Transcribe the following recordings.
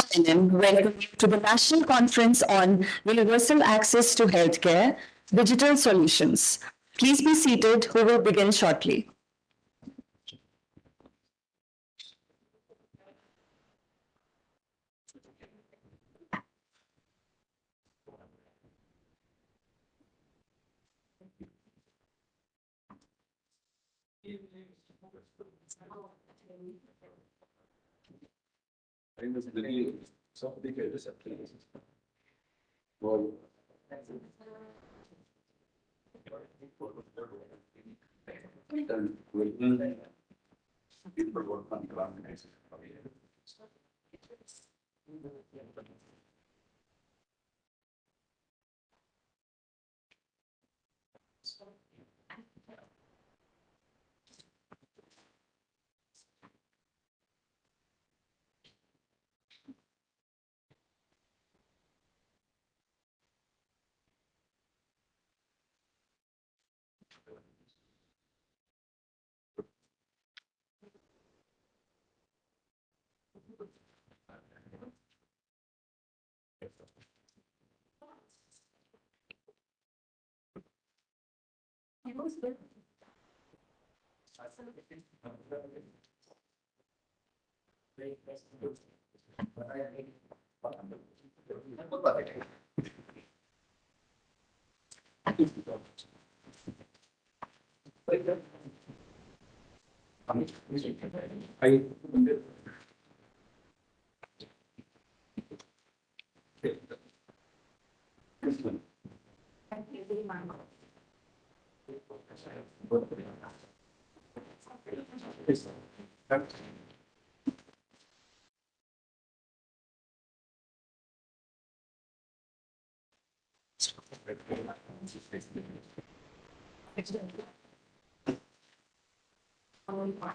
NM, welcome you to the National Conference on Universal Access to Healthcare, Digital Solutions. Please be seated, we will begin shortly.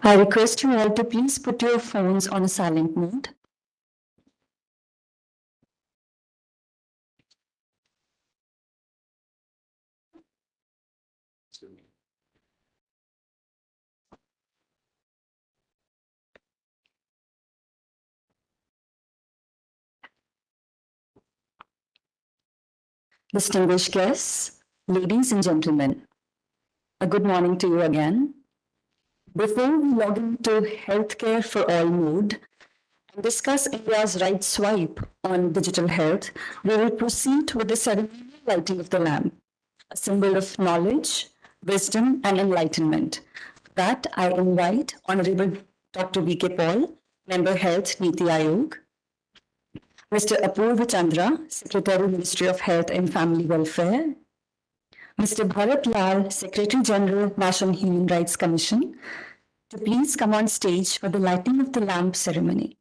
I request you all to please put your phones on a silent mode. Distinguished guests, ladies and gentlemen, a good morning to you again. Before we log into Healthcare for All mode and discuss India's right swipe on digital health, we will proceed with the ceremonial lighting of the lamp, a symbol of knowledge, wisdom, and enlightenment. That I invite Honorable Dr. V.K. Paul, Member Health, Niti Aayog, Mr. Apurva Chandra, Secretary, Ministry of Health and Family Welfare, Mr. Bharat Lal, Secretary General, National Human Rights Commission, to please come on stage for the lighting of the lamp ceremony.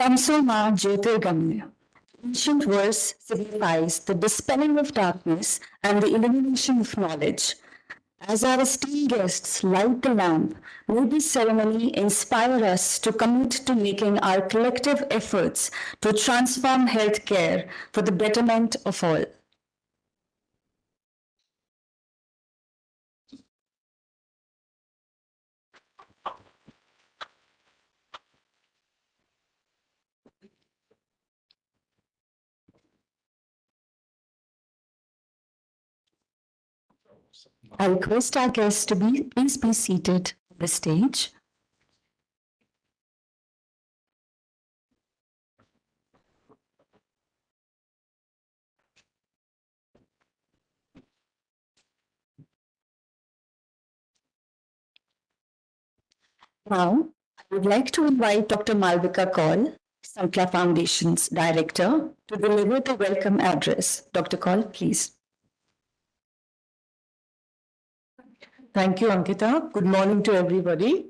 Tamso Ma Jyotirgamya. Ancient verse signifies the dispelling of darkness and the illumination of knowledge. As our esteemed guests light the lamp, may this ceremony inspire us to commit to making our collective efforts to transform healthcare for the betterment of all. I request our guests to please be seated on the stage. Now, I would like to invite Dr. Malvika Kaul, Sankla Foundation's director, to deliver the welcome address. Dr. Kaul, please. Thank you, Ankita. Good morning to everybody.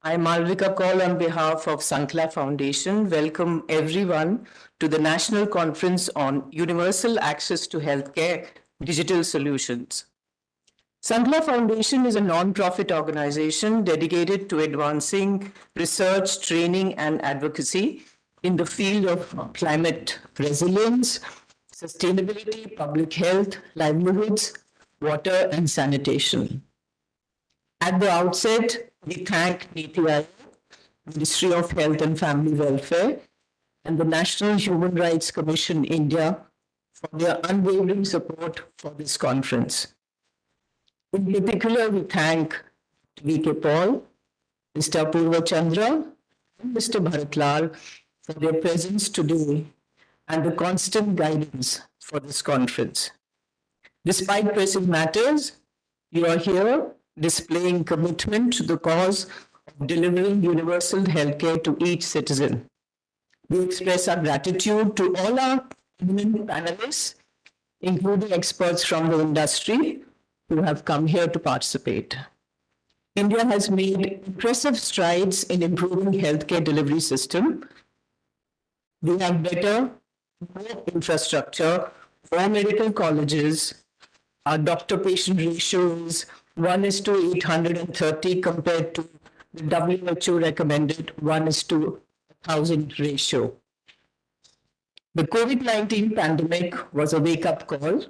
I'm Malvika Kaul on behalf of Sankla Foundation. Welcome everyone to the National Conference on Universal Access to Healthcare Digital Solutions. Sankla Foundation is a non-profit organization dedicated to advancing research, training, and advocacy in the field of climate resilience, sustainability, public health, livelihoods, water, and sanitation. At the outset, we thank NITI Aayog, Ministry of Health and Family Welfare, and the National Human Rights Commission India for their unwavering support for this conference. In particular, we thank V.K. Paul, Mr. Apurva Chandra, and Mr. Bharat Lal for their presence today and the constant guidance for this conference. Despite pressing matters, you are here displaying commitment to the cause of delivering universal healthcare to each citizen. We express our gratitude to all our eminent panelists, including experts from the industry who have come here to participate. India has made impressive strides in improving healthcare delivery system. We have better, more infrastructure, more medical colleges. Our doctor-patient ratio is 1:830 compared to the WHO recommended 1:1000 ratio. The COVID-19 pandemic was a wake-up call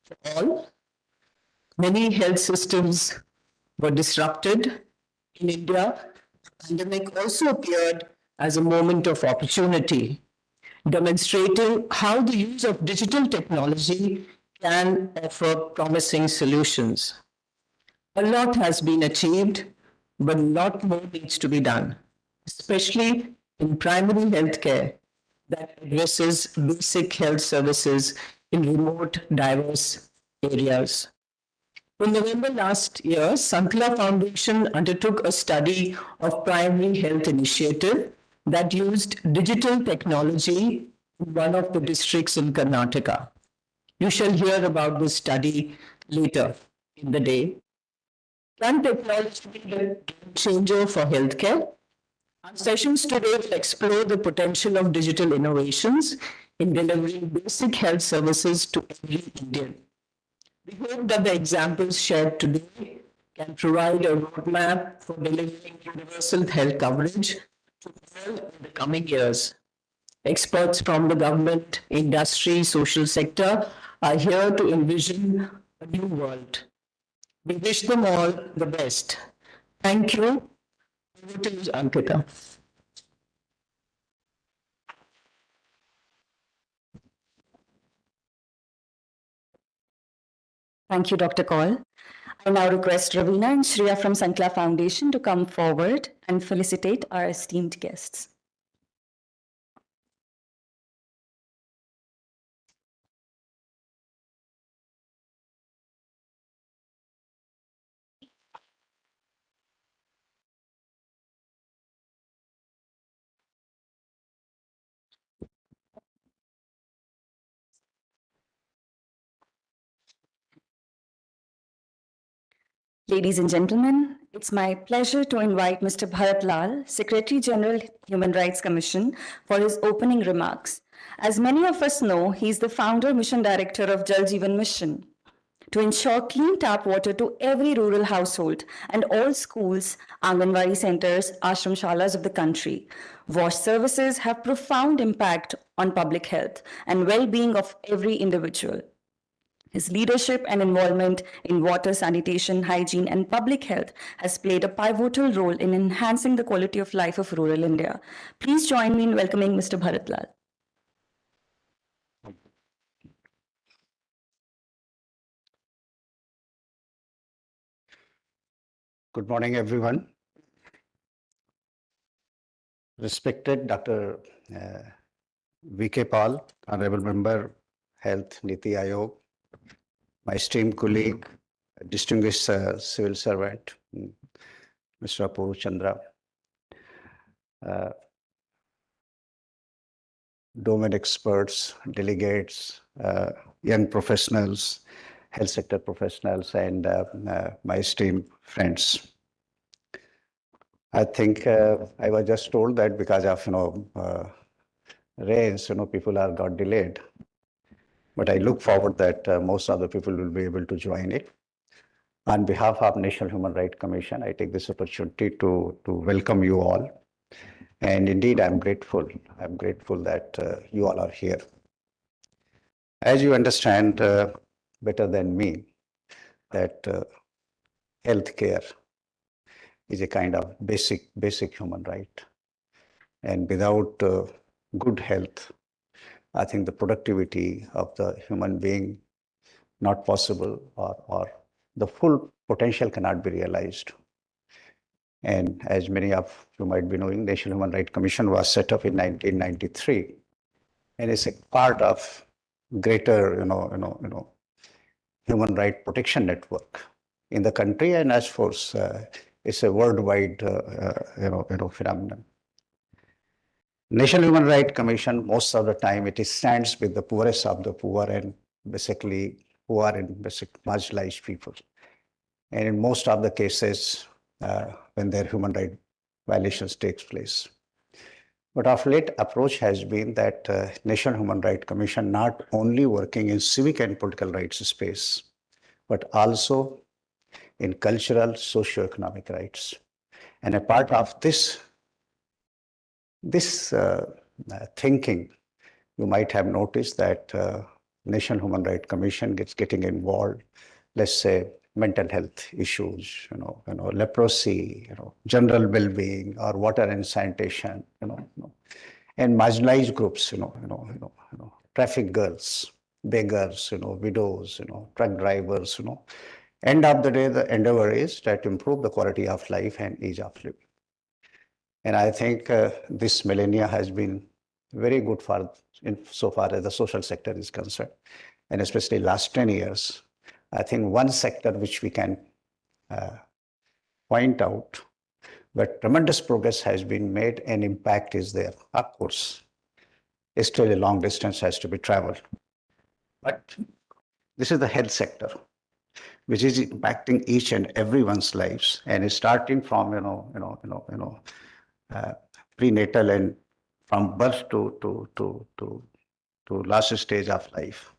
for all. Many health systems were disrupted. In India, the pandemic also appeared as a moment of opportunity, demonstrating how the use of digital technology can offer promising solutions. A lot has been achieved, but a lot more needs to be done, especially in primary healthcare that addresses basic health services in remote, diverse areas. In November last year, Sankla Foundation undertook a study of primary health initiative that used digital technology in one of the districts in Karnataka. You shall hear about this study later in the day. Can technology be a game changer for healthcare? Our sessions today will explore the potential of digital innovations in delivering basic health services to every Indian. We hope that the examples shared today can provide a roadmap for delivering universal health coverage to all in the coming years. Experts from the government, industry, social sector are here to envision a new world. We wish them all the best. Thank you. Over to you, Ankita. Thank you, Dr. Kaul. I now request Ravina and Shreya from Sankla Foundation to come forward and felicitate our esteemed guests. Ladies and gentlemen, it's my pleasure to invite Mr. Bharat Lal, Secretary General, Human Rights Commission, for his opening remarks. As many of us know, he is the founder mission director of Jal Jeevan Mission to ensure clean tap water to every rural household and all schools, Anganwadi centers, ashram shalas of the country. WASH services have profound impact on public health and well-being of every individual. His leadership and involvement in water, sanitation, hygiene, and public health has played a pivotal role in enhancing the quality of life of rural India. Please join me in welcoming Mr. Bharat Lal. Good morning, everyone. Respected Dr. V.K. Paul, Honorable Member, Health, NITI Aayog, my esteemed colleague, distinguished civil servant, Mr. Apurva Chandra, domain experts, delegates, young professionals, health sector professionals, and my esteemed friends. I think I was just told that because of rains, people are got delayed. But I look forward that most of the people will be able to join it. On behalf of National Human Rights Commission, I take this opportunity to welcome you all. And indeed, I'm grateful. I'm grateful that you all are here. As you understand better than me, that healthcare is a kind of basic human right. And without good health, I think the productivity of the human being not possible, or the full potential cannot be realized. And as many of you might be knowing, National Human Rights Commission was set up in 1993, and it's a part of greater, human right protection network in the country, and as force, it's a worldwide, phenomenon. National Human Rights Commission, most of the time, it stands with the poorest of the poor and basically who are in basic marginalized people. And in most of the cases, when their human rights violations takes place. But of late approach has been that National Human Rights Commission not only working in civic and political rights space, but also in cultural, socio-economic rights. And a part of this thinking, you might have noticed that National Human Rights Commission getting involved, let's say, mental health issues, leprosy, general well-being, or water and sanitation, and marginalized groups, traffic girls, beggars, widows, truck drivers, End of the day, the endeavor is that improve the quality of life and ease of living. And I think this millennia has been very good for so far as the social sector is concerned, and especially last 10 years. I think one sector which we can point out where tremendous progress has been made and impact is there. Of course, still a long distance has to be traveled. But this is the health sector, which is impacting each and everyone's lives, and is starting from prenatal and from birth to last stage of life.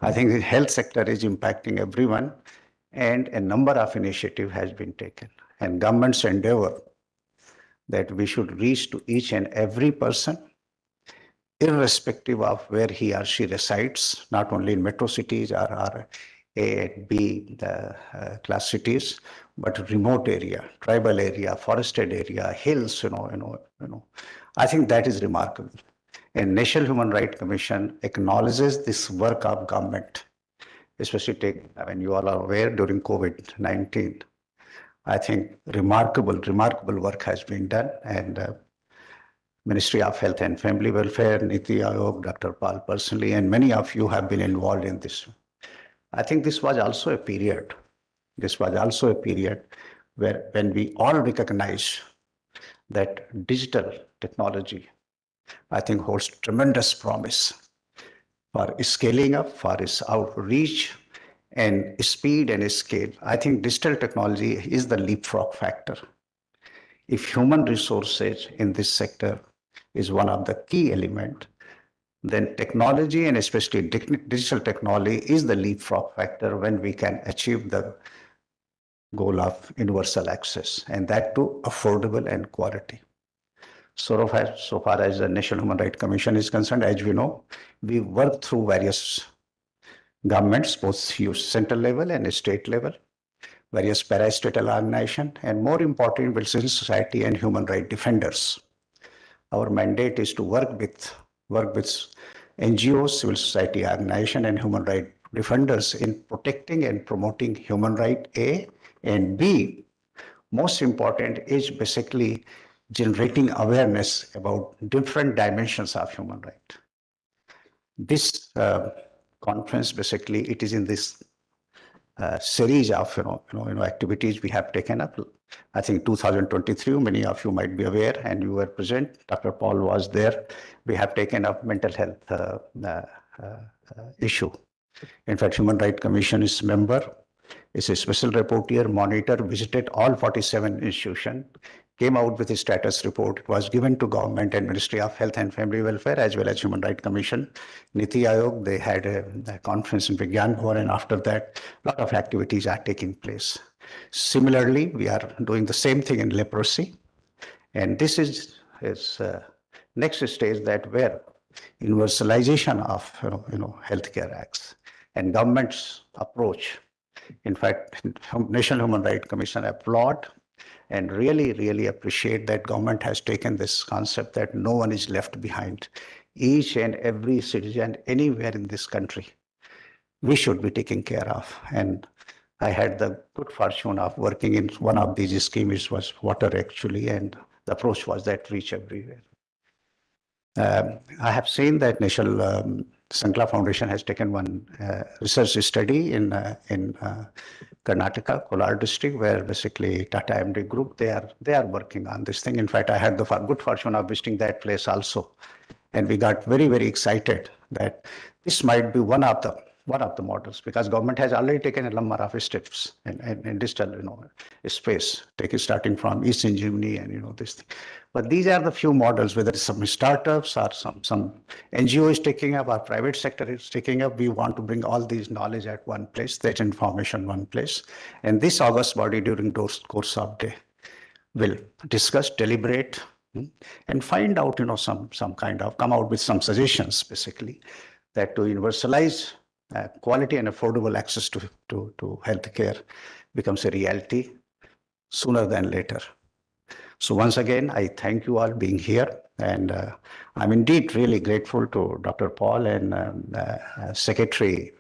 I think the health sector is impacting everyone, and a number of initiatives has been taken. And government's endeavor that we should reach to each and every person, irrespective of where he or she resides, not only in metro cities or A and B class cities, but remote area, tribal area, forested area, hills, I think that is remarkable. And National Human Rights Commission acknowledges this work of government, especially when you all are aware during COVID-19. I think remarkable work has been done, and Ministry of Health and Family Welfare, Niti Aayog, Dr. Pal personally, and many of you have been involved in this. I think this was also a period where when we all recognize that digital technology, I think holds tremendous promise for scaling up, for its outreach and speed and scale. I think digital technology is the leapfrog factor. If human resources in this sector is one of the key elements, then technology, and especially digital technology, is the leapfrog factor when we can achieve the goal of universal access, and that too affordable and quality. So far as the National Human Rights Commission is concerned, as we know, we work through various governments, both central level and state level, various parastatal organizations, and more importantly, civil society and human rights defenders. Our mandate is to work with NGOs, civil society organizations, and human rights defenders in protecting and promoting human rights, A, and B, most important is basically generating awareness about different dimensions of human rights. This conference, basically, it is in this series of activities we have taken up. I think 2023, many of you might be aware, and you were present. Dr. Paul was there. We have taken up mental health issue. In fact, Human Rights Commission is member, is a special rapporteur, monitor, visited all 47 institutions, came out with a status report. It was given to government and Ministry of Health and Family Welfare as well as Human Rights Commission. Niti Aayog, they had a conference in Vigyan Bhavan, and after that, a lot of activities are taking place. Similarly, we are doing the same thing in leprosy. And this is next stage that where universalization of healthcare acts and government's approach. In fact, National Human Rights Commission applaud and really appreciate that government has taken this concept that no one is left behind. Each and every citizen anywhere in this country, we should be taken care of. And I had the good fortune of working in one of these schemes, was water actually, and the approach was that reach everywhere. I have seen that National Sankla Foundation has taken one research study in Karnataka, Kolar district, where basically Tata MD Group, they are working on this thing. In fact, I had the good fortune of visiting that place also. And we got very excited that this might be one of the models, because government has already taken a number of steps in digital space, starting from eSanjeevani and this thing. But these are the few models, whether it's some startups or some NGO is taking up, or private sector is taking up. We want to bring all these knowledge at one place, that information one place. And this August body during those course of day will discuss, deliberate, and find out some kind of, come out with some suggestions basically, that to universalize quality and affordable access to healthcare becomes a reality sooner than later. So once again, I thank you all being here, and I'm indeed really grateful to Dr. Paul and Secretary,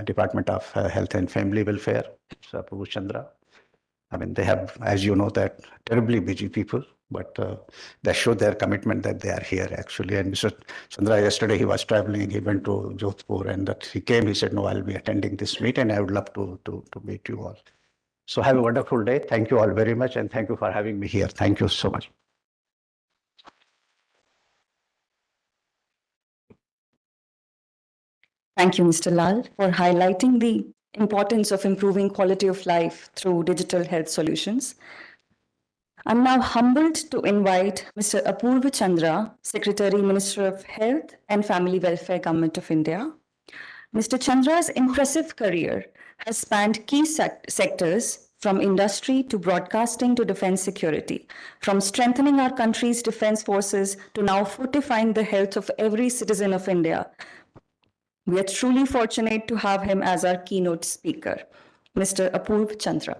Department of Health and Family Welfare, Prabhu Chandra. I mean, they have, as you know, that terribly busy people, but they show their commitment that they are here actually. And Mr. Chandra, yesterday he was traveling, he went to Jodhpur, and that he came, he said, no, I'll be attending this meet and I would love to meet you all. So have a wonderful day. Thank you all very much, and thank you for having me here. Thank you so much. Thank you, Mr. Lal, for highlighting the importance of improving quality of life through digital health solutions. I'm now humbled to invite Mr. Apurva Chandra, Secretary, Minister of Health and Family Welfare, Government of India. Mr. Chandra's impressive career has spanned key sectors from industry to broadcasting to defense security, from strengthening our country's defense forces to now fortifying the health of every citizen of India. We are truly fortunate to have him as our keynote speaker, Mr. Apurva Chandra.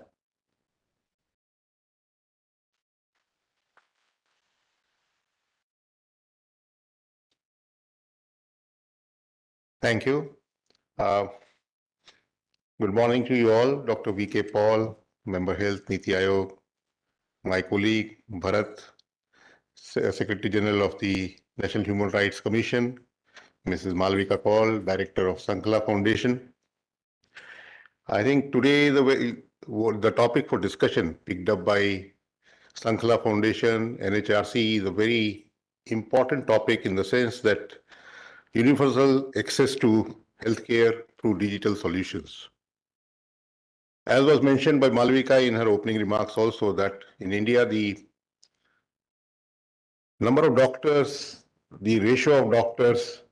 Thank you. Good morning to you all. Dr. V.K. Paul, Member Health, Niti Aayog, my colleague Bharat, Secretary General of the National Human Rights Commission, Mrs. Malvika Paul, Director of Sankla Foundation. I think today the topic for discussion picked up by Sankla Foundation, NHRC, is a very important topic in the sense that universal access to healthcare through digital solutions. As was mentioned by Malvika in her opening remarks also, that in India, the number of doctors, the ratio of doctors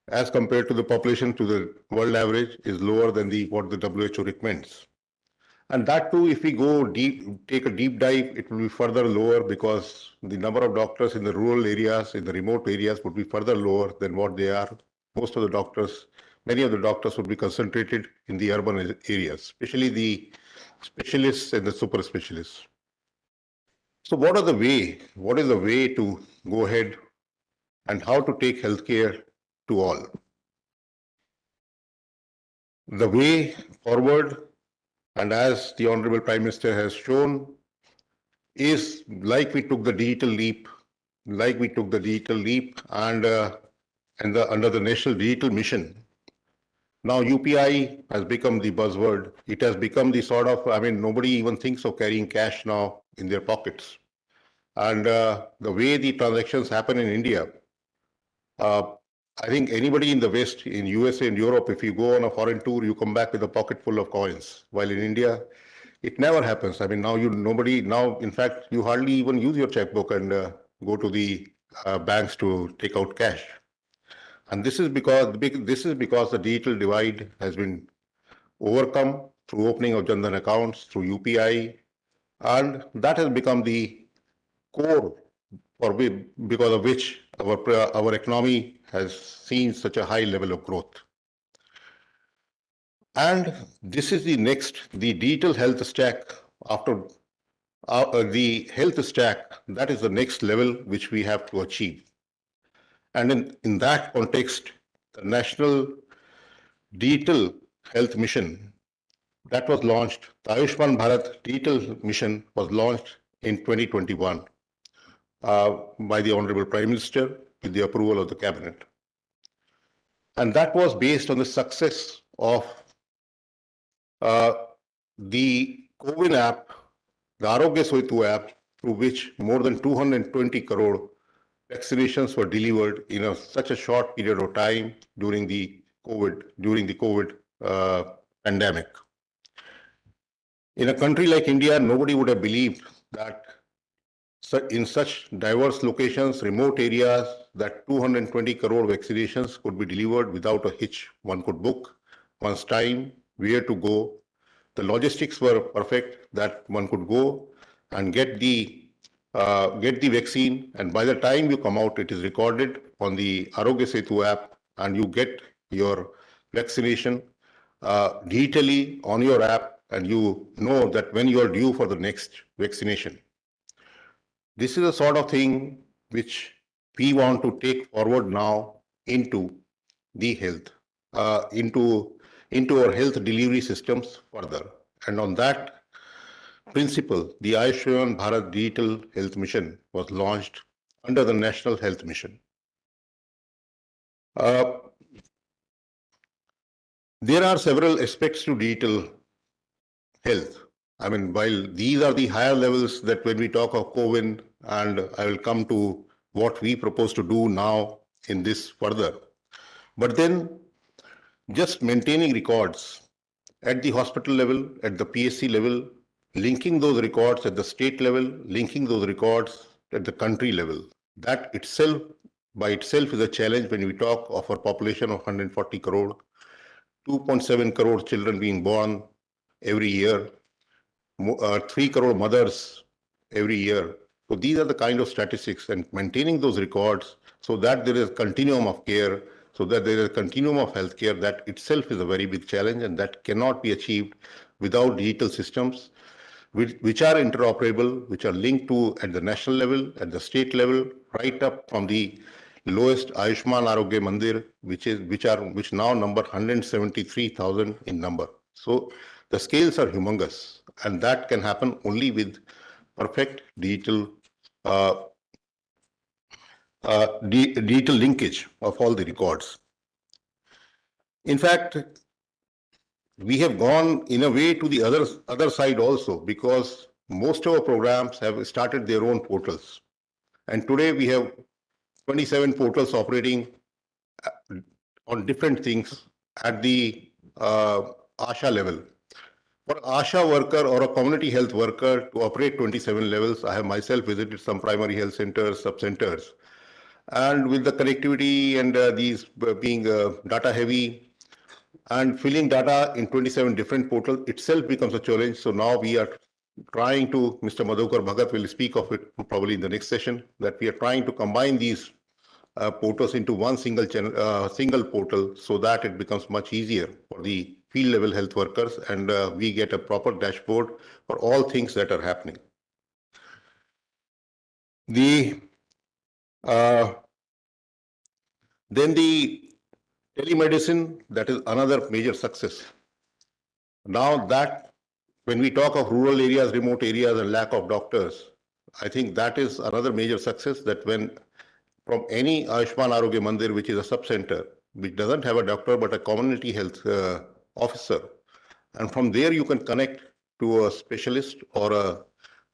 as compared to the population to the world average is lower than what the WHO recommends. And that too, if we go deep, take a deep dive, it will be further lower, because the number of doctors in the rural areas, in the remote areas would be further lower than what they are. Most of the doctors, many of the doctors would be concentrated in the urban areas, especially the specialists and the super specialists. So what is the way to go ahead and how to take healthcare to all? The way forward, and as the Honorable Prime Minister has shown, is like we took the digital leap, and under the National Digital Mission, Now UPI has become the buzzword. It has become the sort of, I mean, nobody even thinks of carrying cash now in their pockets. And the way the transactions happen in India, I think anybody in the West, in USA and Europe, if you go on a foreign tour, you come back with a pocket full of coins. While in India, it never happens. I mean, now in fact, you hardly even use your checkbook and go to the banks to take out cash. And this is because the digital divide has been overcome through opening of Jan Dhan accounts, through UPI, and that has become the core because of which our economy has seen such a high level of growth. And this is the digital health stack after the health stack, that is the next level which we have to achieve. And in that context, the National Digital Health Mission that was launched, the Ayushman Bharat Digital Mission was launched in 2021 by the Honorable Prime Minister with the approval of the Cabinet. And that was based on the success of the COVID app, the Arogya Setu app, through which more than 220 crore vaccinations were delivered in such a short period of time during the COVID pandemic. In a country like India, nobody would have believed that in such diverse locations, remote areas, that 220 crore vaccinations could be delivered without a hitch. One could book one's time, where to go. The logistics were perfect, that one could go and get the vaccine, and by the time you come out, it is recorded on the Arogya Setu app, and you get your vaccination digitally on your app, and you know that when you are due for the next vaccination. This is the sort of thing which we want to take forward now into the health, into our health delivery systems further. And on that principle, the Ayushman Bharat Digital Health Mission was launched under the National Health Mission. There are several aspects to digital health. I mean, while these are the higher levels that when we talk of COVID, and I will come to what we propose to do now in this further. But then just maintaining records at the hospital level, at the PSC level, linking those records at the state level, linking those records at the country level. That itself, by itself, is a challenge when we talk of a population of 140 crore, 2.7 crore children being born every year, 3 crore mothers every year. So these are the kind of statistics, and maintaining those records so that there is a continuum of care, so that there is a continuum of healthcare, that itself is a very big challenge, and that cannot be achieved without digital systems which are interoperable, which are linked to at the national level, at the state level, right up from the lowest Ayushman Arogya Mandir, which now number 173,000 in number. So the scales are humongous, and that can happen only with perfect digital digital linkage of all the records. In fact, we have gone in a way to the other side also, because most of our programs have started their own portals. And today we have 27 portals operating on different things at the ASHA level. For ASHA worker or a community health worker to operate 27 levels, I have myself visited some primary health centers, sub-centers. And with the connectivity and these being data heavy, and filling data in 27 different portals itself becomes a challenge. So now we are trying to, Mr. Madhukar Bhagat will speak of it probably in the next session, that we are trying to combine these portals into one single portal, so that it becomes much easier for the field level health workers, and we get a proper dashboard for all things that are happening. Then the telemedicine, that is another major success. Now that when we talk of rural areas, remote areas, and lack of doctors, I think that is another major success, that when from any Ayushman Arogya Mandir, which is a sub-center, which doesn't have a doctor but a community health officer. And from there, you can connect to a specialist or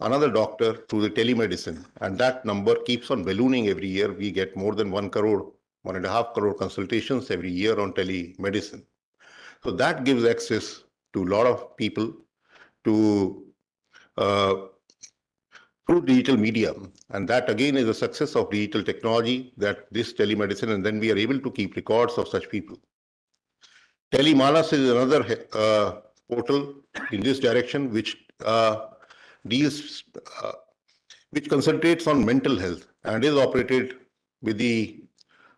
another doctor through the telemedicine. And that number keeps on ballooning every year. We get more than 1 crore, 1.5 crore consultations every year on telemedicine. So that gives access to a lot of people to through digital media. And that again is a success of digital technology, that this telemedicine, and then we are able to keep records of such people. Telemanas is another portal in this direction, which deals, which concentrates on mental health and is operated with the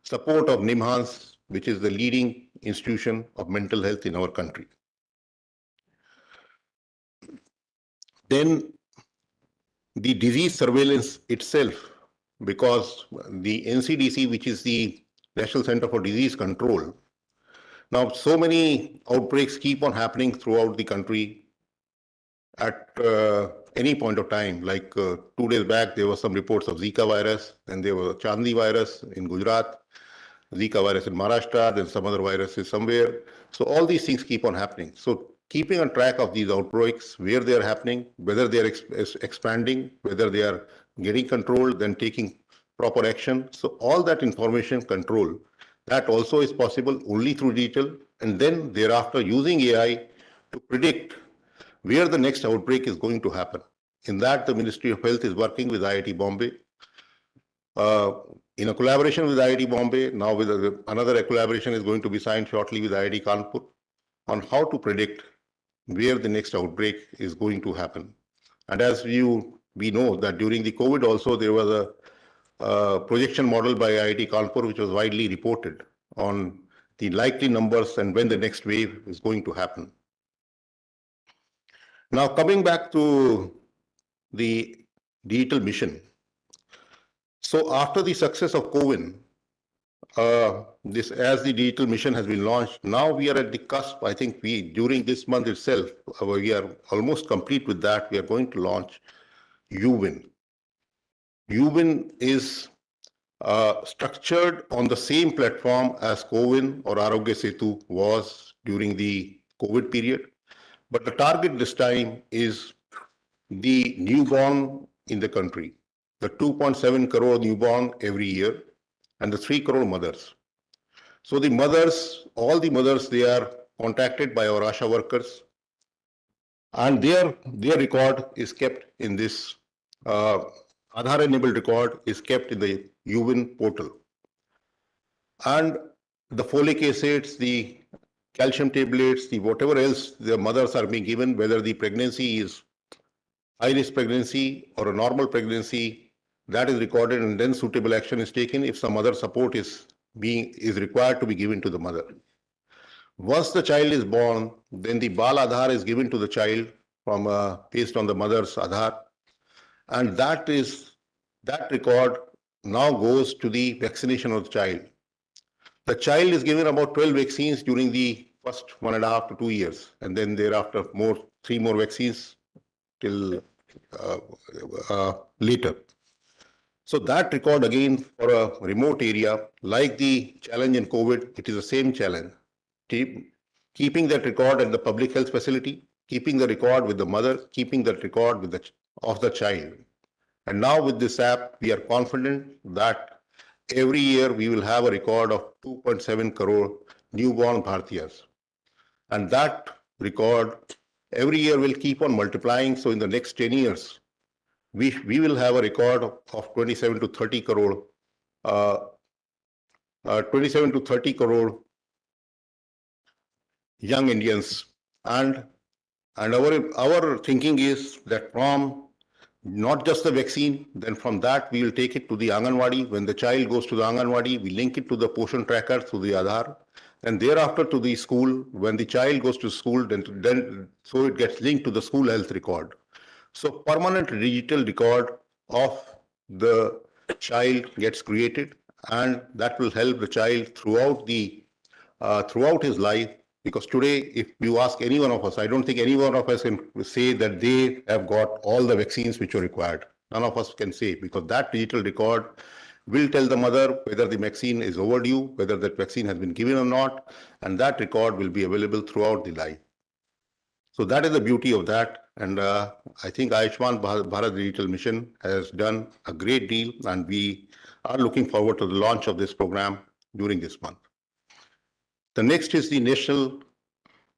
support of NIMHANS, which is the leading institution of mental health in our country. Then the disease surveillance itself, because the NCDC, which is the National Center for Disease Control, now so many outbreaks keep on happening throughout the country at any point of time. Like 2 days back, there were some reports of Zika virus, and there was Chandni virus in Gujarat, Zika virus in Maharashtra, then some other viruses somewhere. So all these things keep on happening. So keeping on track of these outbreaks, where they are happening, whether they are expanding, whether they are getting controlled, then taking proper action. So all that information control, that also is possible only through digital, and then thereafter using AI to predict where the next outbreak is going to happen. In that, the Ministry of Health is working with IIT Bombay. In a collaboration with IIT Bombay, now with another collaboration is going to be signed shortly with IIT Kanpur on how to predict where the next outbreak is going to happen. And as we know that during the COVID also, there was a projection model by IIT Kanpur, which was widely reported on the likely numbers and when the next wave is going to happen. Now, coming back to the digital mission. So after the success of COVID, as the digital mission has been launched, now we are at the cusp. I think during this month itself, we are almost complete with that. We are going to launch UWIN. UWIN is structured on the same platform as CoWIN or Arogya Setu was during the COVID period. But the target this time is the newborn in the country, the 2.7 crore newborn every year, and the 3 crore mothers. So the mothers, all the mothers, they are contacted by our ASHA workers, and their record is kept in this Aadhaar-enabled record is kept in the UWIN portal. And the folic acids, the calcium tablets, the whatever else the mothers are being given, whether the pregnancy is high-risk pregnancy or a normal pregnancy, that is recorded, and then suitable action is taken if some other support is required to be given to the mother. Once the child is born, then the Bal Aadhaar is given to the child from based on the mother's Aadhaar, and that record now goes to the vaccination of the child. The child is given about 12 vaccines during the first 1.5 to 2 years, and then thereafter 3 more vaccines till later. So that record again for a remote area, like the challenge in COVID, it is the same challenge. Keeping that record at the public health facility, keeping the record with the mother, keeping that record of the child. And now with this app, we are confident that every year we will have a record of 2.7 crore newborn Bharatiyas. And that record every year will keep on multiplying. So in the next 10 years, we will have a record of 27 to 30 crore, 27 to 30 crore young Indians. And our thinking is that from not just the vaccine, then from that we will take it to the Anganwadi. When the child goes to the Anganwadi, we link it to the Poshan tracker through the Aadhaar, and thereafter to the school. When the child goes to school, then so it gets linked to the school health record. So permanent digital record of the child gets created, and that will help the child throughout his life. Because today, if you ask any one of us, I don't think any one of us can say that they have got all the vaccines which are required. None of us can say, because that digital record will tell the mother whether the vaccine is overdue, whether that vaccine has been given or not, and that record will be available throughout the life. So that is the beauty of that. And I think Ayushman Bharat Digital Mission has done a great deal, and we are looking forward to the launch of this program during this month. The next is the National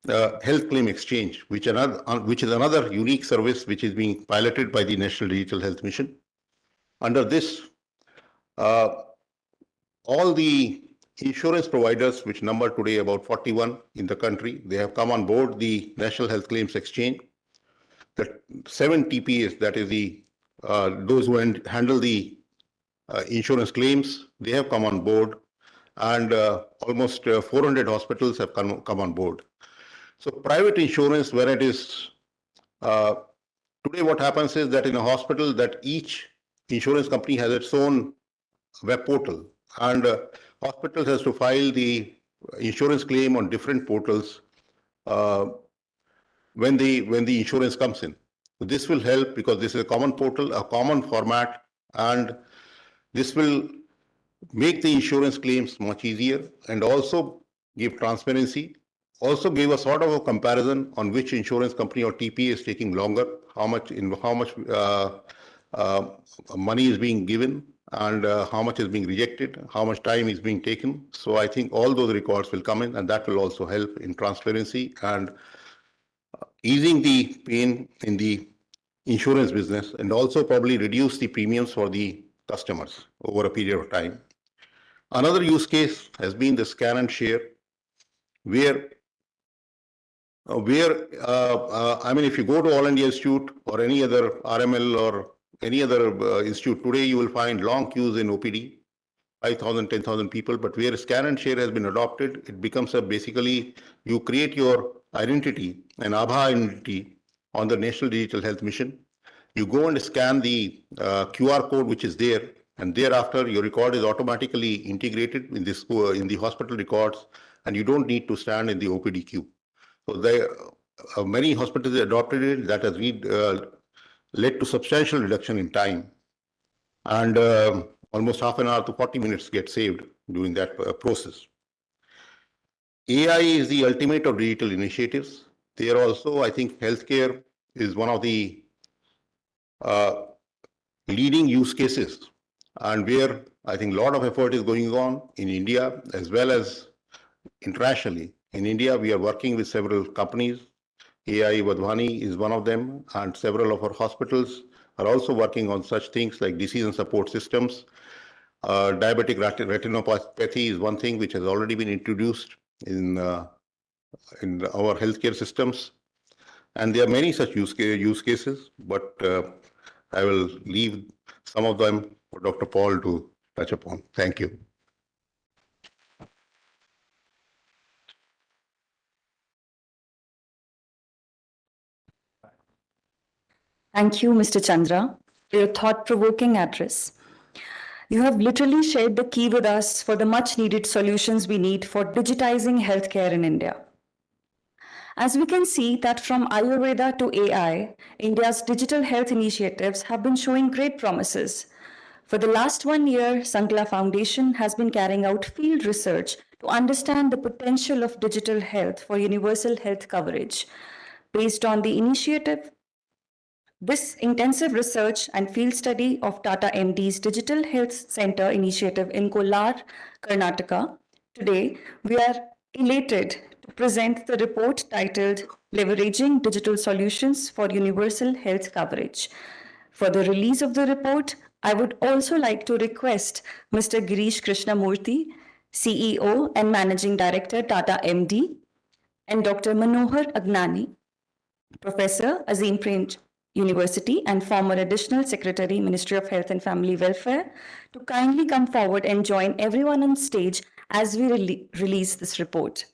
Health Claim Exchange, which is another unique service which is being piloted by the National Digital Health Mission. Under this, all the insurance providers, which number today about 41 in the country, they have come on board the National Health Claims Exchange. The 7 TPAs, that is those who handle the insurance claims, they have come on board, and almost 400 hospitals have come on board. So private insurance, where it is today, what happens is that in a hospital, that each insurance company has its own web portal, and hospitals has to file the insurance claim on different portals when the insurance comes in. So this will help because this is a common portal, a common format, and this will make the insurance claims much easier and also give transparency. Also give a sort of a comparison on which insurance company or TPA is taking longer, how much money is being given, and how much is being rejected, how much time is being taken. So I think all those records will come in, and that will also help in transparency and easing the pain in the insurance business, and also probably reduce the premiums for the customers over a period of time. Another use case has been the scan and share, where I mean, if you go to All India Institute or any other RML or any other institute today, you will find long queues in OPD, 5,000, 10,000 people. But where scan and share has been adopted, it becomes basically you create your identity, an Aadhaar identity on the National Digital Health Mission. You go and scan the QR code which is there, and thereafter your record is automatically integrated in the hospital records, and you don't need to stand in the OPD queue. So many hospitals adopted it. That has led to substantial reduction in time, and almost half an hour to 40 minutes get saved during that process. AI is the ultimate of digital initiatives. There also, I think healthcare is one of the leading use cases, and where I think a lot of effort is going on in India as well as internationally. In India, we are working with several companies. AI Vadhwani is one of them, and several of our hospitals are also working on such things like decision support systems. Diabetic retinopathy is one thing which has already been introduced in our healthcare systems. And there are many such use cases, but I will leave some of them for Dr. Paul to touch upon. Thank you. Thank you, Mr. Chandra, for your thought-provoking address. You have literally shared the key with us for the much-needed solutions we need for digitizing healthcare in India. As we can see that from Ayurveda to AI, India's digital health initiatives have been showing great promises. For the last 1 year, Sankla Foundation has been carrying out field research to understand the potential of digital health for universal health coverage. Based on the initiative, this intensive research and field study of Tata MD's Digital Health Center initiative in Kolar, Karnataka, today we are elated to present the report titled Leveraging Digital Solutions for Universal Health Coverage. For the release of the report, I would also like to request Mr. Girish Krishnamurthy, CEO and Managing Director, Tata MD, and Dr. Manohar Agnani, Professor, Azim Prem University and former Additional Secretary, Ministry of Health and Family Welfare, to kindly come forward and join everyone on stage as we release this report.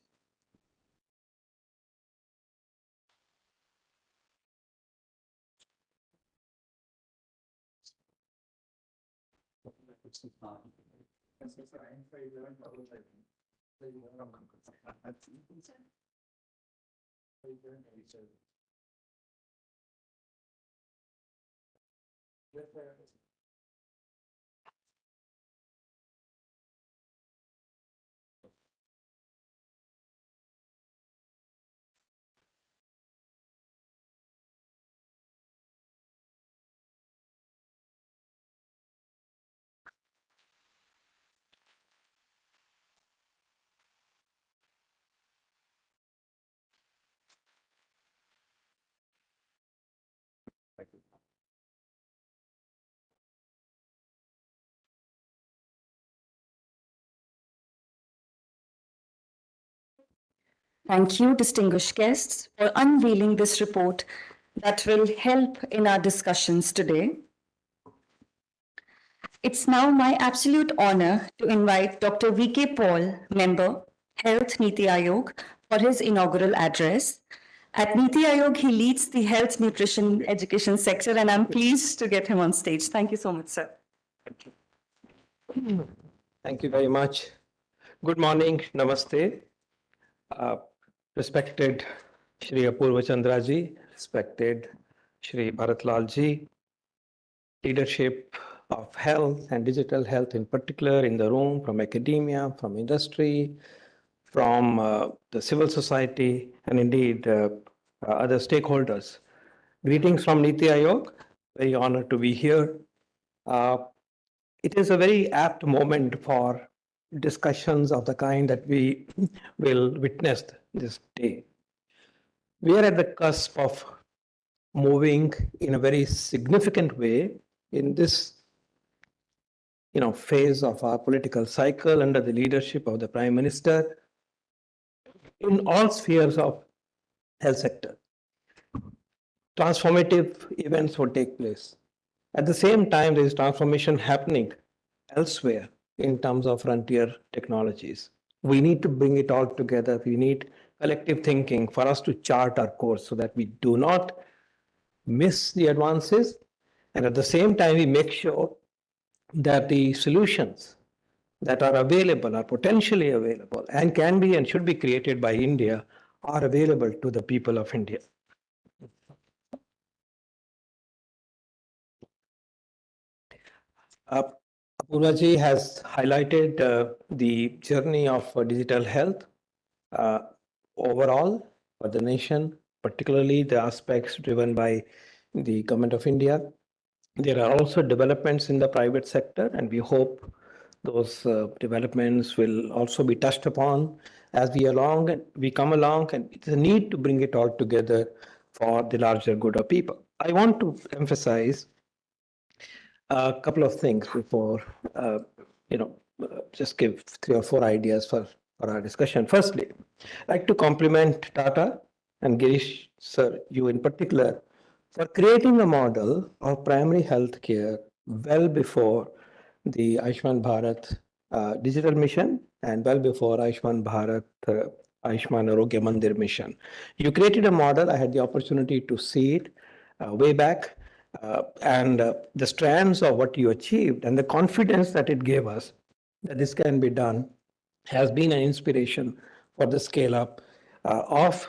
Thank you, distinguished guests, for unveiling this report that will help in our discussions today. It's now my absolute honor to invite Dr. V.K. Paul, member, Health Niti Aayog, for his inaugural address. At Niti Aayog, he leads the health, nutrition, education sector, and I'm pleased to get him on stage. Thank you so much, sir. Thank you very much. Good morning, namaste. Respected Shri Apurva Chandra ji, respected Shri Bharat Lal ji, leadership of health and digital health in particular in the room, from academia, from industry, from the civil society, and indeed other stakeholders. Greetings from Niti Aayog. Very honored to be here. It is a very apt moment for discussions of the kind that we will witness this day. We are at the cusp of moving in a very significant way in this phase of our political cycle under the leadership of the Prime Minister in all spheres of health sector. Transformative events will take place. At the same time, there is transformation happening elsewhere in terms of frontier technologies. We need to bring it all together. We need collective thinking for us to chart our course so that we do not miss the advances. And at the same time, we make sure that the solutions that are available, are potentially available, and can be and should be created by India are available to the people of India. Apurva ji has highlighted the journey of digital health overall for the nation, particularly the aspects driven by the Government of India. There are also developments in the private sector, and we hope those developments will also be touched upon as we come along, and it's a need to bring it all together for the larger good of people. I want to emphasize a couple of things before, just give 3 or 4 ideas for our discussion. Firstly, I'd like to compliment Tata and Girish sir, you in particular, for creating a model of primary health care well before the Ayushman Bharat digital mission and well before Ayushman Bharat, Ayushman Arogya Mandir mission. You created a model. I had the opportunity to see it way back. And the strands of what you achieved and the confidence that it gave us that this can be done has been an inspiration for the scale up of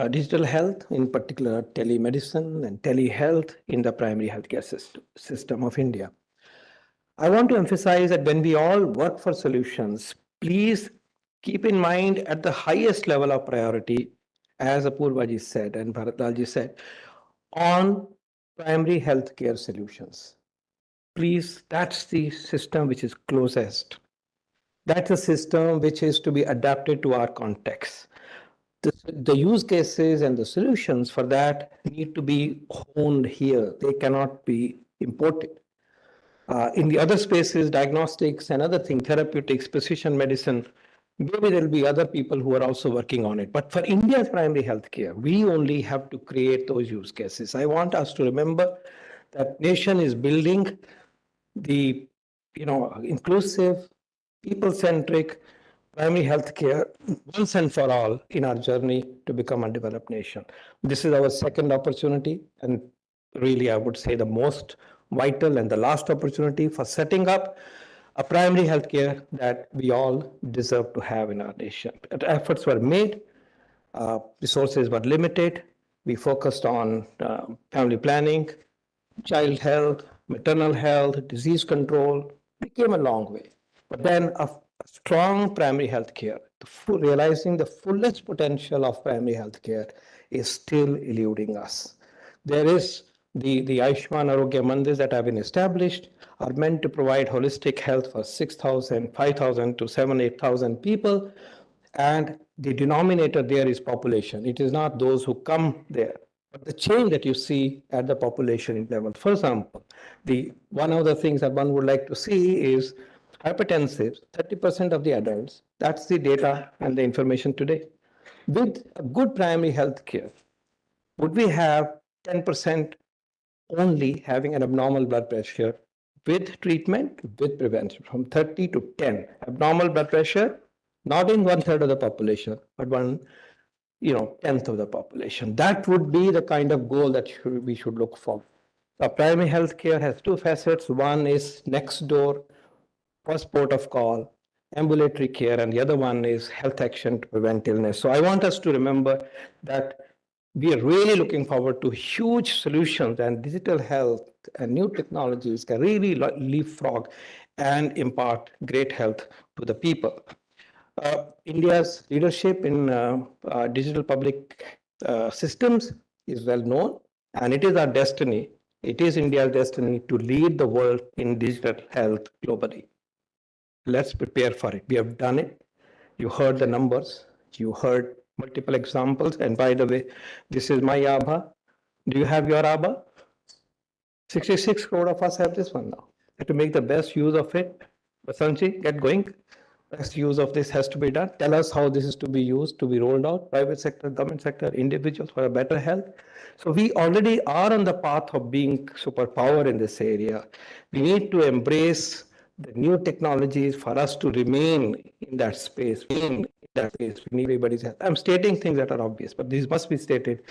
digital health, in particular telemedicine and telehealth in the primary healthcare system of India. I want to emphasize that when we all work for solutions, please keep in mind at the highest level of priority, as Apurva ji said and Bharat Lal ji said, on primary healthcare solutions. Please, that's the system which is closest. That's a system which is to be adapted to our context. The use cases and the solutions for that need to be honed here. They cannot be imported. In the other spaces, diagnostics and other things, therapeutics, precision medicine, maybe there'll be other people who are also working on it. But for India's primary healthcare, we only have to create those use cases. I want us to remember that nation is building the inclusive, people-centric primary healthcare once and for all in our journey to become a developed nation. This is our second opportunity, and really I would say the most vital and the last opportunity for setting up a primary healthcare that we all deserve to have in our nation. Efforts were made, resources were limited. We focused on family planning, child health, maternal health, disease control. We came a long way. But then a strong primary health care, realizing the fullest potential of primary health care is still eluding us. There is the Ayushman Arogya Mandirs that have been established are meant to provide holistic health for 6,000, 5,000 to 7,000, 8,000 people. And the denominator there is population. It is not those who come there, but the change that you see at the population level. For example, one of the things that one would like to see is hypertensive, 30% of the adults. That's the data and the information today. With a good primary health care, would we have 10% only having an abnormal blood pressure with treatment, with prevention, from 30 to 10? Abnormal blood pressure, not in 1/3 of the population, but tenth of the population. That would be the kind of goal that we should look for. The primary health care has two facets. One is next door, first port of call, ambulatory care, and the other one is health action to prevent illness. So I want us to remember that we are really looking forward to huge solutions, and digital health and new technologies can really leapfrog and impart great health to the people. India's leadership in digital public systems is well known, and it is our destiny. It is India's destiny to lead the world in digital health globally. Let's prepare for it. We have done it. You heard the numbers. You heard multiple examples. And by the way, this is my ABHA. Do you have your ABHA? 66 crore of us have this one now. We have to make the best use of it. Basantji, get going. Best use of this has to be done. Tell us how this is to be used, to be rolled out, private sector, government sector, individuals for a better health. So we already are on the path of being superpower in this area. We need to embrace the new technologies for us to remain in that space. We need everybody's help. I'm stating things that are obvious, but these must be stated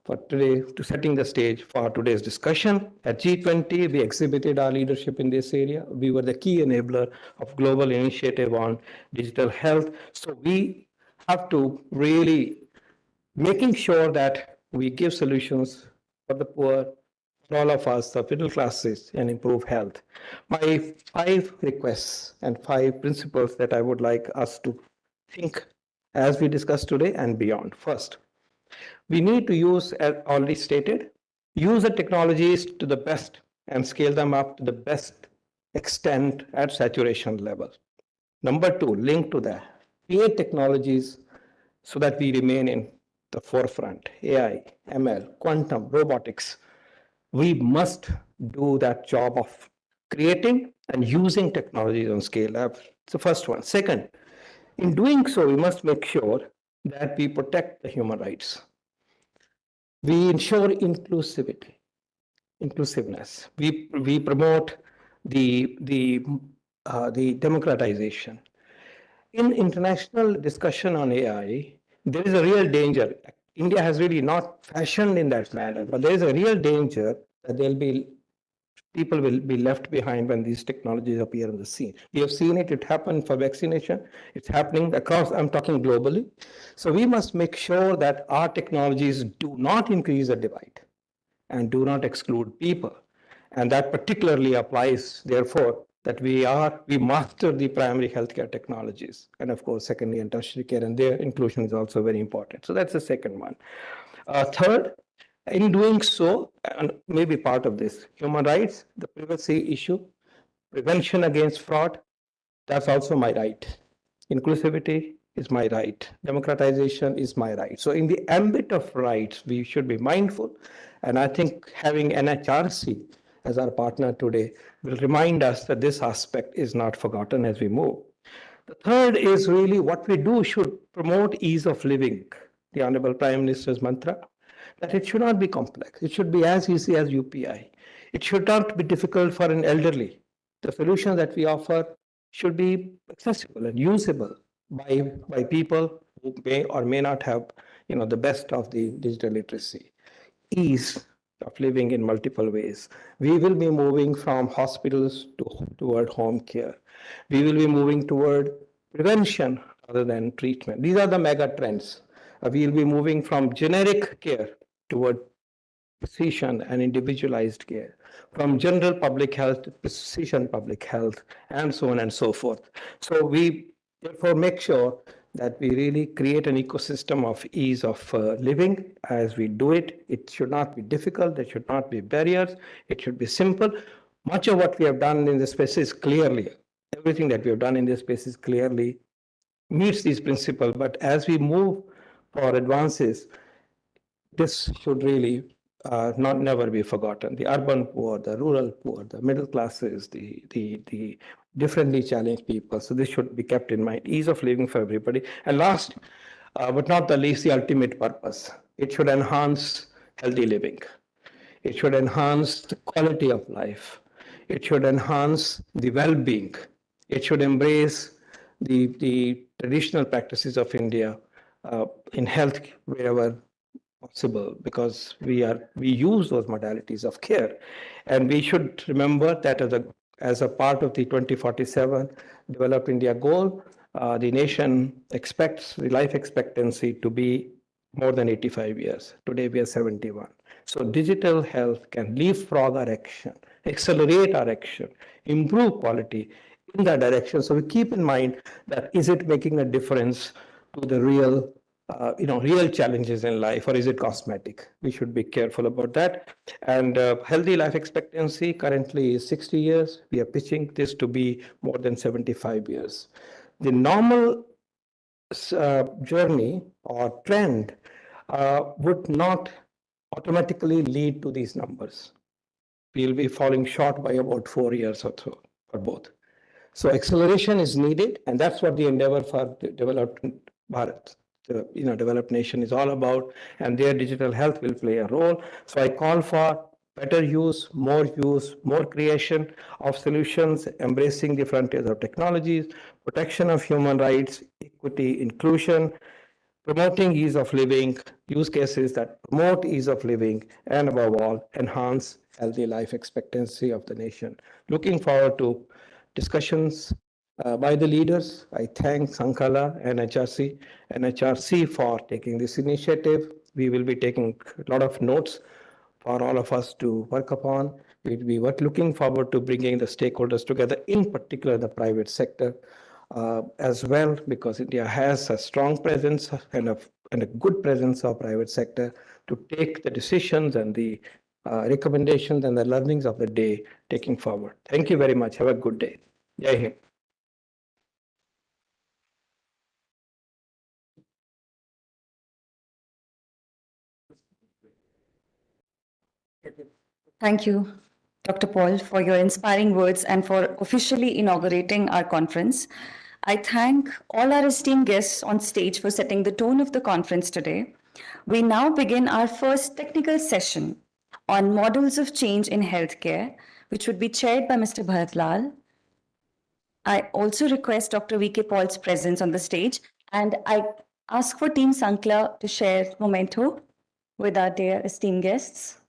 for today, to setting the stage for today's discussion. At G20, we exhibited our leadership in this area. We were the key enabler of global initiative on digital health. So we have to really making sure that we give solutions for the poor, for all of us, the middle classes, and improve health. My 5 requests and 5 principles that I would like us to think as we discuss today and beyond. First, we need to use, as already stated, use the technologies to the best and scale them up to the best extent at saturation level. Number 2, linked to that, create technologies so that we remain in the forefront. AI, ML, quantum, robotics. We must do that job of creating and using technologies on scale. That's the first one. Second, in doing so, we must make sure that we protect the human rights. We ensure inclusivity, inclusiveness. We promote the democratization. In international discussion on AI, there is a real danger. India has really not fashioned in that manner, but there is a real danger that people will be left behind when these technologies appear on the scene. We have seen it, it happened for vaccination. It's happening across, I'm talking globally. So we must make sure that our technologies do not increase the divide and do not exclude people. And that particularly applies, therefore, that we master the primary healthcare technologies. And of course, secondary and tertiary care, and their inclusion is also very important. So that's the second one. Third, in doing so, and maybe part of this, human rights, the privacy issue, prevention against fraud, that's also my right. Inclusivity is my right. Democratization is my right. So in the ambit of rights, we should be mindful. And I think having NHRC as our partner today will remind us that this aspect is not forgotten as we move. The third is really what we do should promote ease of living. The Honorable Prime Minister's mantra, that it should not be complex. It should be as easy as UPI. It should not be difficult for an elderly. The solutions that we offer should be accessible and usable by people who may or may not have the best of the digital literacy. Ease of living in multiple ways. We will be moving from hospitals toward home care. We will be moving toward prevention rather than treatment. These are the mega trends. We will be moving from generic care toward precision and individualized care, from general public health to precision public health, and so on and so forth. So we therefore make sure that we really create an ecosystem of ease of living as we do it. It should not be difficult. There should not be barriers. It should be simple. Much of what we have done in this space is clearly, everything that we have done in this space is clearly meets these principles. But as we move for advances, this should really never be forgotten. The urban poor, the rural poor, the middle classes, the differently challenged people. So this should be kept in mind. Ease of living for everybody. And last, but not the least, the ultimate purpose. It should enhance healthy living. It should enhance the quality of life. It should enhance the well-being. It should embrace the traditional practices of India in health wherever possible, because we use those modalities of care, and we should remember that as a part of the 2047 Developed India goal, the nation expects the life expectancy to be more than 85 years. Today we are 71. So digital health can leapfrog our action, accelerate our action, improve quality in that direction. So we keep in mind that, is it making a difference to the real real challenges in life, or is it cosmetic? We should be careful about that. And healthy life expectancy currently is 60 years. We are pitching this to be more than 75 years. The normal journey or trend would not automatically lead to these numbers. We'll be falling short by about 4 years or so for both. So acceleration is needed, and that's what the endeavor for the developed Bharat, the developed nation, is all about, and their digital health will play a role. So I call for better use, more creation of solutions, embracing the frontiers of technologies, protection of human rights, equity, inclusion, promoting ease of living, use cases that promote ease of living, and above all, enhance healthy life expectancy of the nation. Looking forward to discussions by the leaders. I thank Sankala and HRC for taking this initiative. We will be taking a lot of notes for all of us to work upon. We were looking forward to bringing the stakeholders together, in particular the private sector as well, because India has a strong presence and a good presence of private sector to take the decisions and the recommendations and the learnings of the day taking forward. Thank you very much. Have a good day. Jai Hind. Thank you, Dr. Paul, for your inspiring words and for officially inaugurating our conference. I thank all our esteemed guests on stage for setting the tone of the conference today. We now begin our first technical session on models of change in healthcare, which would be chaired by Mr. Bharat Lal. I also request Dr. V.K. Paul's presence on the stage, and I ask for Team Sankla to share memento with our dear esteemed guests.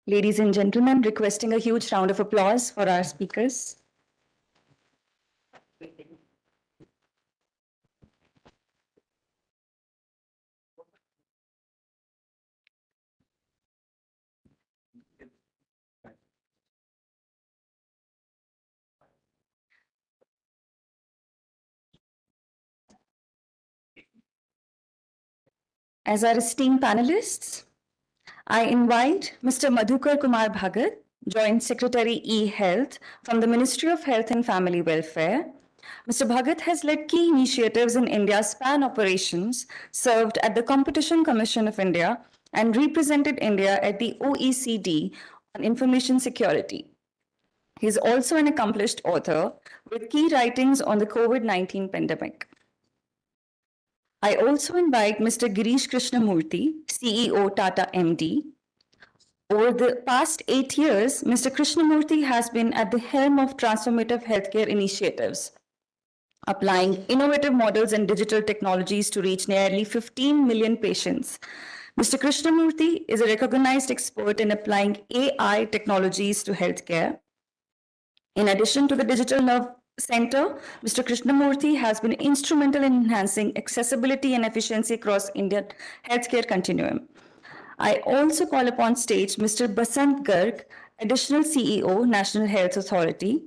Ladies and gentlemen, requesting a huge round of applause for our speakers. As our esteemed panelists, I invite Mr. Madhukar Kumar Bhagat, Joint Secretary E-Health from the Ministry of Health and Family Welfare. Mr. Bhagat has led key initiatives in India's PAN operations, served at the Competition Commission of India, and represented India at the OECD on information security. He is also an accomplished author with key writings on the COVID-19 pandemic. I also invite Mr. Girish Krishnamurthy, CEO Tata MD. Over the past 8 years, Mr. Krishnamurthy has been at the helm of transformative healthcare initiatives, applying innovative models and digital technologies to reach nearly 15 million patients. Mr. Krishnamurthy is a recognized expert in applying AI technologies to healthcare. In addition to the Digital Nerve Center, Mr. Krishnamurthy has been instrumental in enhancing accessibility and efficiency across Indian healthcare continuum. I also call upon stage Mr. Basant Garg, Additional CEO, National Health Authority.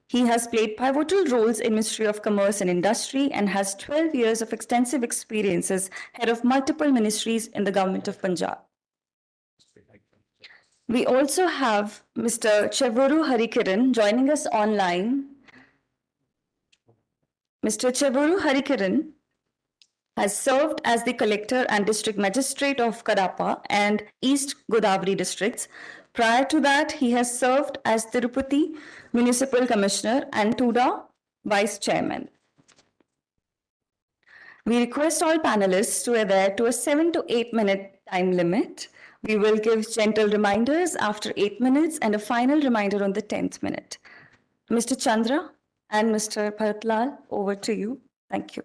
He has played pivotal roles in Ministry of Commerce and Industry and has 12 years of extensive experiences head of multiple ministries in the government of Punjab. We also have Mr. Chevuru Harikiran joining us online. Mr. Chevuru Harikiran has served as the collector and district magistrate of Kadapa and East Godavari districts. Prior to that, he has served as Tirupati Municipal Commissioner and Tuda Vice Chairman. We request all panelists to adhere to a 7 to 8 minute time limit. We will give gentle reminders after 8 minutes and a final reminder on the 10th minute. Mr. Chandra and Mr. Bharatlal, over to you. Thank you.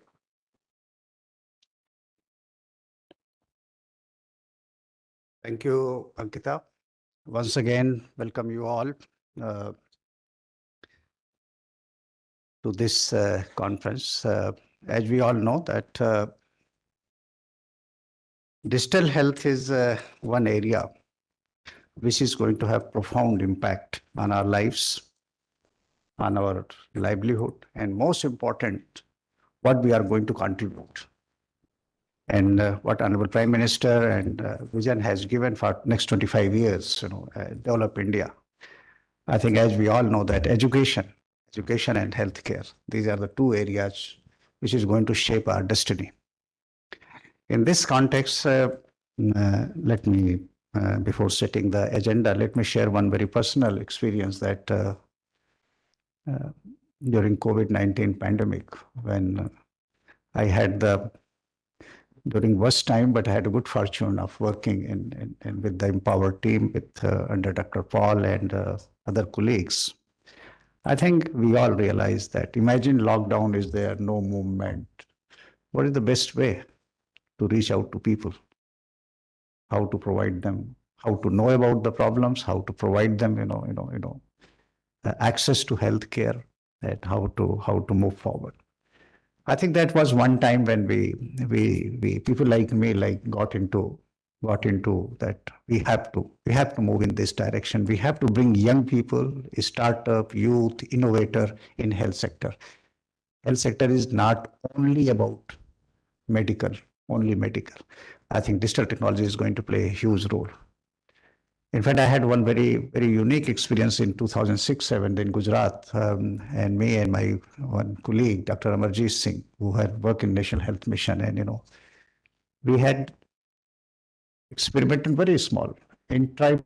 Thank you, Ankita. Once again, welcome you all to this conference. As we all know that digital health is one area which is going to have profound impact on our lives, on our livelihood, and most important, what we are going to contribute. And what Honorable Prime Minister and vision has given for next 25 years, develop India. I think as we all know that education and healthcare, these are the two areas which is going to shape our destiny. In this context, let me, before setting the agenda, let me share one very personal experience that during COVID-19 pandemic, when I had during worst time, but I had a good fortune of working in with the Empower team with under Dr. Paul and other colleagues. I think we all realize that imagine lockdown is there, no movement. What is the best way to reach out to people? How to provide them, how to know about the problems, how to provide them, access to healthcare, and how to move forward. I think that was one time when we people like me got into that we have to move in this direction. We have to bring young people, startup, youth, innovator in health sector. Health sector is not only about only medical. I think digital technology is going to play a huge role. In fact, I had one very, very unique experience in 2006-07 in Gujarat, and me and my one colleague, Dr. Amarjeet Singh, who had worked in National Health Mission, and we had experimented very small in tribal.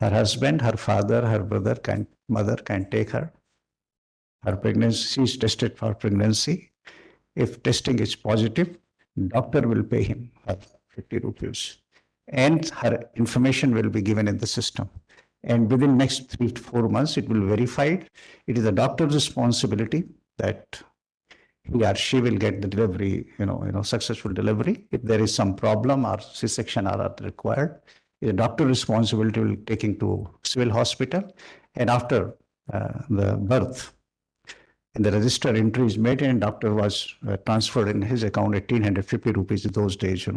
Her husband, her father, her brother, mother can take her. Her pregnancy is tested for pregnancy. If testing is positive, doctor will pay him her 50 rupees. And her information will be given in the system. And within next 3 to 4 months, it will be verified. It is the doctor's responsibility that he or she will get the delivery, successful delivery. If there is some problem or C-section are required, the doctor responsibility will taken to civil hospital, and after the birth, and the register entry is made, and doctor was transferred in his account 1,850 rupees in those days.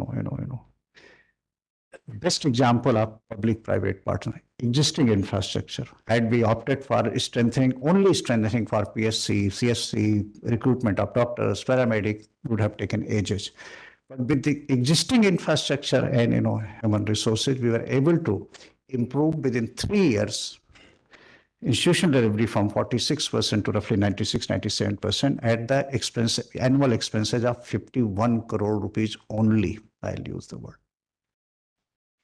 Best example of public-private partner, existing infrastructure. Had we opted for only strengthening for PSC, CSC, recruitment of doctors, paramedics would have taken ages. But with the existing infrastructure and human resources, we were able to improve within 3 years institutional delivery from 46% to roughly 96-97% at the annual expenses of 51 crore rupees only. I'll use the word.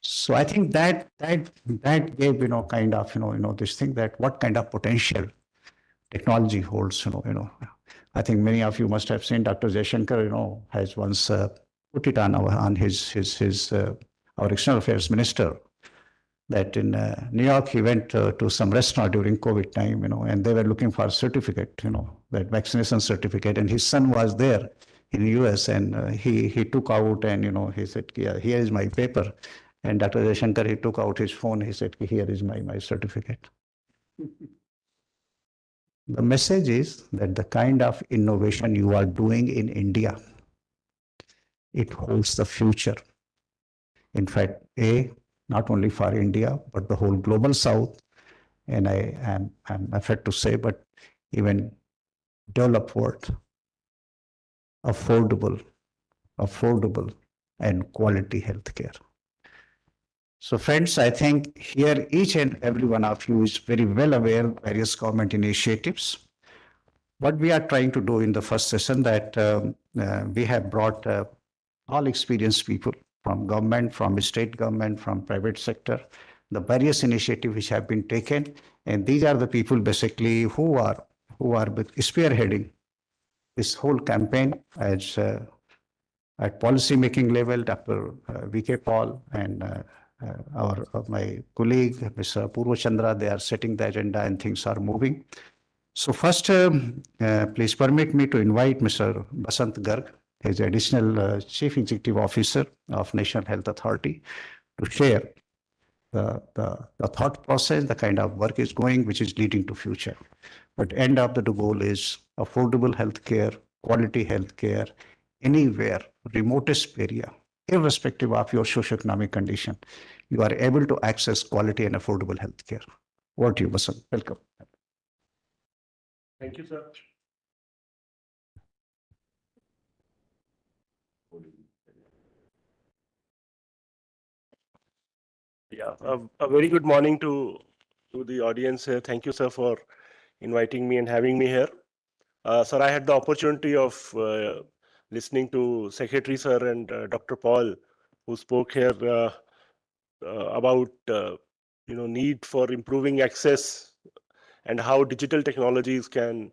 So I think that gave kind of this thing, that what kind of potential technology holds. I think many of you must have seen Dr. Jaishankar has once put it on his our external affairs minister, that in New York he went to some restaurant during COVID time, and they were looking for a certificate, that vaccination certificate, and his son was there in the US, and he took out and he said, yeah, here is my paper, and Dr. Jaishankar, he took out his phone, he said, here is my certificate. The message is that the kind of innovation you are doing in India it holds the future. In fact, not only for India, but the whole global South, and I'm afraid to say, but even developed world, affordable, and quality healthcare. So friends, I think here each and every one of you is very well aware of various government initiatives. What we are trying to do in the first session that we have brought all experienced people from government, from state government, from private sector, the various initiatives which have been taken. And these are the people basically who are spearheading this whole campaign as at policy making level. Dr. V.K. Paul and my colleague, Mr. Purva Chandra, they are setting the agenda and things are moving. So first, please permit me to invite Mr. Basant Garg, who is additional Chief Executive Officer of National Health Authority, to share the thought process, the kind of work is going, which is leading to future. But end of the goal is affordable healthcare, quality healthcare, anywhere, remotest area, irrespective of your socioeconomic condition, you are able to access quality and affordable healthcare. Over to you, Basant. Welcome. Thank you, sir. Yeah, a very good morning to the audience here. Thank you, sir, for inviting me and having me here. Sir, I had the opportunity of listening to Secretary Sir and Dr. Paul, who spoke here about need for improving access and how digital technologies can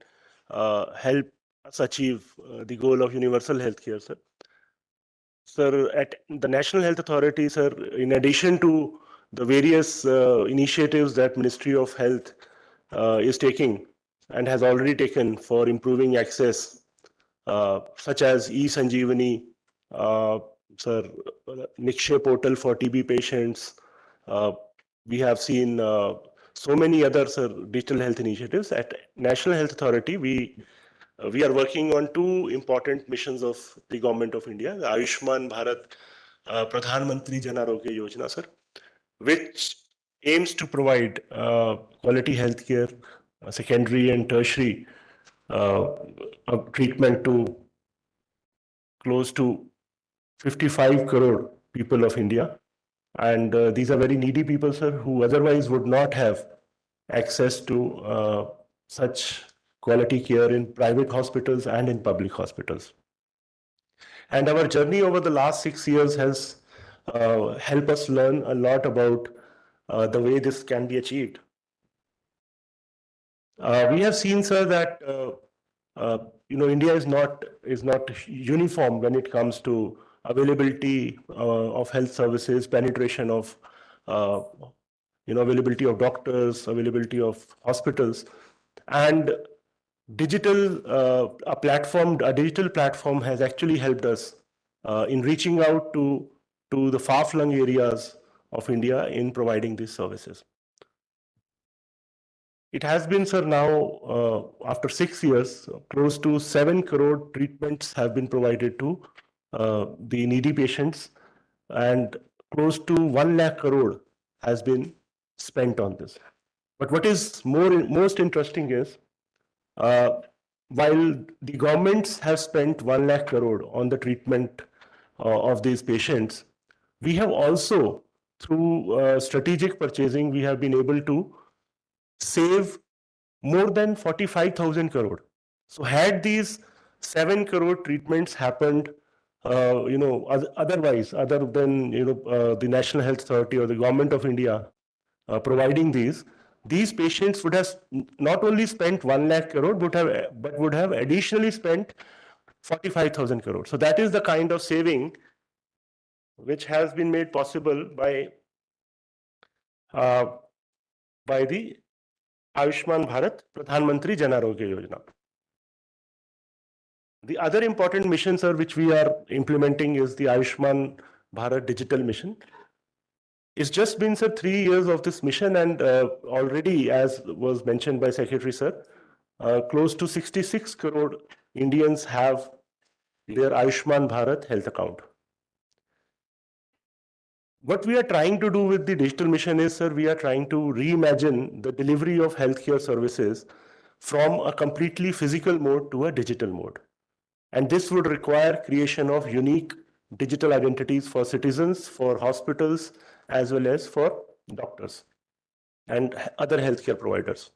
help us achieve the goal of universal healthcare, sir. Sir, at the National Health Authority, sir, in addition to the various initiatives that Ministry of Health is taking and has already taken for improving access, such as eSanjeevani, sir, Nikshay portal for TB patients. We have seen so many other digital health initiatives. At National Health Authority, we are working on two important missions of the Government of India, the Ayushman Bharat Pradhan Mantri Jan Arogya Yojana, sir, which aims to provide quality healthcare, secondary and tertiary treatment to close to 55 crore people of India. And these are very needy people, sir, who otherwise would not have access to such quality care in private hospitals and in public hospitals. And our journey over the last 6 years has helped us learn a lot about the way this can be achieved. We have seen, sir, that India is not uniform when it comes to availability of health services, penetration of availability of doctors, availability of hospitals, and digital platform has actually helped us in reaching out to the far-flung areas of India in providing these services. It has been, sir, now after 6 years, close to 7 crore treatments have been provided to the needy patients, and close to 1 lakh crore has been spent on this. But what is most interesting is, while the governments have spent 1 lakh crore on the treatment of these patients, we have also, through strategic purchasing, we have been able to save more than 45,000 crore. So had these 7 crore treatments happened, otherwise, other than the National Health Authority or the Government of India providing these patients would have not only spent 1 lakh crore, but would have additionally spent 45,000 crore. So that is the kind of saving which has been made possible by the Ayushman Bharat Pradhan Mantri Jan Arogya Yojana. The other important mission, sir, which we are implementing is the Ayushman Bharat Digital Mission. It's just been, sir, 3 years of this mission, and already, as was mentioned by Secretary, sir, close to 66 crore Indians have their Ayushman Bharat health account. What we are trying to do with the digital mission is, sir, we are trying to reimagine the delivery of healthcare services from a completely physical mode to a digital mode. And this would require creation of unique digital identities for citizens, for hospitals, as well as for doctors and other healthcare providers.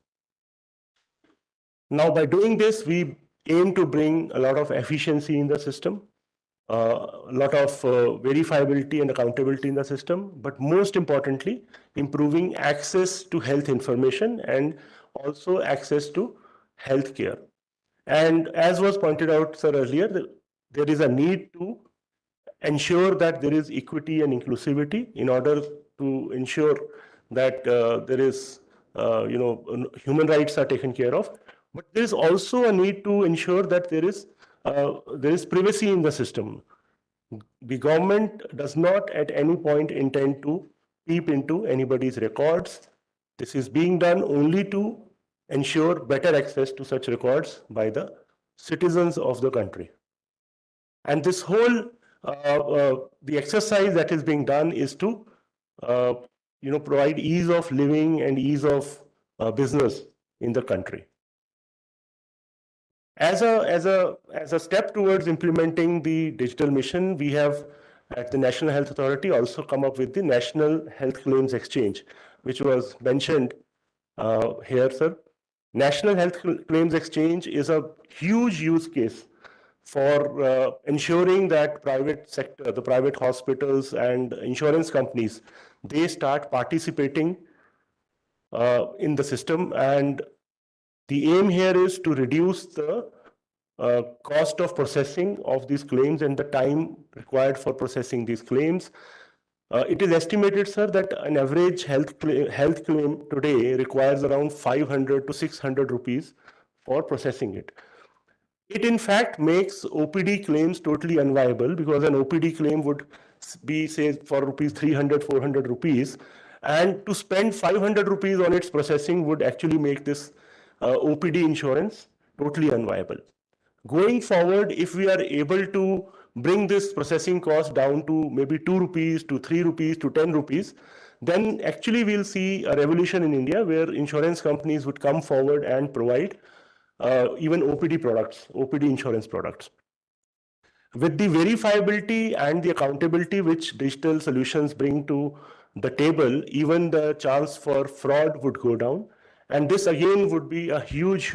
Now, by doing this, we aim to bring a lot of efficiency in the system, a lot of verifiability and accountability in the system, but most importantly, improving access to health information and also access to healthcare. And as was pointed out, sir, earlier, there is a need to ensure that there is equity and inclusivity in order to ensure that there is, human rights are taken care of. But there is also a need to ensure that there is privacy in the system. The government does not at any point intend to peep into anybody's records. This is being done only to ensure better access to such records by the citizens of the country. And this whole, the exercise that is being done is to, provide ease of living and ease of business in the country. As a step towards implementing the digital mission, we have at the National Health Authority also come up with the National Health Claims Exchange, which was mentioned here, sir. National Health Claims Exchange is a huge use case for ensuring that private sector, the private hospitals and insurance companies, they start participating in the system. And the aim here is to reduce the cost of processing of these claims and the time required for processing these claims. It is estimated, sir, that an average health claim today requires around 500 to 600 rupees for processing it. It in fact makes OPD claims totally unviable, because an OPD claim would be, say, for rupees 300, 400 rupees, and to spend 500 rupees on its processing would actually make this OPD insurance totally unviable. Going forward, if we are able to bring this processing cost down to maybe 2 rupees to 3 rupees to 10 rupees, then actually we'll see a revolution in India where insurance companies would come forward and provide even OPD products, OPD insurance products. With the verifiability and the accountability which digital solutions bring to the table, even the chance for fraud would go down. And this again would be a huge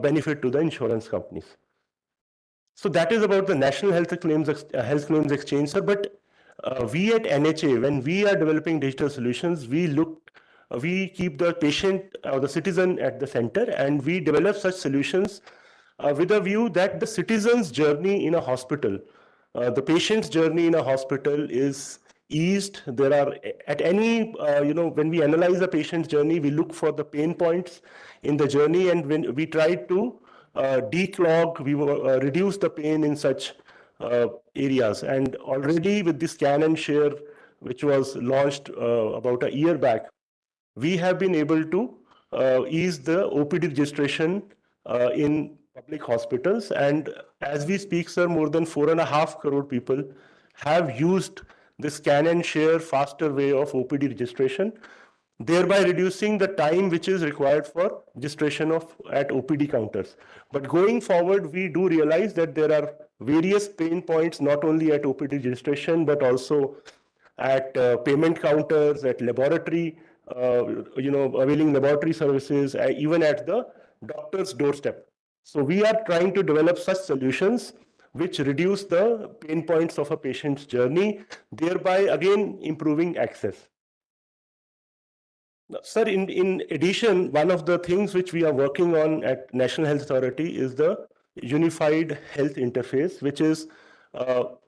benefit to the insurance companies. So that is about the National Health Claims Exchange, sir. But we at NHA, when we are developing digital solutions, we keep the patient or the citizen at the center, and we develop such solutions with a view that the citizen's journey in a hospital, the patient's journey in a hospital is eased. There are at any, when we analyze a patient's journey, we look for the pain points in the journey, and when we try to declog, we reduce the pain in such areas. And already with the Scan and Share, which was launched about a year back, we have been able to ease the OPD registration in public hospitals. And as we speak, sir, more than 4.5 crore people have used the Scan and Share faster way of OPD registration, thereby reducing the time which is required for registration at OPD counters. But going forward, we do realize that there are various pain points, not only at OPD registration, but also at payment counters, at laboratory, availing laboratory services, even at the doctor's doorstep. So we are trying to develop such solutions which reduce the pain points of a patient's journey, thereby again improving access. Sir, in addition, one of the things which we are working on at National Health Authority is the Unified Health Interface, which is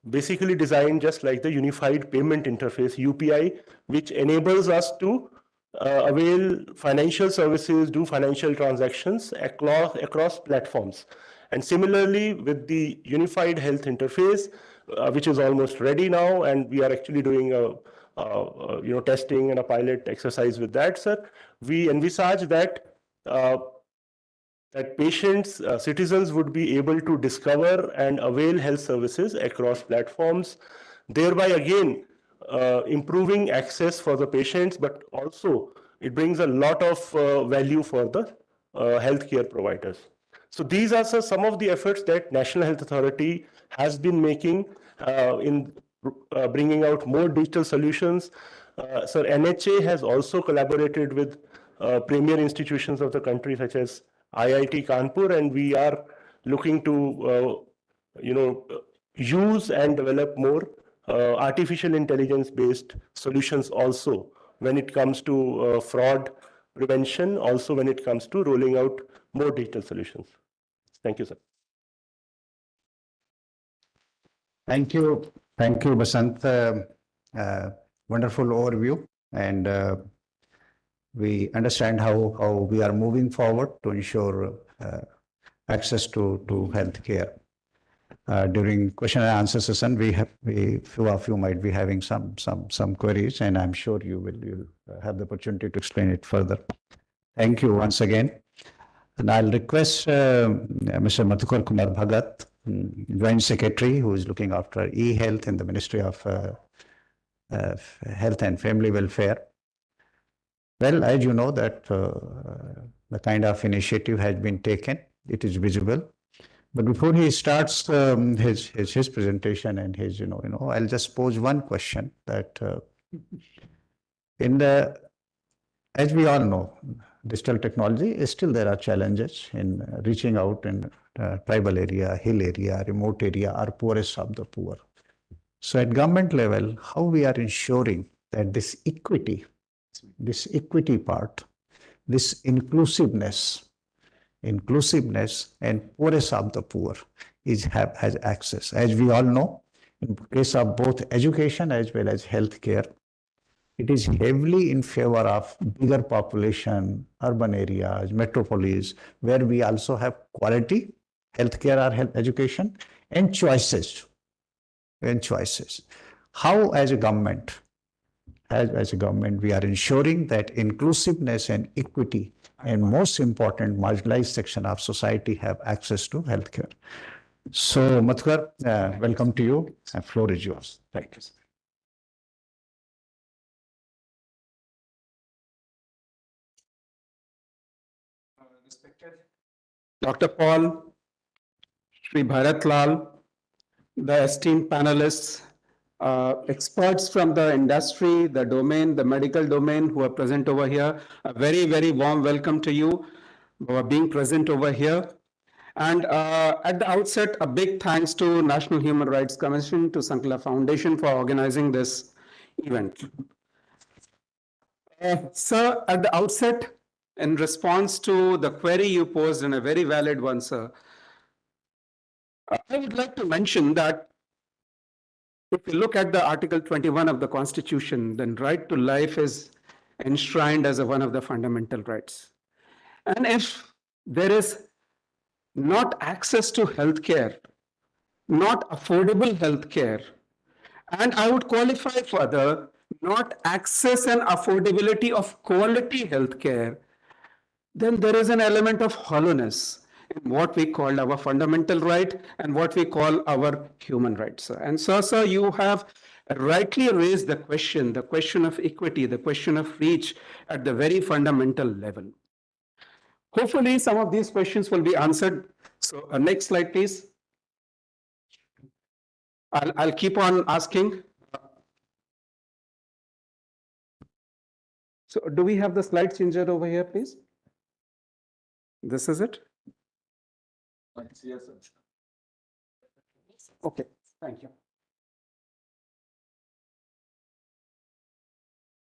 basically designed just like the Unified Payment Interface, UPI, which enables us to avail financial services, do financial transactions across platforms. And similarly, with the Unified Health Interface, which is almost ready now, and we are actually doing a testing and a pilot exercise with that, sir, we envisage that that patients, citizens would be able to discover and avail health services across platforms, thereby again improving access for the patients, but also it brings a lot of value for the healthcare providers. So these are some of the efforts that National Health Authority has been making in bringing out more digital solutions. So NHA has also collaborated with premier institutions of the country such as IIT Kanpur, and we are looking to use and develop more artificial intelligence based solutions also when it comes to fraud prevention, also when it comes to rolling out more digital solutions. Thank you, sir. Thank you. Thank you, Basant. Wonderful overview. And we understand how we are moving forward to ensure access to healthcare. During question and answer session, few of you might be having some queries, and I'm sure you'll have the opportunity to explain it further. Thank you once again. And I'll request Mr. Madhukar Kumar Bhagat, Joint Secretary, who is looking after e-health in the Ministry of Health and Family Welfare. Well, as you know that the kind of initiative has been taken, it is visible. But before he starts his presentation and his, I'll just pose one question that as we all know, digital technology still there are challenges in reaching out in tribal area, hill area, remote area, or poorest of the poor. So at government level, how we are ensuring that this equity part, this inclusiveness and poorest of the poor has access. As we all know, in case of both education as well as healthcare, it is heavily in favor of bigger population, urban areas, metropolis, where we also have quality healthcare or health education and choices. How as a government, we are ensuring that inclusiveness and equity and most important marginalized section of society have access to healthcare. So Madhukar, welcome to you. The floor is yours. Thank you. Respected Dr. Paul, Shri Bharat Lal, the esteemed panelists, experts from the industry, the domain, the medical domain who are present over here, a very, very warm welcome to you for being present over here. And at the outset, a big thanks to National Human Rights Commission, to Sankla Foundation for organizing this event. Sir, at the outset, in response to the query you posed, and a very valid one, sir, I would like to mention that if you look at the Article 21 of the Constitution, then right to life is enshrined as one of the fundamental rights. And if there is not access to healthcare, not affordable healthcare, and I would qualify further, not access and affordability of quality healthcare, then there is an element of hollowness in what we call our fundamental right and what we call our human rights. And so, sir, you have rightly raised the question of equity, the question of reach at the very fundamental level. Hopefully, some of these questions will be answered. So, next slide, please. I'll keep on asking. So, do we have the slide changer over here, please? This is it? Yes, sir. Okay, thank you.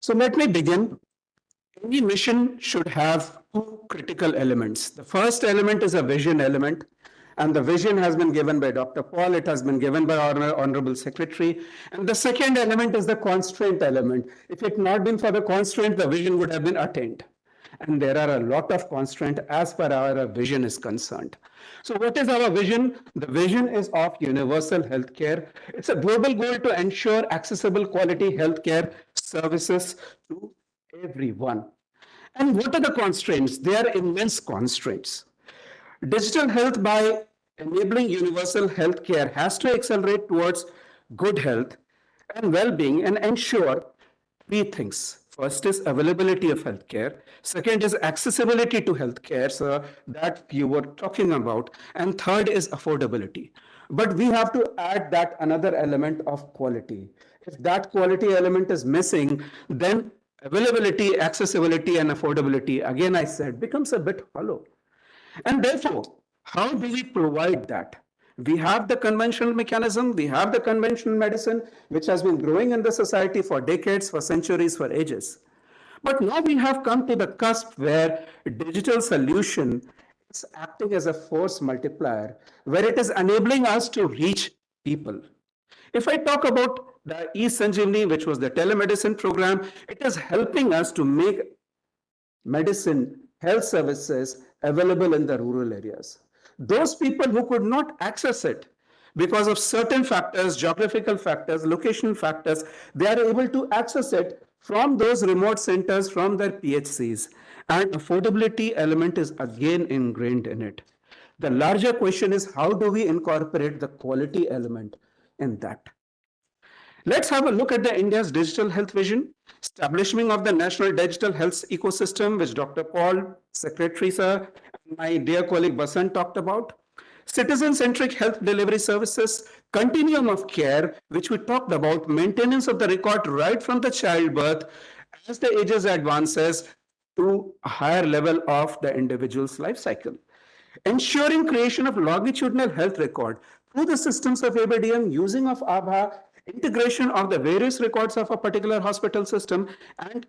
So let me begin. Any mission should have two critical elements. The first element is a vision element, and the vision has been given by Dr. Paul, it has been given by our Honorable Secretary. And the second element is the constraint element. If it had not been for the constraint, the vision would have been attained. And there are a lot of constraints as far as our vision is concerned. So what is our vision? The vision is of universal healthcare. It's a global goal to ensure accessible quality healthcare services to everyone. And what are the constraints? They are immense constraints. Digital health, by enabling universal healthcare, has to accelerate towards good health. and well-being and ensure three things. First is availability of healthcare. Second is accessibility to healthcare, so that you were talking about. And third is affordability. But we have to add that another element of quality. If that quality element is missing, then availability, accessibility, and affordability, again, I said, becomes a bit hollow. And therefore, how do we provide that? We have the conventional mechanism, we have the conventional medicine, which has been growing in the society for decades, for centuries, for ages. But now we have come to the cusp where digital solution is acting as a force multiplier, where it is enabling us to reach people. If I talk about the eSanjeevani, which was the telemedicine program, it is helping us to make medicine, health services available in the rural areas. Those people who could not access it because of certain factors, geographical factors, location factors, they are able to access it from those remote centers, from their PHCs. And affordability element is again ingrained in it. The larger question is, how do we incorporate the quality element in that? Let's have a look at the India's digital health vision, establishment of the national digital health ecosystem, which Dr. Paul, Secretary Sir, and my dear colleague Basant talked about. Citizen-centric health delivery services, continuum of care, which we talked about, maintenance of the record right from the childbirth as the ages advances to a higher level of the individual's life cycle. Ensuring creation of longitudinal health record through the systems of ABDM, using of ABHA, integration of the various records of a particular hospital system, and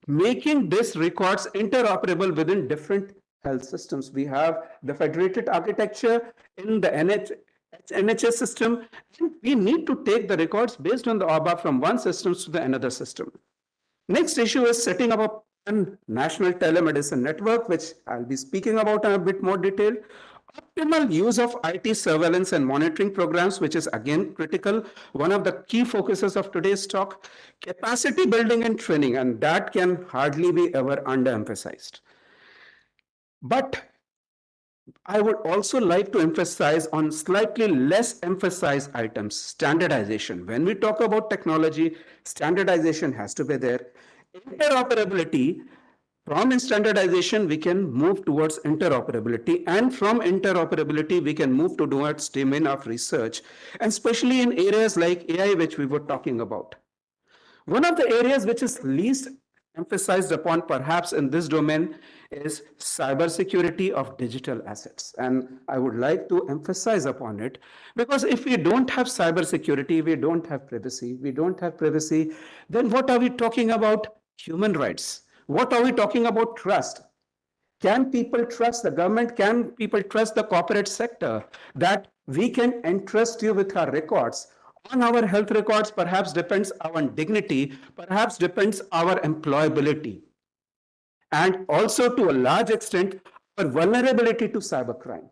making these records interoperable within different health systems. We have the federated architecture in the NHS system, and we need to take the records based on the ABHA from one system to the another system. Next issue is setting up a national telemedicine network, which I'll be speaking about in a bit more detail. Optimal use of IT surveillance and monitoring programs, which is again critical, one of the key focuses of today's talk. Capacity building and training, and that can hardly be ever underemphasized. But I would also like to emphasize on slightly less emphasized items, standardization. When we talk about technology, standardization has to be there. Interoperability, from standardization, we can move towards interoperability, and from interoperability, we can move towards domain of research, and especially in areas like AI, which we were talking about. One of the areas which is least emphasized upon perhaps in this domain is cybersecurity of digital assets. And I would like to emphasize upon it, because if we don't have cybersecurity, we don't have privacy. We don't have privacy, then what are we talking about? Human rights. What are we talking about? Trust. Can people trust the government? Can people trust the corporate sector that we can entrust you with our records? On our health records, perhaps depends our dignity, perhaps depends our employability, and also to a large extent, our vulnerability to cybercrime.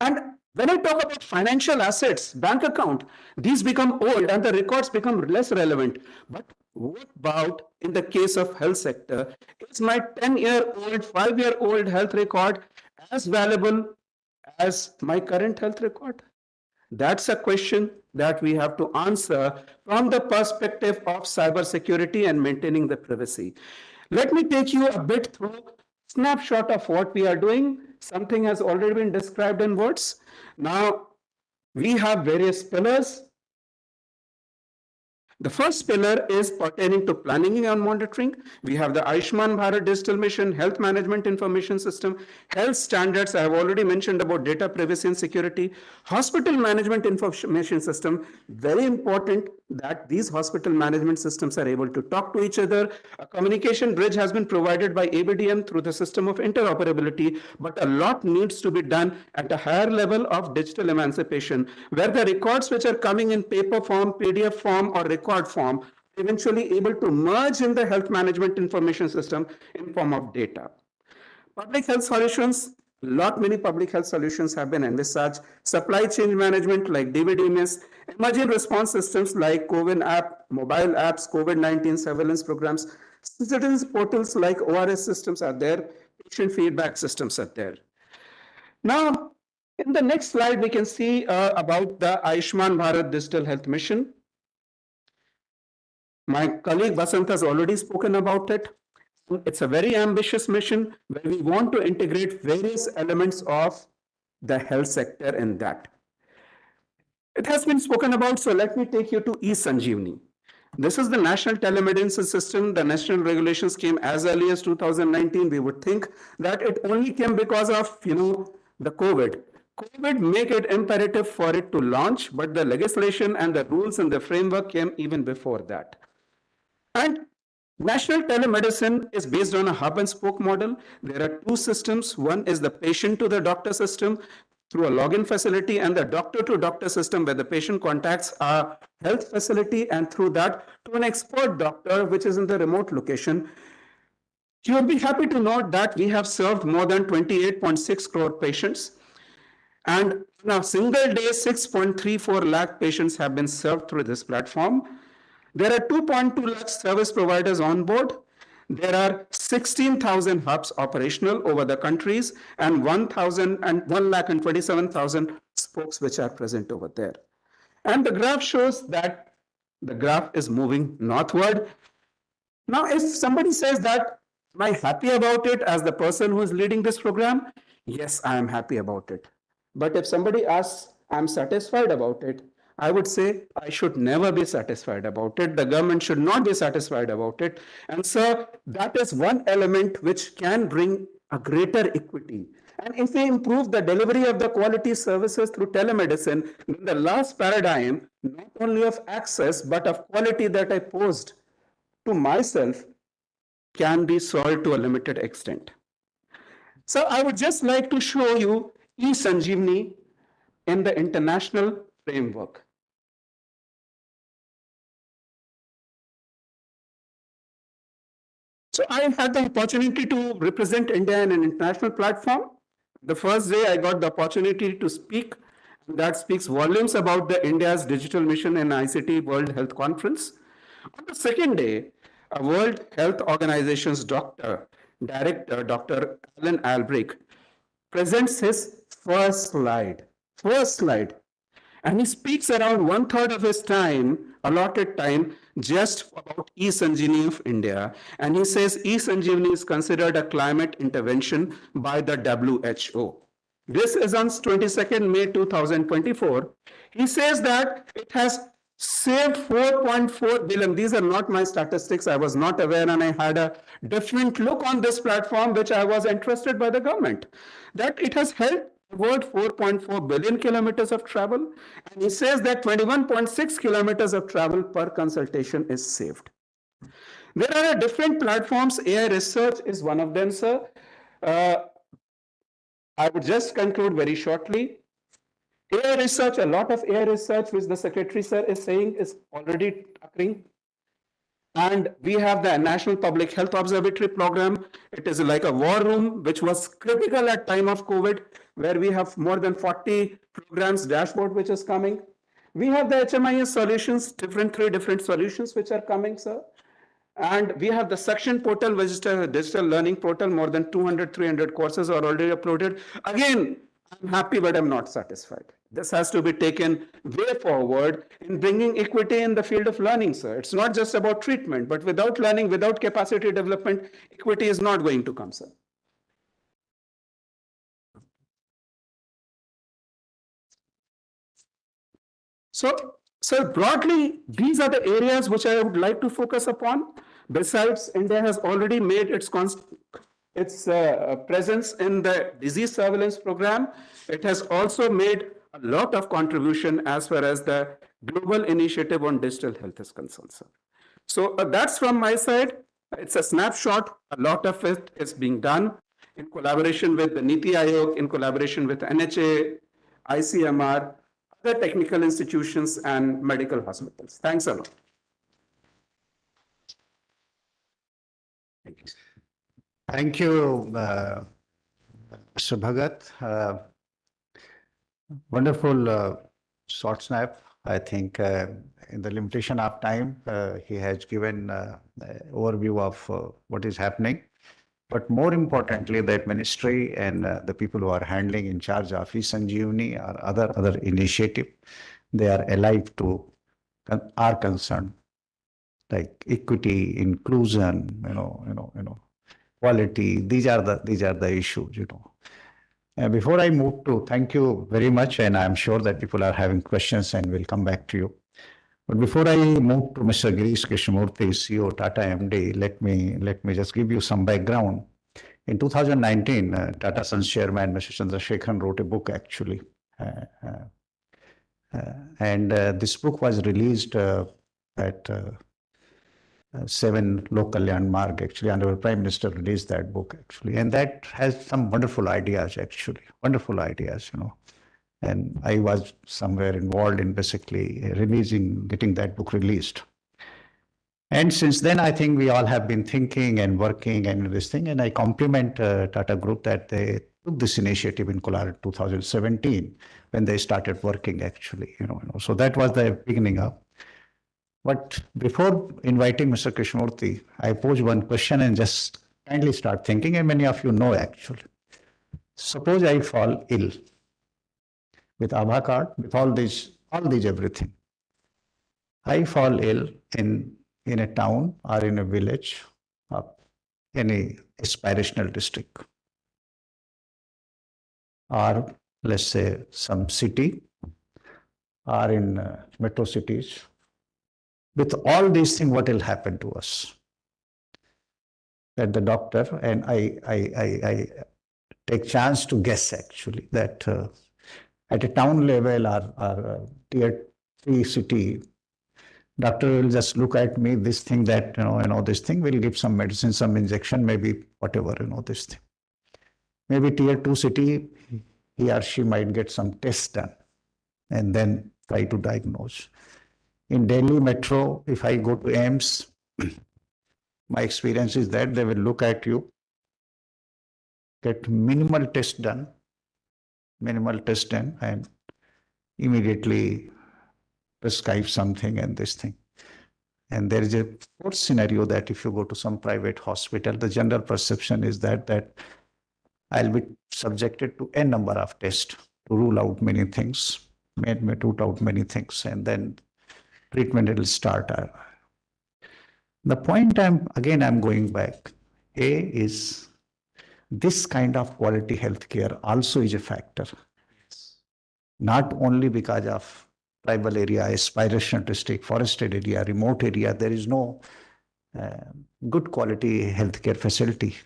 And when I talk about financial assets, bank account, these become old and the records become less relevant. But what about in the case of health sector? Is my 10-year-old, 5-year-old health record as valuable as my current health record? That's a question that we have to answer from the perspective of cybersecurity and maintaining the privacy. Let me take you a bit through a snapshot of what we are doing. Something has already been described in words. Now, we have various pillars. The first pillar is pertaining to planning and monitoring. We have the Ayushman Bharat Digital Mission, Health Management Information System, health standards. I have already mentioned about data privacy and security. Hospital Management Information System, very important that these hospital management systems are able to talk to each other. A communication bridge has been provided by ABDM through the system of interoperability, but a lot needs to be done at a higher level of digital emancipation, where the records which are coming in paper form, PDF form, or record form, eventually able to merge in the health management information system in form of data. Public health solutions, many public health solutions have been envisaged. Supply chain management like DVDMS, emerging response systems like COVID app, mobile apps, COVID-19 surveillance programs, citizens portals like ORS systems are there, patient feedback systems are there. Now, in the next slide, we can see about the Ayushman Bharat Digital Health Mission. My colleague Basant has already spoken about it. It's a very ambitious mission where we want to integrate various elements of the health sector in that. It has been spoken about, so let me take you to eSanjeevani. This is the national telemedicine system. The national regulations came as early as 2019. We would think that it only came because of, the COVID. COVID make it imperative for it to launch, but the legislation and the rules and the framework came even before that. And national telemedicine is based on a hub and spoke model. There are two systems. One is the patient to the doctor system through a login facility, and the doctor to doctor system where the patient contacts a health facility and through that to an expert doctor, which is in the remote location. You will be happy to note that we have served more than 28.6 crore patients. And in a single day, 6.34 lakh patients have been served through this platform. There are 2.2 lakh service providers on board. There are 16,000 hubs operational over the countries and 1,27,000 spokes which are present over there. And the graph shows that the graph is moving northward. Now, if somebody says that, am I happy about it as the person who is leading this program? Yes, I am happy about it. But if somebody asks, I'm satisfied about it, I would say I should never be satisfied about it. The government should not be satisfied about it. And so that is one element which can bring a greater equity. And if we improve the delivery of the quality services through telemedicine, then the last paradigm, not only of access, but of quality that I posed to myself can be solved to a limited extent. So I would just like to show you eSanjeevani in the international framework. So I had the opportunity to represent India in an international platform. The first day I got the opportunity to speak. That speaks volumes about the India's digital mission in ICT World Health Conference. On the second day, a World Health Organization's director, Dr. Alan Albrecht, presents his first slide. And he speaks around 1/3 of his time, allotted time, just about eSanjeevani of India. And he says eSanjeevani is considered a climate intervention by the WHO. This is on 22nd May 2024. He says that it has saved 4.4 billion. These are not my statistics. I was not aware, and I had a different look on this platform, which I was interested by the government, that it has helped avoid 4.4 billion kilometers of travel. And he says that 21.6 kilometers of travel per consultation is saved. There are different platforms. AI research is one of them, sir. I would just conclude very shortly. AI research, a lot of AI research, which the Secretary, sir, is saying is already occurring. And we have the National Public Health Observatory Program. It is like a war room, which was critical at time of COVID, where we have more than 40 programs dashboard, which is coming. We have the HMIS solutions, three different solutions which are coming, sir. And we have the Section portal, which is a digital learning portal. More than 200, 300 courses are already uploaded. Again, I'm happy, but I'm not satisfied. This has to be taken way forward in bringing equity in the field of learning, sir. It's not just about treatment, but without learning, without capacity development, equity is not going to come, sir. So broadly, these are the areas which I would like to focus upon. Besides, India has already made its presence in the disease surveillance program. It has also made a lot of contribution as far as the global initiative on digital health is concerned, sir. So that's from my side. It's a snapshot. A lot of it is being done in collaboration with the NITI Aayog, in collaboration with NHA, ICMR, other technical institutions, and medical hospitals. Thanks a lot. Thank you, Mr. Bhagat. Wonderful short snap. I think in the limitation of time, he has given an overview of what is happening. But more importantly, the ministry and the people who are handling in charge of eSanjeevani or other initiative, they are alive to our concern. like equity, inclusion, quality. These are the issues, Before I move to, thank you very much, and I'm sure that people are having questions and we'll come back to you. But before I move to Mr. Girish Krishnamurthy, CEO, Tata MD, let me just give you some background. In 2019, Tata Sons chairman, Mr. Chandrasekharan, wrote a book actually. And this book was released at 7 local landmark actually. Honorable Prime Minister released that book actually. And that has some wonderful ideas actually, wonderful ideas, And I was somewhere involved in basically getting that book released. And since then, I think we all have been thinking and working and this thing. And I compliment Tata Group that they took this initiative in Kolar 2017 when they started working actually, So that was the beginning of. But before inviting Mr. Krishnamurthy, I pose one question and just kindly start thinking, and many of you know actually. Suppose I fall ill with Aadhaar card, with all these everything. I fall ill in a town or in a village or any aspirational district, or let's say some city or in metro cities. With all these things, what will happen to us? That the doctor, and I take chance to guess actually that at a town level or tier 3 city, doctor will just look at me, this thing that, this thing, will give some medicine, some injection, maybe whatever, this thing. Maybe tier 2 city, he or she might get some tests done and then try to diagnose. In Delhi metro, if I go to AIIMS, my experience is that they will look at you, get minimal test done, and immediately prescribe something and this thing. And there is a fourth scenario that if you go to some private hospital, the general perception is that I'll be subjected to a number of tests to rule out many things, and then treatment will start. The point I'm going back, is this kind of quality healthcare also is a factor. Not only because of tribal area, aspirational district, forested area, remote area, there is no good quality healthcare facility.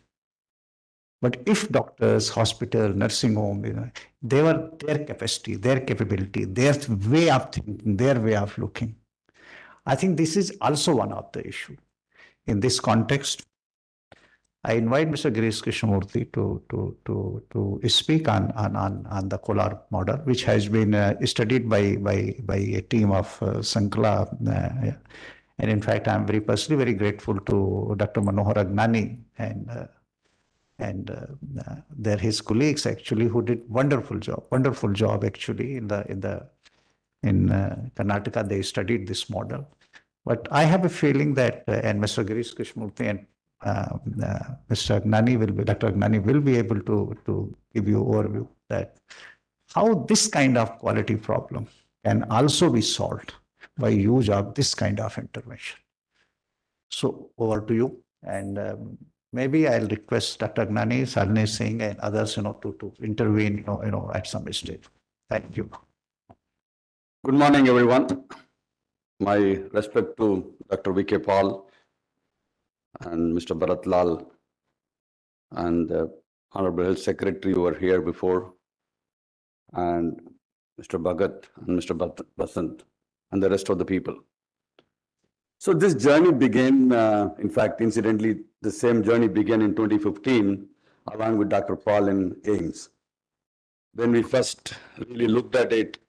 But if doctors, hospital, nursing home, their capacity, their capability, their way of thinking, their way of looking, I think this is also one of the issue. In this context, I invite Mr. Girish Krishnamurthy to speak on the Kolar model, which has been studied by a team of Sankla. And in fact, I'm personally very grateful to Dr. Manohar Agnani and his colleagues actually, who did wonderful job actually in Karnataka. They studied this model. But I have a feeling that, and Mr. Girish Krishnamurthy and Dr. Agnani will be able to give you overview that how this kind of quality problem can also be solved by use of this kind of intervention. So over to you, and maybe I'll request Dr. Agnani, Salne Singh, and others, to intervene, at some stage. Thank you. Good morning, everyone. My respect to Dr. V.K. Paul and Mr. Bharat Lal and the Honorable Health Secretary who were here before, and Mr. Bhagat and Mr. Basant and the rest of the people. So this journey began, in fact, incidentally, the same journey began in 2015 along with Dr. Paul in AIIMS. When we first really looked at it,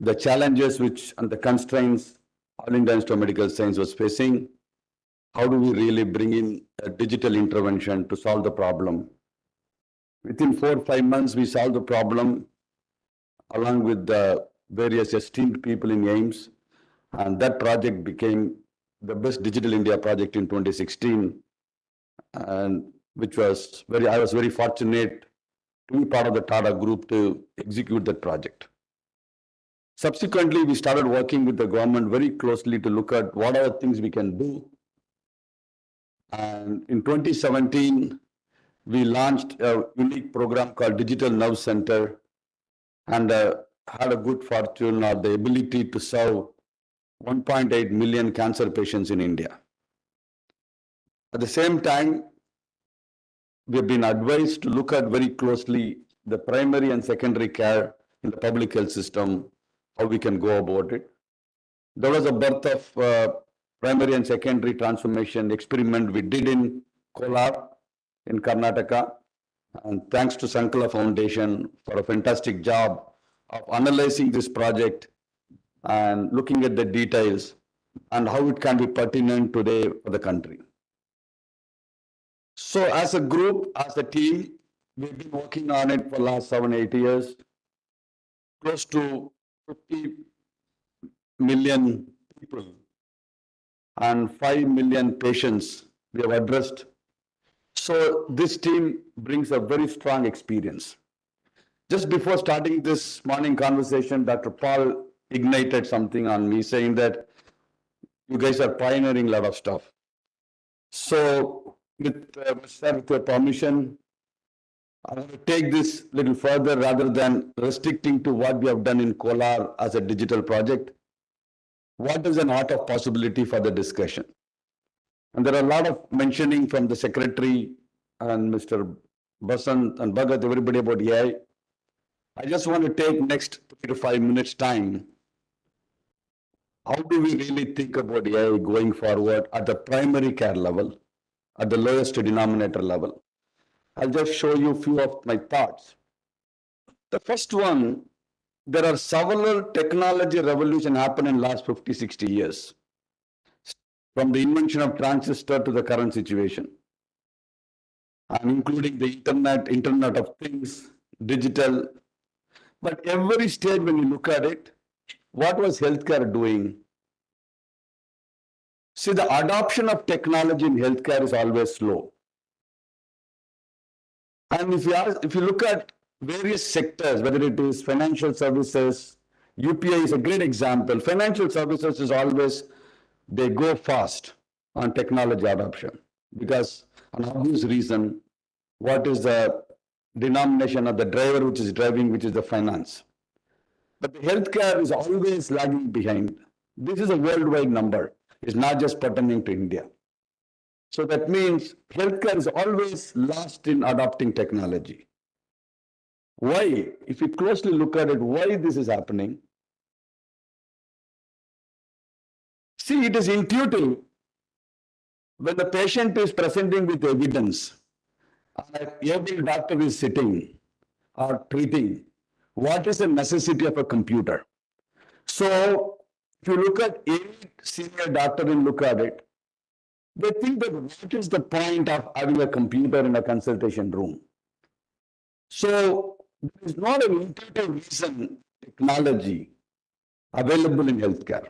the challenges and the constraints All India Institute of Medical Science was facing, how do we really bring in a digital intervention to solve the problem? Within 4 or 5 months, we solved the problem along with the various esteemed people in AIIMS, and that project became the best Digital India project in 2016, and I was very fortunate to be part of the Tata Group to execute that project. Subsequently, we started working with the government very closely to look at what are the things we can do. And in 2017, we launched a unique program called Digital Nerve Center and had a good fortune or the ability to serve 1.8 million cancer patients in India. At the same time, we have been advised to look at very closely the primary and secondary care in the public health system, how we can go about it. There was a birth of primary and secondary transformation experiment we did in Kolar in Karnataka. And thanks to Sankala Foundation for a fantastic job of analyzing this project and looking at the details and how it can be pertinent today for the country. So as a group, as a team, we've been working on it for the last 7-8 years. Close to 50 million people and 5 million patients we have addressed. So this team brings a very strong experience. Just before starting this morning conversation, Dr. Paul ignited something on me saying that you guys are pioneering a lot of stuff. So with your permission, I want to take this a little further rather than restricting to what we have done in Kolar as a digital project. What is an art of possibility for the discussion? And there are a lot of mentioning from the secretary and Mr. Basant and Bhagat, everybody about AI. I just want to take next 3 to 5 minutes time. How do we really think about AI going forward at the primary care level, at the lowest denominator level? I'll just show you a few of my thoughts. The first one, there are several technology revolutions happening in the last 50, 60 years. From the invention of transistor to the current situation. And including the internet of things, digital. But every stage when you look at it, what was healthcare doing? See, the adoption of technology in healthcare is always slow. And if you look at various sectors, whether it is financial services, UPI is a great example. Financial services is always, they go fast on technology adoption because an obvious reason, what is the denomination of the driver which is driving, which is the finance. But the healthcare is always lagging behind. This is a worldwide number. It's not just pertaining to India. So that means healthcare is always last in adopting technology. Why? If you closely look at it, why this is happening? See, it is intuitive when the patient is presenting with evidence and every doctor is sitting or treating, what is the necessity of a computer? So if you look at any senior doctor and look at it, they think that what is the point of having a computer in a consultation room? So there is not an intuitive reason technology available in healthcare.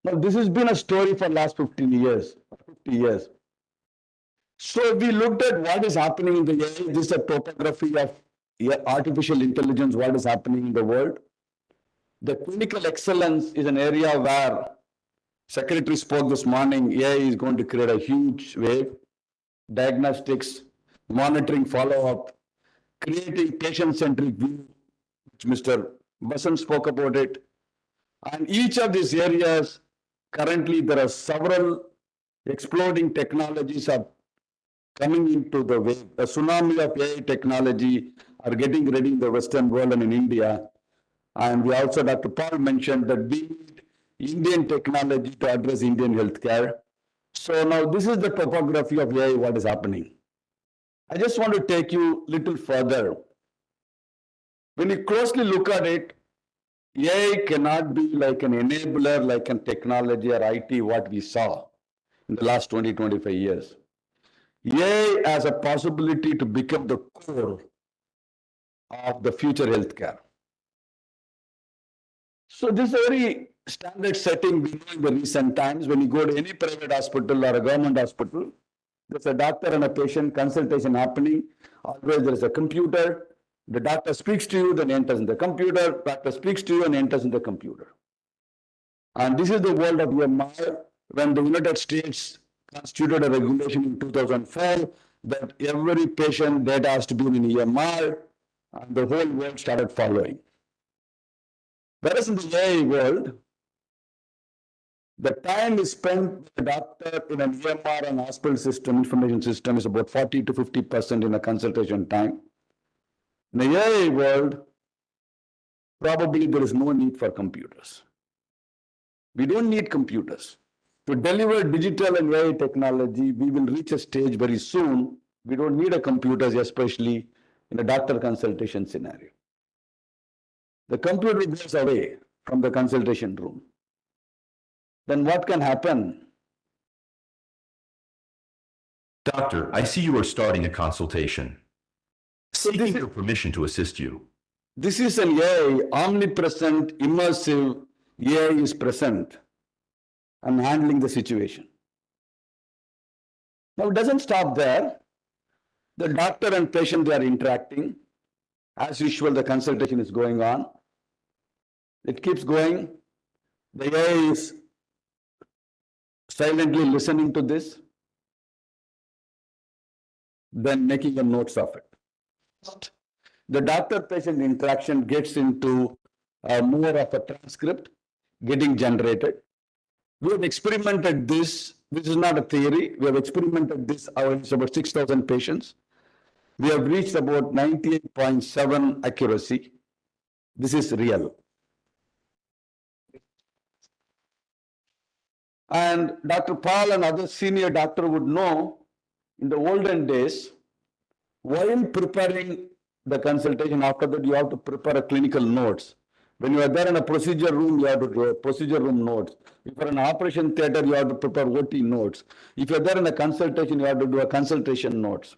Now, this has been a story for the last 50 years. So we looked at what is happening in the AI. This is a topography of artificial intelligence, what is happening in the world. The clinical excellence is an area where Secretary spoke this morning, AI is going to create a huge wave. Diagnostics, monitoring follow-up, creating patient-centric view, which Mr. Basant spoke about it. And each of these areas, currently there are several exploding technologies are coming into the wave. A tsunami of AI technology are getting ready in the Western world and in India. And we also, Dr. Paul mentioned that we need Indian technology to address Indian healthcare. So now this is the topography of AI, what is happening. I just want to take you a little further. When you closely look at it, AI cannot be like an enabler, like a technology or IT, what we saw in the last 20, 25 years. AI has a possibility to become the core of the future healthcare. So this is a very standard setting we know in the recent times. When you go to any private hospital or a government hospital, there's a doctor and a patient consultation happening. Always there is a computer. The doctor speaks to you, then enters in the computer. Doctor speaks to you and enters in the computer. And this is the world of EMR when the United States constituted a regulation in 2004 that every patient data has to be in EMR, and the whole world started following. Whereas in the AI world, the time is spent with the doctor in an EMR and hospital system, information system is about 40 to 50% in a consultation time. In the AI world, probably there is no need for computers. We don't need computers. To deliver digital and AI technology, we will reach a stage very soon. We don't need a computers, especially in a doctor consultation scenario. The computer goes away from the consultation room. Then what can happen? Doctor, I see you are starting a consultation. So Seeking your permission to assist you. this is an AI, omnipresent, immersive AI is present and handling the situation. Now, it doesn't stop there. The doctor and patient, they are interacting. As usual, the consultation is going on. It keeps going. The AI is silently listening to this, then making the notes of it. The doctor-patient interaction gets into more of a transcript getting generated. We have experimented this. This is not a theory. We have experimented this against about 6,000 patients. We have reached about 98.7 accuracy. This is real. And Dr. Paul and other senior doctor would know, in the olden days, while preparing the consultation, after that you have to prepare a clinical notes. When you are there in a procedure room, you have to do a procedure room notes. If you are in an operation theater, you have to prepare OT notes. If you are there in a consultation, you have to do a consultation notes.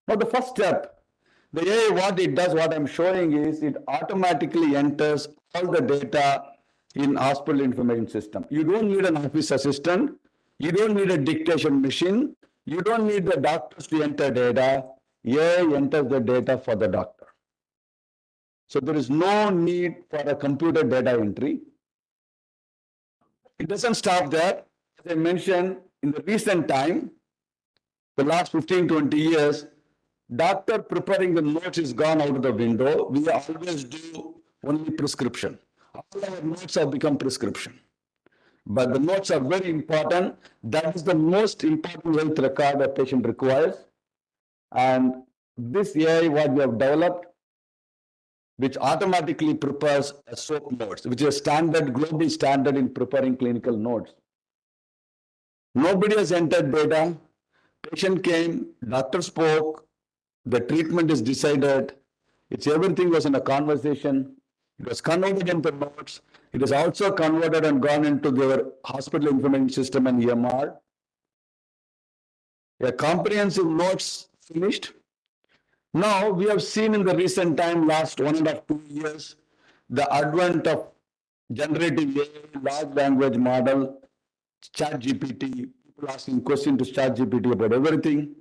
Now the first step, the AI, what it does, what I'm showing is, it automatically enters all the data in hospital information system. You don't need an office assistant. You don't need a dictation machine. You don't need the doctors to enter data. AI enters the data for the doctor. So there is no need for a computer data entry. It doesn't stop there. As I mentioned, in the recent time, the last 15, 20 years, doctor preparing the notes is gone out of the window. We always do only prescription. All our notes have become prescription. But the notes are very important. That is the most important health record a patient requires. And this AI, what we have developed, which automatically prepares a SOAP notes, which is a standard, global standard in preparing clinical notes. Nobody has entered data. Patient came, doctor spoke, the treatment is decided. Everything was in a conversation. It was converted into notes. It is also converted and gone into their hospital information system and EMR. A comprehensive notes finished. Now we have seen in the recent time, last 1.5 to 2 years, the advent of generative AI, large language model, ChatGPT, people asking questions to ChatGPT about everything.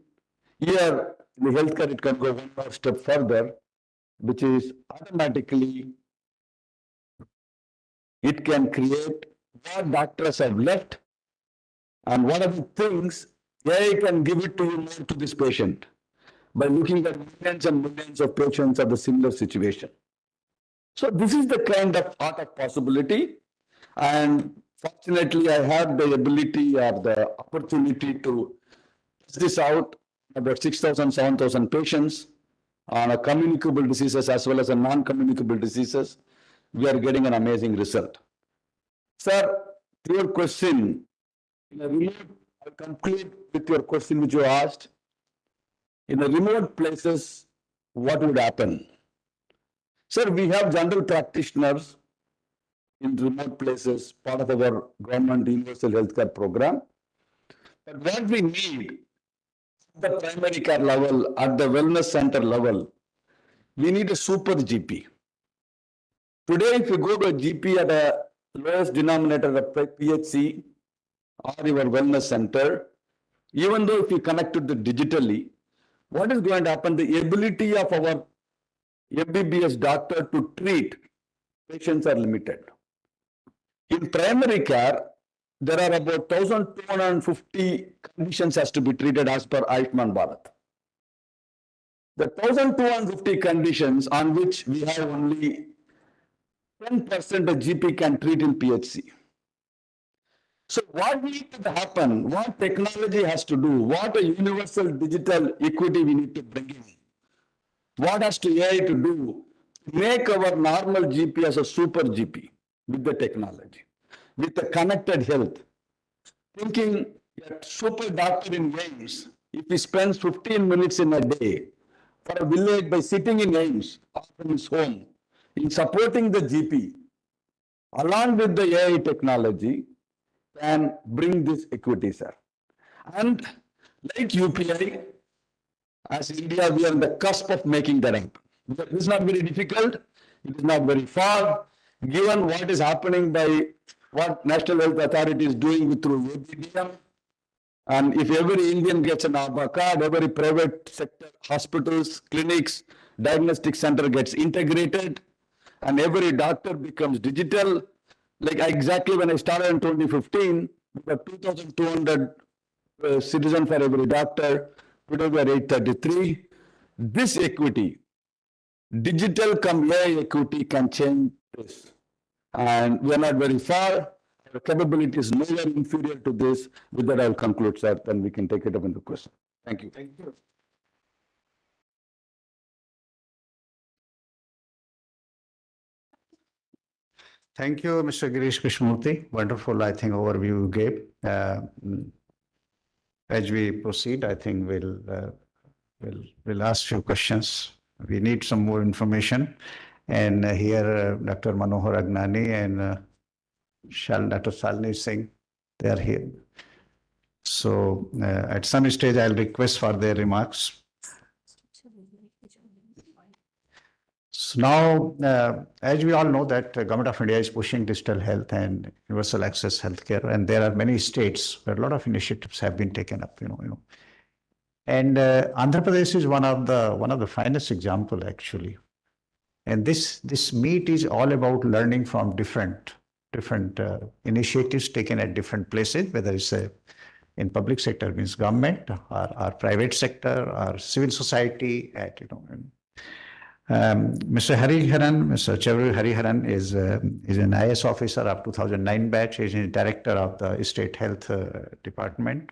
Here in the healthcare, it can go one more step further, which is automatically it can create what doctors have left and what are the things AI can give it to you more to this patient by looking at millions and millions of patients of the similar situation. So this is the kind of art of possibility. And fortunately, I had the ability or the opportunity to test this out about 6,000, 7,000 patients on a communicable diseases as well as a non-communicable diseases. We are getting an amazing result. Sir, to your question, in a remote, I'll conclude with your question which you asked. In the remote places, what would happen? Sir, we have general practitioners in remote places, part of our government universal healthcare program. But what we need at the primary care level, at the wellness center level, we need a super GP. Today, if you go to a GP at a lowest denominator of PHC or your wellness center, even though if you connect it digitally, what is going to happen? The ability of our MBBS doctor to treat, patients are limited. In primary care, there are about 1,250 conditions has to be treated as per Ayushman Bharat. The 1,250 conditions on which we have only 10% of GP can treat in PHC. So what needs to happen, what technology has to do, what a universal digital equity we need to bring in, what has to AI to do, make our normal GP as a super GP with the technology, with the connected health. Thinking that super doctor in AIMS, if he spends 15 minutes in a day for a village by sitting in AIMS or from his home, in supporting the GP, along with the AI technology, can bring this equity, sir. And like UPI, as India, we are on the cusp of making that happen. It is not very difficult. It is not very far. Given what is happening by what National Health Authority is doing through ABDM, and if every Indian gets an Aadhaar card, every private sector, hospitals, clinics, diagnostic center gets integrated, and every doctor becomes digital. Like exactly when I started in 2015, we were 2,200 citizens for every doctor. Today we are 833. This equity, digital come AI equity can change this. And we are not very far. The capability is nowhere inferior to this. With that, I'll conclude, sir. Then we can take it up into question. Thank you. Thank you. Thank you, Mr. Girish Krishnamurthy. Wonderful, I think, overview you gave. As we proceed, I think we'll ask few questions. We need some more information. And here, Dr. Manohar Agnani and Dr. Shalini Singh, they are here. So at some stage, I'll request for their remarks. So now, as we all know that Government of India is pushing digital health and universal access healthcare, and there are many states where a lot of initiatives have been taken up, And Andhra Pradesh is one of the finest example actually. And this meet is all about learning from different initiatives taken at different places, whether it's in public sector means government or private sector or civil society at Mr. Hariharan, Mr. Chaudhary Hariharan is an IS officer of 2009 batch. He is director of the state health department.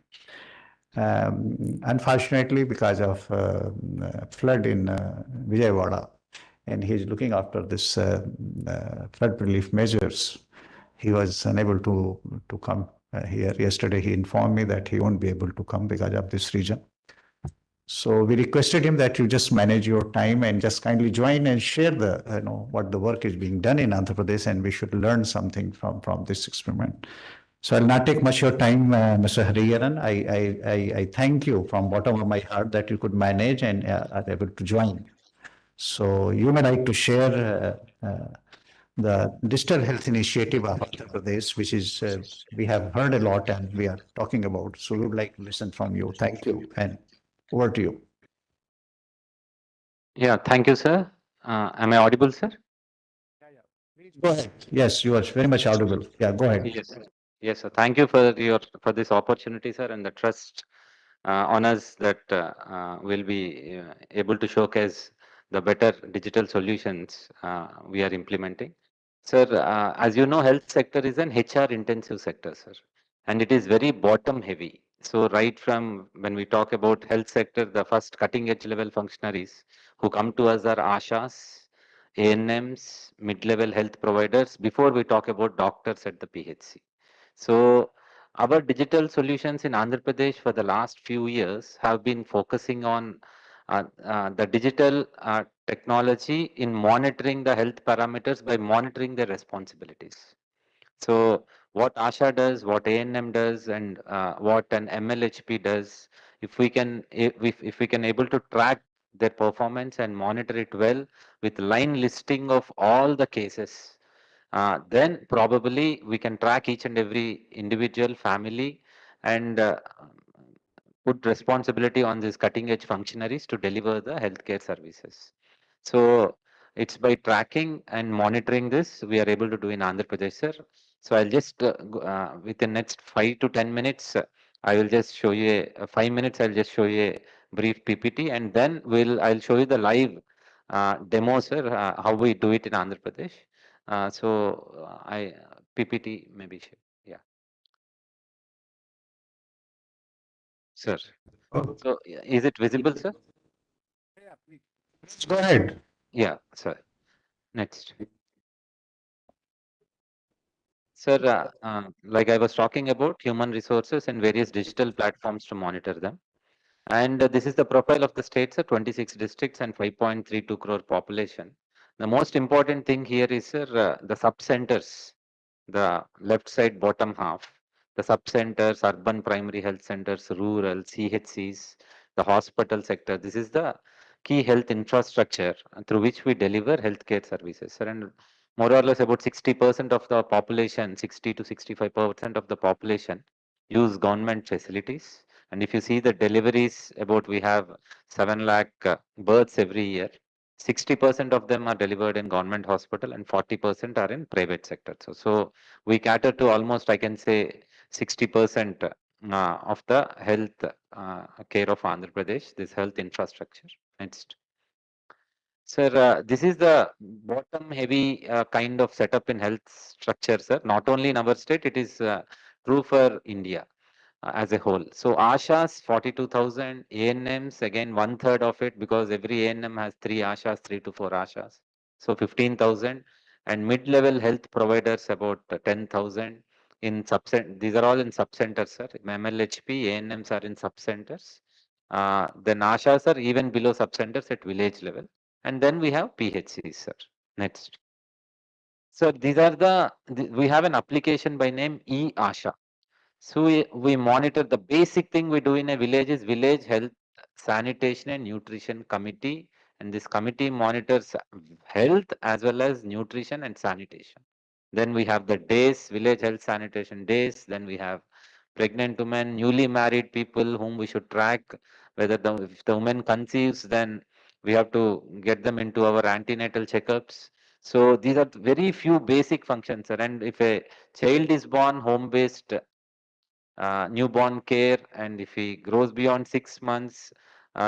Unfortunately, because of flood in Vijayawada, and he is looking after this flood relief measures, he was unable to come here. Yesterday, he informed me that he won't be able to come because of this reason. So we requested him that you just manage your time and just kindly join and share the what the work is being done in Andhra Pradesh, and we should learn something from this experiment. So I'll not take much of your time, Mr. Hariharan. I thank you from bottom of my heart that you could manage and are able to join. So you may like to share the digital health initiative of Andhra Pradesh, which is we have heard a lot and we are talking about. So we would like to listen from you. Thank you. And over to you. Yeah, thank you, sir. Am I audible, sir? Please go ahead. Yes, you are very much audible. Yeah, go ahead. Yes, sir. Yes, sir. Thank you for this opportunity, sir, and the trust on us that will be able to showcase the better digital solutions we are implementing. Sir, as you know, health sector is an HR intensive sector, sir, and it is very bottom heavy. So right from when we talk about health sector, the first cutting edge level functionaries who come to us are ASHAs, ANMs, mid-level health providers, before we talk about doctors at the PHC. So our digital solutions in Andhra Pradesh for the last few years have been focusing on the digital technology in monitoring the health parameters by monitoring their responsibilities. So what ASHA does, what ANM does, and what an MLHP does, if we can able to track their performance and monitor it well with line listing of all the cases, then probably we can track each and every individual family and put responsibility on these cutting edge functionaries to deliver the healthcare services. So it's by tracking and monitoring this, we are able to do in Andhra Pradesh, sir. So I'll just, within next 5 to 10 minutes, I will just show you 5 minutes. I'll just show you a brief PPT, and then I'll show you the live demo, sir, how we do it in Andhra Pradesh. PPT maybe, yeah, sir. So is it visible, sir? Go ahead. Yeah, sir. Next. Sir, like I was talking about human resources and various digital platforms to monitor them. And this is the profile of the states, 26 districts and 5.32 crore population. The most important thing here is, sir, the sub-centers, the left side bottom half, the sub-centers, urban primary health centers, rural, CHCs, the hospital sector. This is the key health infrastructure through which we deliver healthcare services, sir. And more or less about 60% of the population, 60 to 65% of the population use government facilities. And if you see the deliveries, about we have 7 lakh births every year. 60% of them are delivered in government hospital and 40% are in private sector. So we cater to almost, I can say, 60% of the health care of Andhra Pradesh, this health infrastructure. Next. Sir, this is the bottom heavy kind of setup in health structure, sir. Not only in our state, it is true for India as a whole. So Ashas 42,000, ANMs again 1/3 of it, because every ANM has 3 Ashas, 3 to 4 Ashas. So 15,000, and mid-level health providers about 10,000 in sub-center. These are all in sub-centers, sir. MLHP, ANMs are in sub-centers. Then Ashas are even below sub-centers at village level. And then we have PHCs, sir. Next. So these are we have an application by name eAsha. So we monitor the basic thing we do in a village is village health, sanitation and nutrition committee. And this committee monitors health as well as nutrition and sanitation. Then we have the days, village health sanitation days. Then we have pregnant women, newly married people whom we should track. Whether if the woman conceives, then we have to get them into our antenatal checkups. So these are very few basic functions, sir. And if a child is born, home-based newborn care, and if he grows beyond 6 months,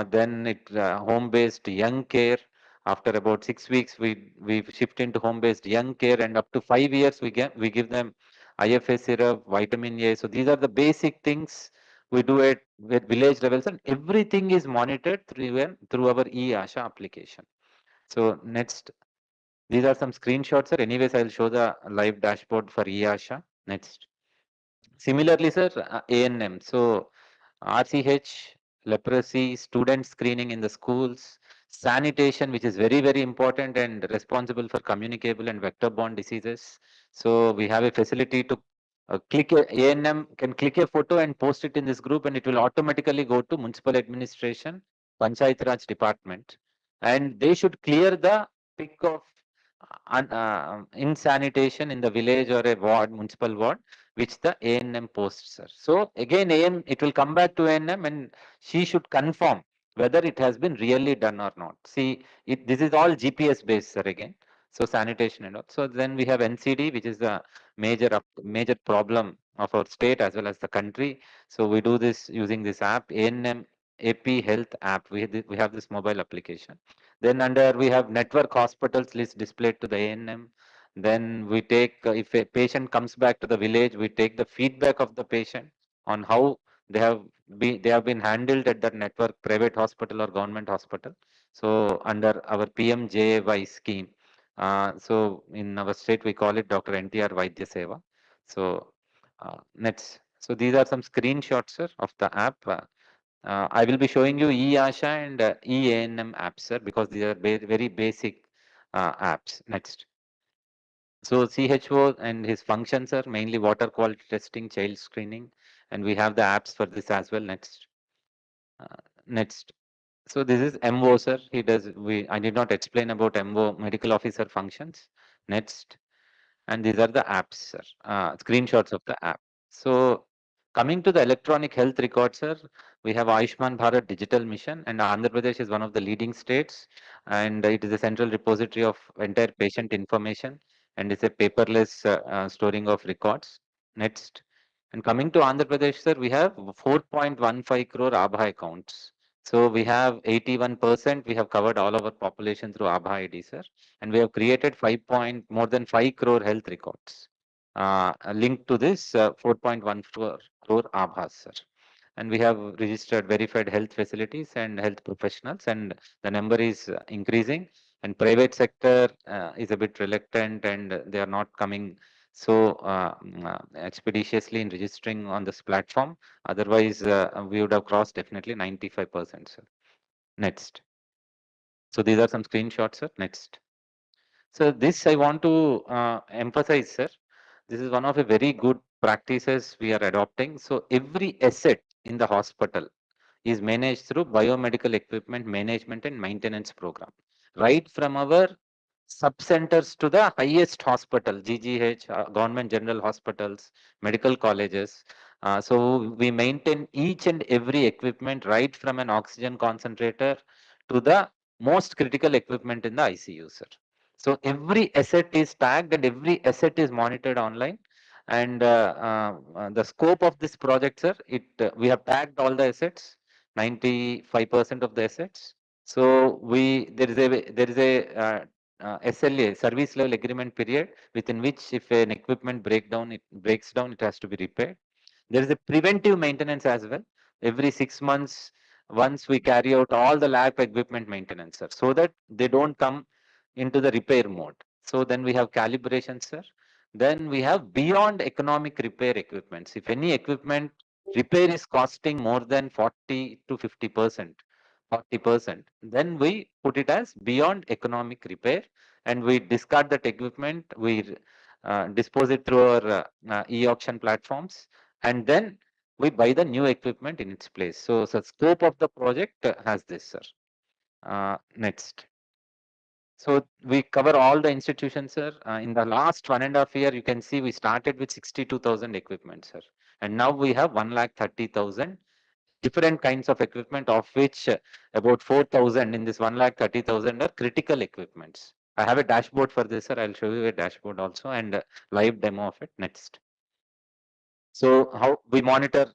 then it home-based young care. After about 6 weeks, we shift into home-based young care, and up to 5 years we give them IFA syrup, vitamin A. So these are the basic things we do at village levels, and everything is monitored through our eAsha application. So next, these are some screenshots, sir. Anyways, I'll show the live dashboard for eAsha. Next. Similarly, sir, ANM. So RCH, leprosy, student screening in the schools, sanitation, which is very, very important and responsible for communicable and vector-borne diseases. So we have a facility to ANM can click a photo and post it in this group, and it will automatically go to municipal administration, Panchayat Raj department, and they should clear the pick of in sanitation in the village or a ward, municipal ward, which the ANM posts, sir. So again, it will come back to ANM, and she should confirm whether it has been really done or not. See, this is all GPS based, sir, again. So sanitation and all. So then we have NCD, which is the major problem of our state as well as the country. So we do this using this app, ANM AP Health app. We have this mobile application. Then under we have network hospitals list displayed to the ANM. Then we take, if a patient comes back to the village, we take the feedback of the patient on how they have been handled at that network, private hospital or government hospital. So under our PMJAY scheme, so in our state we call it Dr. NTR Vaidya Seva. So next, so these are some screenshots, sir, of the app. I will be showing you eAsha and eANM apps, sir, because these are very basic apps. Next. So CHO and his functions are mainly water quality testing, child screening, and we have the apps for this as well. Next. Next. So this is MO, sir. I did not explain about MO, medical officer functions. Next. And these are the apps, sir. Screenshots of the app. So Coming to the electronic health record, sir, we have Ayushman Bharat Digital Mission, and Andhra Pradesh is one of the leading states, and it is a central repository of entire patient information, and it's a paperless storing of records. Next. And coming to Andhra Pradesh, sir, we have 4.15 crore Abha accounts. So we have 81%, we have covered all our population through Abha ID, sir, and we have created more than 5 crore health records. Linked to this 4.14 crore Abhas, sir. And we have registered verified health facilities and health professionals, and the number is increasing. And private sector is a bit reluctant, and they are not coming so expeditiously in registering on this platform. Otherwise, we would have crossed definitely 95%, sir. Next. So these are some screenshots, sir. Next. So this I want to emphasize, sir. This is one of the very good practices we are adopting. So every asset in the hospital is managed through biomedical equipment management and maintenance program, right from our sub-centers to the highest hospital, GGH, government general hospitals, medical colleges. So we maintain each and every equipment, right from an oxygen concentrator to the most critical equipment in the ICU, sir. So every asset is tagged and every asset is monitored online. And the scope of this project, sir, we have tagged all the assets, 95% of the assets. So there is a SLA, service level agreement period, within which if an equipment breaks down, it has to be repaired. There is a preventive maintenance as well. Every 6 months, once we carry out all the lab equipment maintenance, sir, so that they don't come into the repair mode. So then we have calibration, sir. Then we have beyond economic repair equipments. If any equipment repair is costing more than 40 to 50%, 40%, then we put it as beyond economic repair, and we discard that equipment. We dispose it through our e-auction platforms, and then we buy the new equipment in its place. So scope of the project has this, sir. Next. So we cover all the institutions, sir. In the last 1.5 years, you can see we started with 62,000 equipment, sir. And now we have 1,30,000 different kinds of equipment, of which about 4,000 in this 1,30,000 are critical equipments. I have a dashboard for this, sir. I'll show you a dashboard also, and a live demo of it. Next. So how we monitor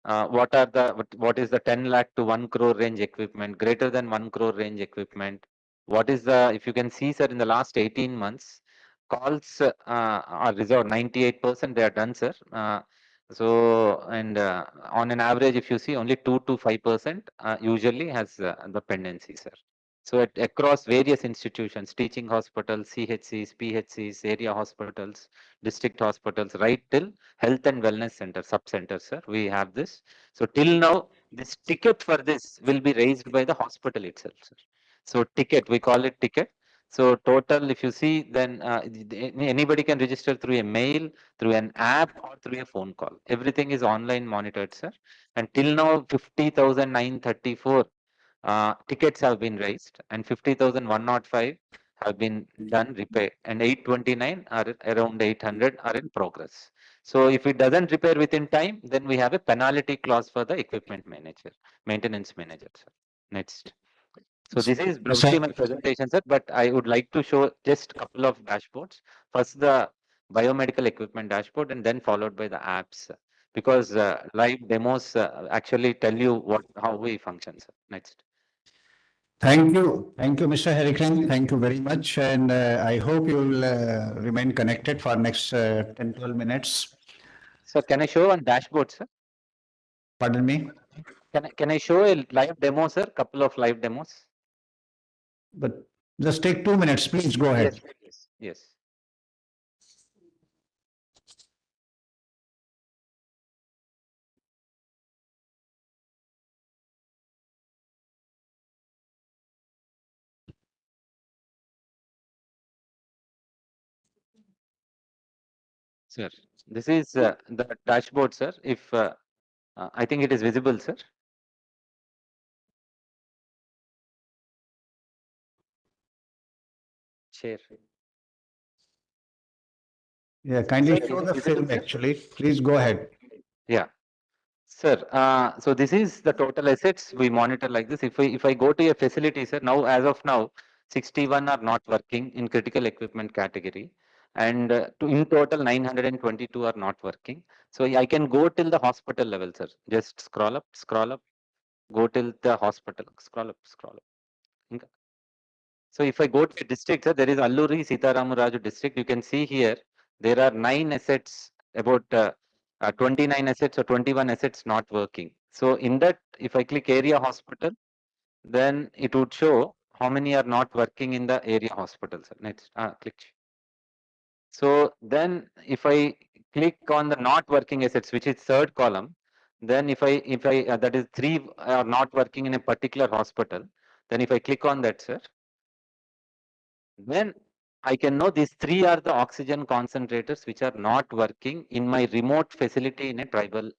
what is the 10 lakh to 1 crore range equipment, greater than 1 crore range equipment. What is the, if you can see, sir, in the last 18 months, calls are resolved, 98% they are done, sir. And on an average, if you see, only 2 to 5% usually has the pendency, sir. So across various institutions, teaching hospitals, CHCs, PHCs, area hospitals, district hospitals, right till health and wellness center, sub-center, sir, we have this. So till now, this ticket for this will be raised by the hospital itself, sir. So ticket, we call it ticket. So total, if you see, then anybody can register through a mail, through an app, or through a phone call. Everything is online monitored, sir. And till now, 50,934 tickets have been raised, and 50,105 have been done repair, and 829 are around 800 are in progress. So if it doesn't repair within time, then we have a penalty clause for the equipment manager, maintenance manager, sir. Next. So this is briefly my presentation, sir, but I would like to show just a couple of dashboards. First, the biomedical equipment dashboard, and then followed by the apps, because live demos actually tell you how we function, sir. Next. Thank you. Thank you, Mr. Harikran. Thank you very much. And I hope you will remain connected for next 10, 12 minutes. So can I show on dashboard, sir? Pardon me? Can I show a live demo, sir? Couple of live demos. But just take 2 minutes, please go ahead. Yes. Sir, this is the dashboard, sir. If I think it is visible, sir. Share. Yeah, kindly show the film actually. Please go ahead. Yeah. Sir, so this is the total assets we monitor like this. If I go to a facility, sir, now as of now, 61 are not working in critical equipment category, and in total 922 are not working. So I can go till the hospital level, sir. Just scroll up, go till the hospital, scroll up. Inka. So if I go to a district, sir, there is Alluri Sitaramaraju district. You can see here there are 9 assets, about 29 assets or 21 assets not working. So in that, if I click area hospital, then it would show how many are not working in the area hospital. Sir. Next, click. So then if I click on the not working assets, which is third column, then if I that is 3 are not working in a particular hospital, then if I click on that, sir, then I can know these 3 are the oxygen concentrators which are not working in my remote facility in a tribal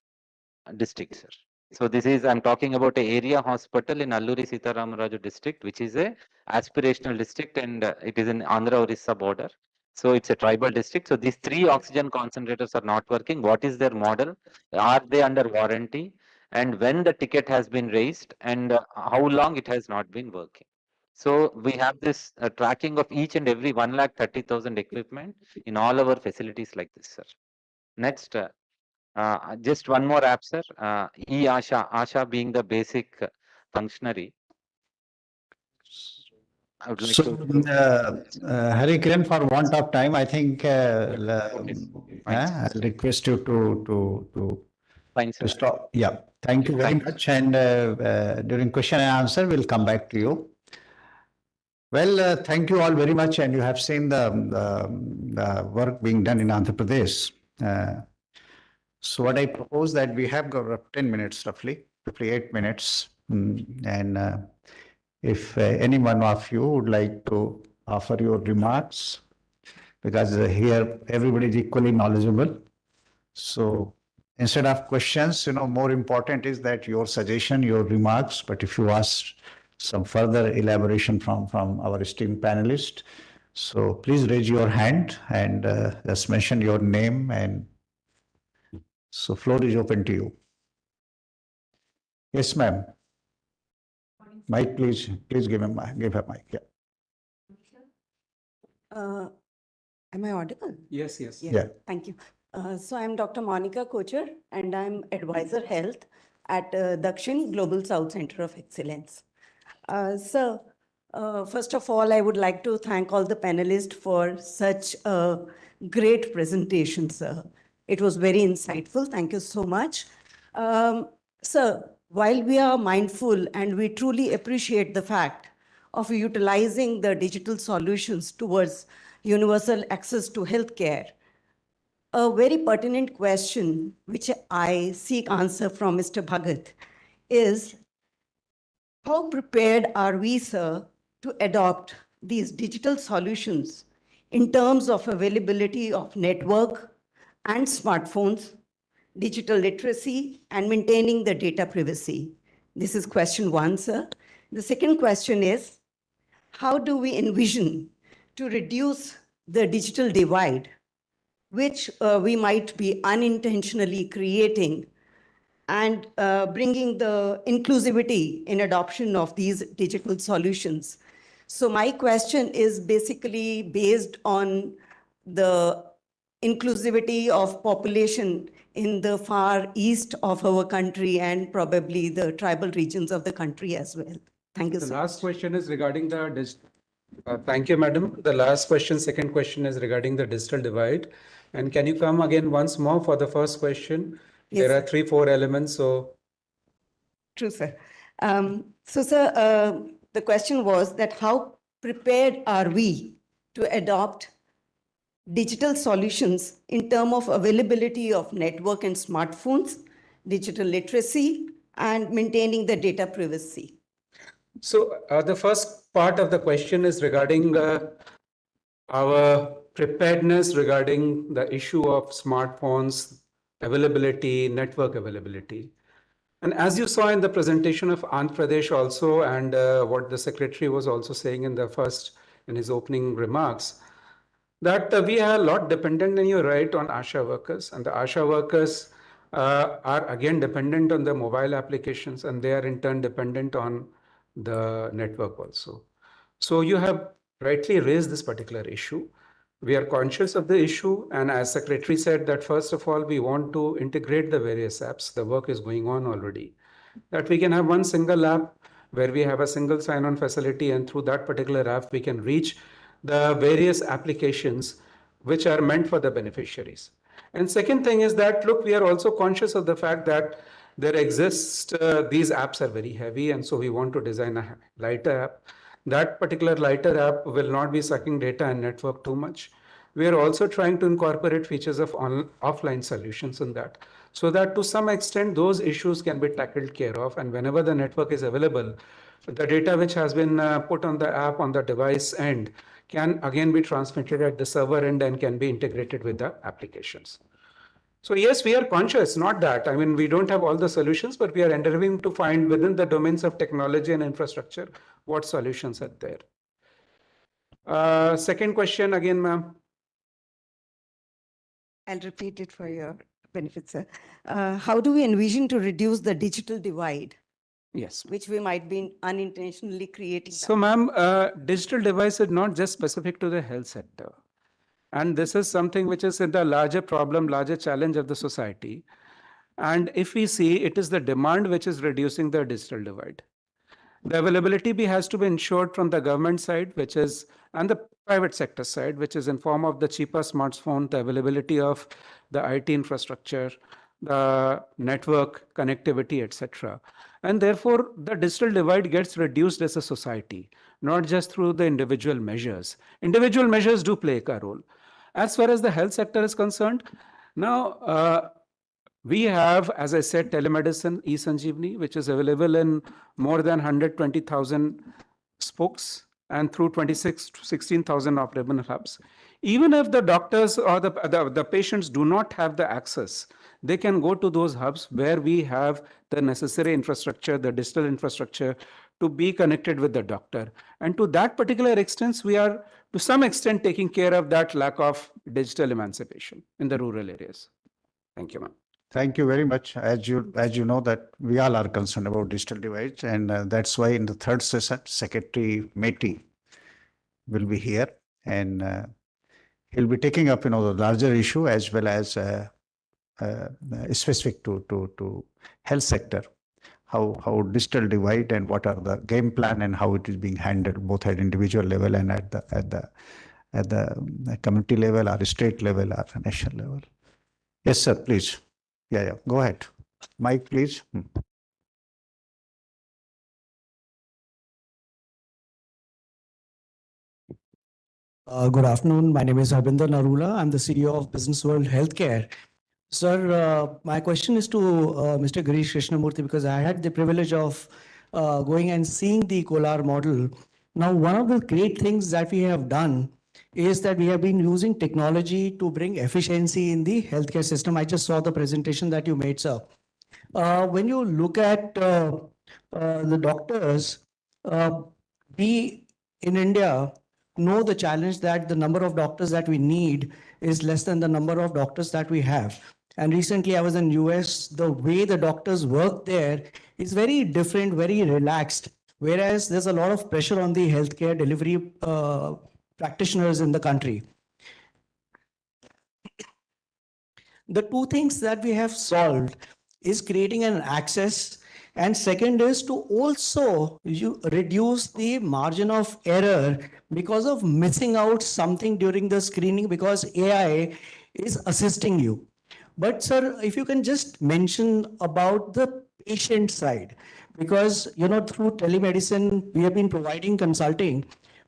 district, sir. So this is, I'm talking about a area hospital in Alluri Sitaramaraju district, which is a aspirational district, and it is in Andhra Orissa border. So it's a tribal district. So these 3 oxygen concentrators are not working. What is their model? Are they under warranty? And when the ticket has been raised, and how long it has not been working. So we have this tracking of each and every 1,30,000 equipment in all our facilities like this, sir. Next, just one more app, sir. Asha being the basic functionary. I would like So, to. Hari Kiran, for want of time, I think I'll request you to Fine, sir. stop. Yeah, thank you very much. And during question and answer, we'll come back to you. Well, thank you all very much. And you have seen the work being done in Andhra Pradesh. So what I propose that we have got 10 minutes roughly, 8 minutes. And if any one of you would like to offer your remarks, because here everybody is equally knowledgeable. So instead of questions, more important is that your suggestion, your remarks, but if you ask some further elaboration from our esteemed panelist, so please raise your hand and just mention your name, and so floor is open to you. Yes, ma'am. Mike, please give her mic. Yeah. Am I audible? Yes. Yeah. Thank you. So I'm Dr. Monica Kocher, and I'm Advisor Health at Dakshin Global South Center of Excellence. So first of all, I would like to thank all the panelists for such a great presentation, sir. It was very insightful. Thank you so much. Sir, while we are mindful and we truly appreciate the fact of utilizing the digital solutions towards universal access to healthcare, a very pertinent question which I seek answer from Mr. Bhagat is, how prepared are we, sir, to adopt these digital solutions in terms of availability of network and smartphones, digital literacy, and maintaining the data privacy? This is question 1, sir. The second question is, how do we envision to reduce the digital divide, which we might be unintentionally creating, and bringing the inclusivity in adoption of these digital solutions? So my question is basically based on the inclusivity of population in the far east of our country and probably the tribal regions of the country as well. Thank you, The sir. last question is regarding the digital. Thank you, madam. The last question, second question is regarding the digital divide. And can you come again once more for the first question? Yes, There are 3-4 elements, so. True, sir. So, sir, the question was that how prepared are we to adopt digital solutions in terms of availability of network and smartphones, digital literacy, and maintaining the data privacy? So the first part of the question is regarding our preparedness regarding the issue of smartphones availability, network availability. And as you saw in the presentation of Andhra Pradesh also, and what the secretary was also saying in his opening remarks, that we are a lot dependent, and you're right, on ASHA workers. And the ASHA workers are again dependent on the mobile applications, and they are in turn dependent on the network also. So you have rightly raised this particular issue. We are conscious of the issue, and as Secretary said, that first of all, we want to integrate the various apps. The work is going on already. That we can have one single app where we have a single sign-on facility, and through that particular app, we can reach the various applications which are meant for the beneficiaries. And second thing is that, look, we are also conscious of the fact that there exists, these apps are very heavy, and so we want to design a lighter app. That particular lighter app will not be sucking data and network too much. We are also trying to incorporate features of offline solutions in that, so that to some extent those issues can be tackled care of, and whenever the network is available, the data which has been put on the app on the device end can again be transmitted at the server end and can be integrated with the applications. So yes, we are conscious, not that. I mean, we don't have all the solutions, but we are endeavoring to find within the domains of technology and infrastructure what solutions are there. Second question again, ma'am. I'll repeat it for your benefit, sir. How do we envision to reduce the digital divide, Yes. which we might be unintentionally creating? So, ma'am, digital device is not just specific to the health sector. And this is something which is in the larger problem, larger challenge of the society. And if we see, it is the demand which is reducing the digital divide. The availability has to be ensured from the government side, which is, and the private sector side, which is in form of the cheaper smartphone, the availability of the IT infrastructure, the network connectivity, etc. And therefore, the digital divide gets reduced as a society, not just through the individual measures. Individual measures do play a role. As far as the health sector is concerned, now we have, as I said, telemedicine, eSanjeevani, which is available in more than 120,000 spokes and through 26 to 16,000 operable hubs. Even if the doctors or the patients do not have the access, they can go to those hubs where we have the necessary infrastructure, the digital infrastructure to be connected with the doctor. And to that particular extent, we are to some extent taking care of that lack of digital emancipation in the rural areas. Thank you, ma'am. Thank you very much. As you know that we all are concerned about digital divides, and that's why in the third session, Secretary Meti will be here, and he'll be taking up the larger issue as well as specific to health sector, how digital divide and what are the game plan and how it is being handled both at individual level and at the community level or state level or national level. Yes, sir. Please. Yeah. Go ahead. Mike, please. Good afternoon. My name is Harbinder Narula. I'm the CEO of Business World Healthcare. Sir, my question is to Mr. Girish Krishnamurthy, because I had the privilege of going and seeing the Kolar model. Now, one of the great things that we have done is that we have been using technology to bring efficiency in the healthcare system. I just saw the presentation that you made, sir. When you look at the doctors, we in India know the challenge that the number of doctors that we need is less than the number of doctors that we have. And recently I was in US, the way the doctors work there is very different, very relaxed, whereas there's a lot of pressure on the healthcare delivery practitioners in the country. The two things that we have solved is creating an access, and second is to also reduce the margin of error because of missing out something during the screening, because AI is assisting you. But sir, if you can just mention about the patient side, because through telemedicine we have been providing consulting,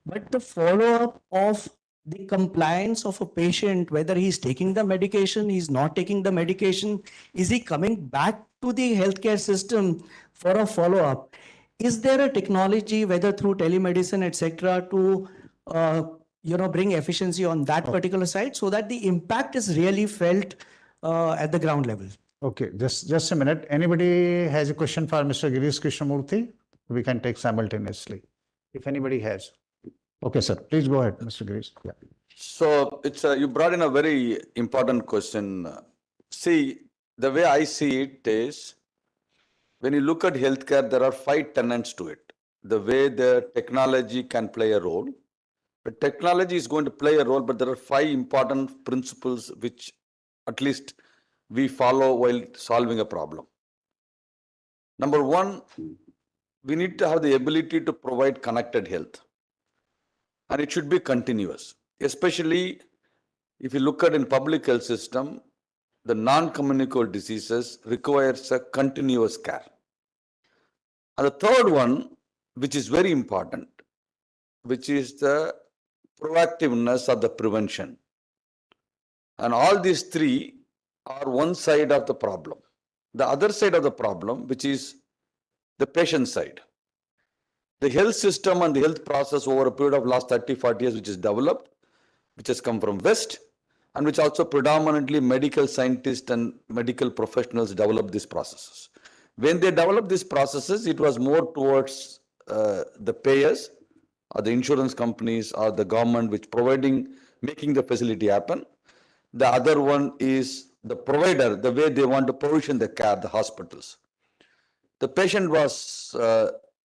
but the follow-up of the compliance of a patient, whether he's taking the medication, he's not taking the medication, is he coming back to the healthcare system for a follow-up? Is there a technology, whether through telemedicine, etc., to bring efficiency on that particular side so that the impact is really felt at the ground level? Okay, just a minute. Anybody has a question for Mr. Girish Krishnamurthy? We can take simultaneously, if anybody has. Okay, sir. Please go ahead, Mr. Girish. Yeah. So you brought in a very important question. See, the way I see it is, when you look at healthcare, there are 5 tenets to it. The way the technology can play a role. The technology is going to play a role, but there are 5 important principles which at least we follow while solving a problem. Number 1, we need to have the ability to provide connected health. And it should be continuous, especially if you look at in public health system, the non-communicable diseases requires a continuous care. And the third one, which is very important, which is the proactiveness of the prevention. And all these 3 are one side of the problem. The other side of the problem, which is the patient side. The health system and the health process over a period of last 30, 40 years, which is developed, which has come from West, and which also predominantly medical scientists and medical professionals develop these processes. When they developed these processes, it was more towards the payers or the insurance companies or the government which making the facility happen. The other one is the provider, the way they want to provision the care, the hospitals. The patient was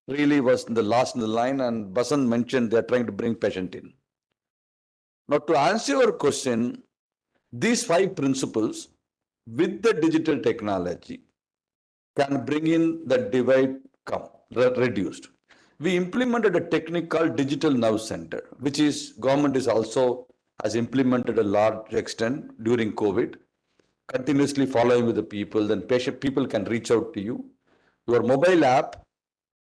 really was the last in the line, and Basant mentioned they are trying to bring patient in. Now, to answer your question, these 5 principles with the digital technology can bring in the divide reduced. We implemented a technique called Digital Nerve Center, which is government is also has implemented a large extent during COVID, continuously following with the people. Then people can reach out to you. Your mobile app,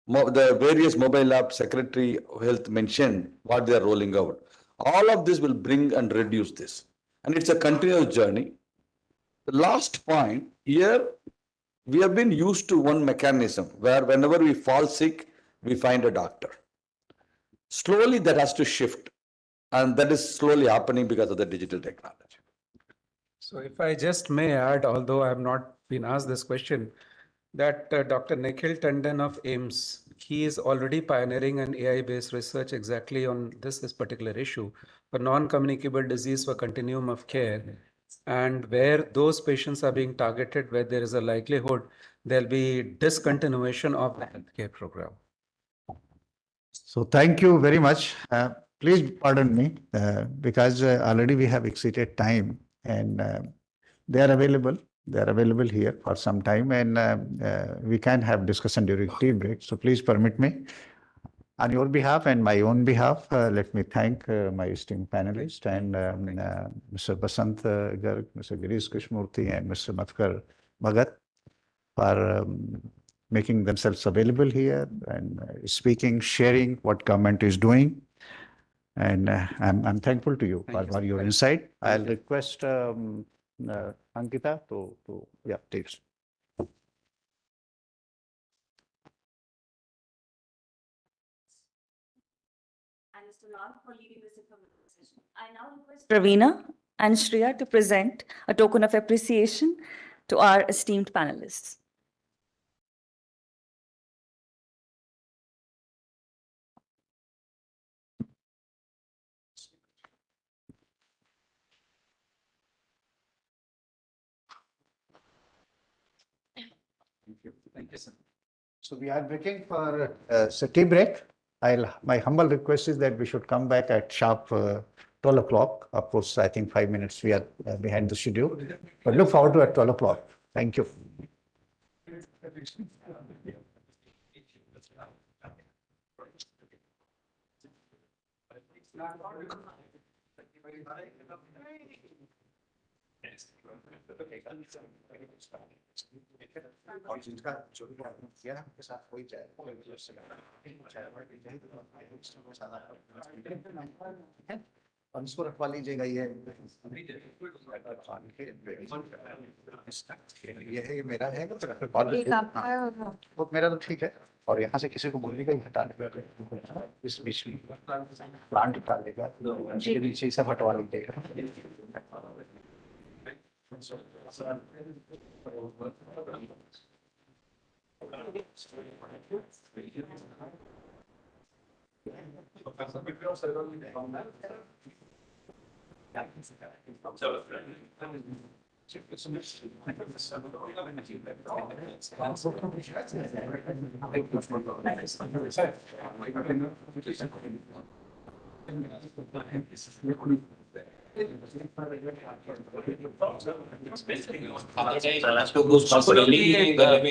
the various mobile app Secretary of Health mentioned what they are rolling out. All of this will bring and reduce this. And it's a continuous journey. The last point here, we have been used to one mechanism where whenever we fall sick, we find a doctor. Slowly that has to shift. And that is slowly happening because of the digital technology. So if I just may add, although I have not been asked this question, that Dr. Nikhil Tandon of AIIMS, he is already pioneering an AI-based research exactly on this particular issue for non-communicable disease for continuum of care, and where those patients are being targeted, where there is a likelihood there'll be discontinuation of the healthcare program. So thank you very much. Please pardon me because already we have exceeded time, and they are available. They are available here for some time, and we can have discussion during tea break. So please permit me. On your behalf and my own behalf, let me thank my esteemed panelists and Mr. Basant Garg, Mr. Girish Krishnamurthy, and Mr. Madhukar Bhagat for making themselves available here and speaking, sharing what government is doing. And I'm thankful to you for your insight. I'll request Ankita to yeah, please. And Mr. Lal for leading this information session. I now request Ravina and Shreya to present a token of appreciation to our esteemed panelists. Thank you, sir. So we are breaking for a tea break. My humble request is that we should come back at sharp 12 o'clock. Of course, I think 5 minutes we are behind the schedule, but look forward to at 12 o'clock. Thank you. और जिनका जो भी आपने किया है उनके साथ कोई जाए और इसको रखवा लीजिएगा ये है ये मेरा है वो मेरा तो ठीक है और यहाँ से किसी को बोलने का ही हटा लेगा इस बीच में प्लांट हटा लेगा नीचे सब हटवा लीजिएगा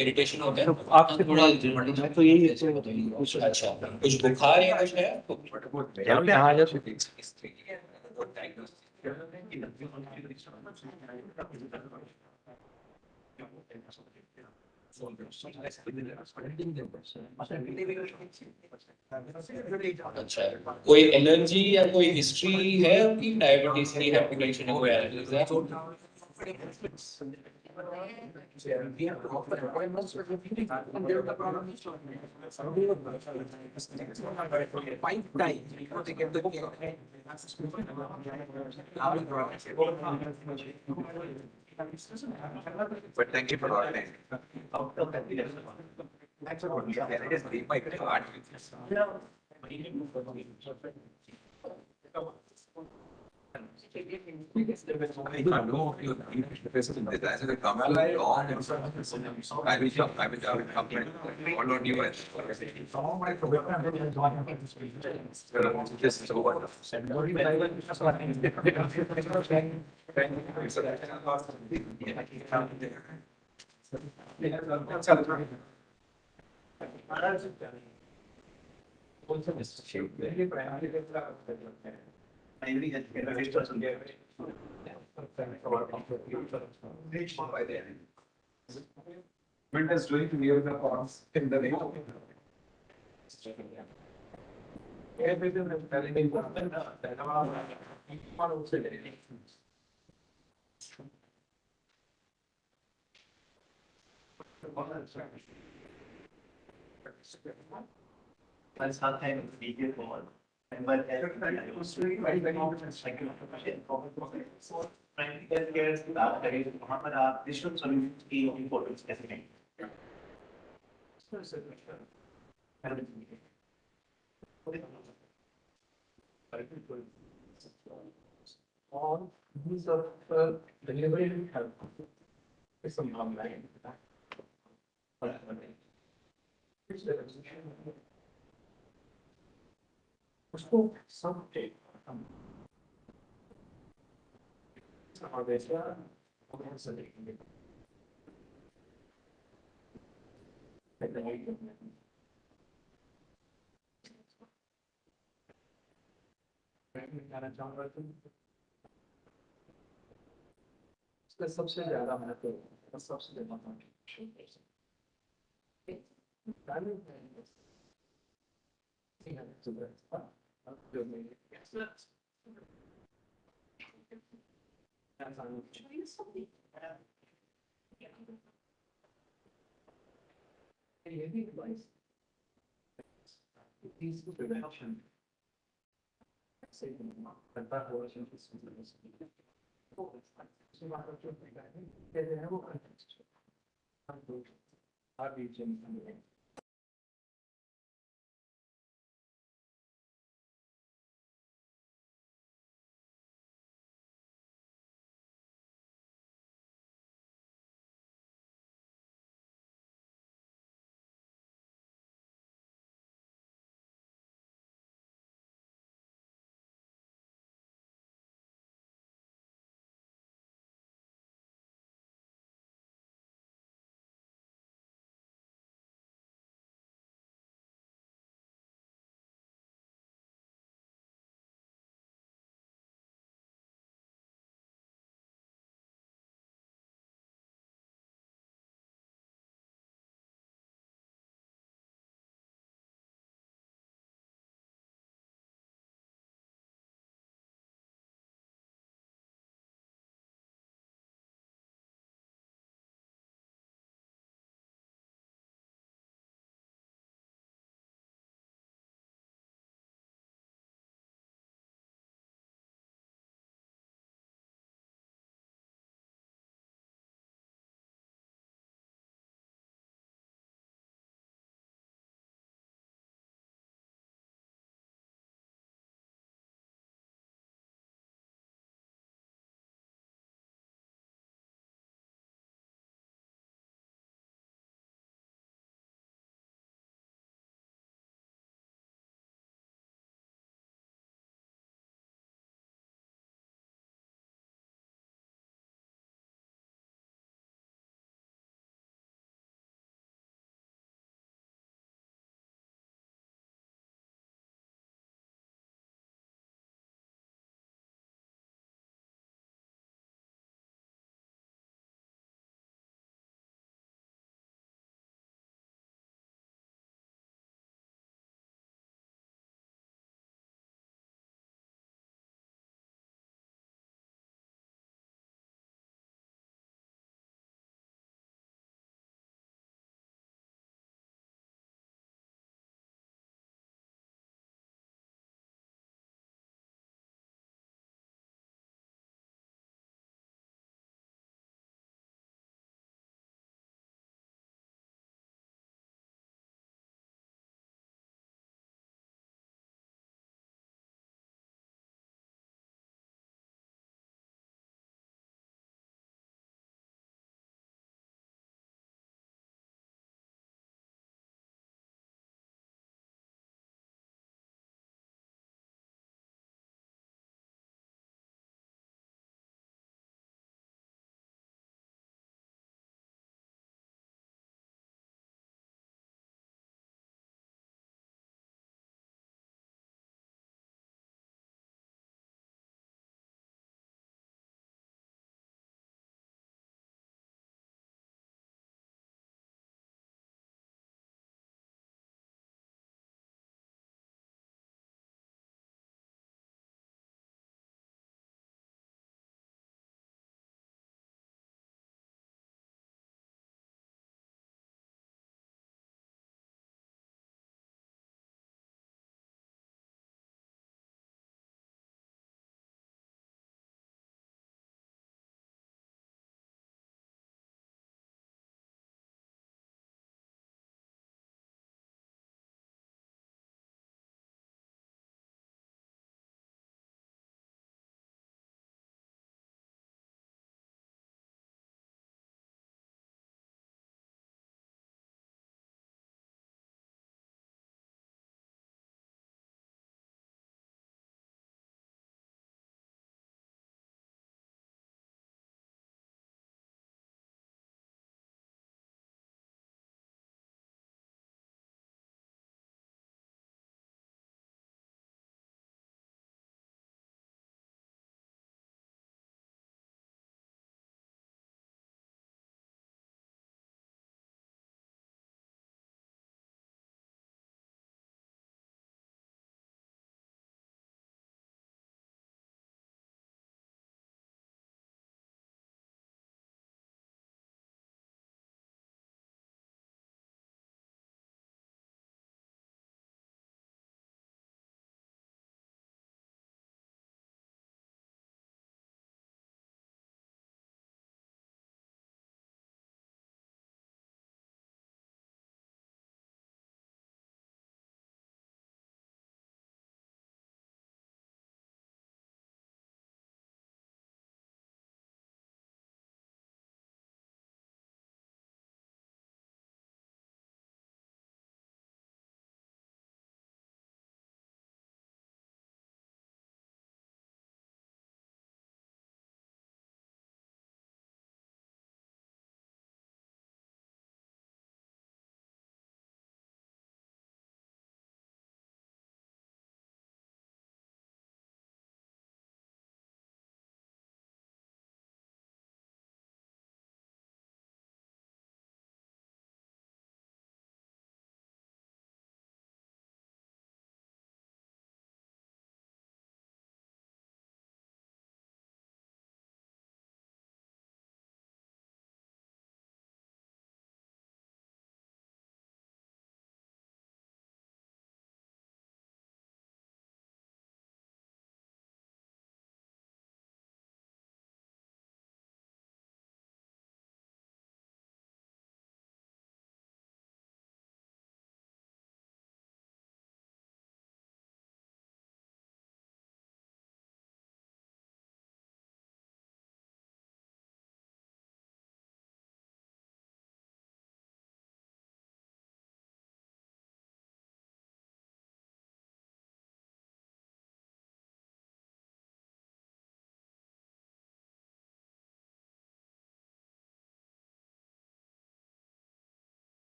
इरिटेशन होता है आपसे थोड़ा मैं तो यही कुछ अच्छा कुछ बुखार या कुछ है अच्छा कोई एलर्जी या कोई हिस्ट्री है आपकी डायबिटीज की हाइपरटेंशन या कोई एलर्जी है But thank you for ordering. Thanks for ordering. I just leave my card. I know you come long. I will come follow you and just so Windows doing to near the forms in the name of everything is very important. My son had a video call. And but digital solutions की अपनी photos कैसे लेंगे all these of delivery help is some online उसको सब सबसे ज्यादा महत्व सबसे ज्यादा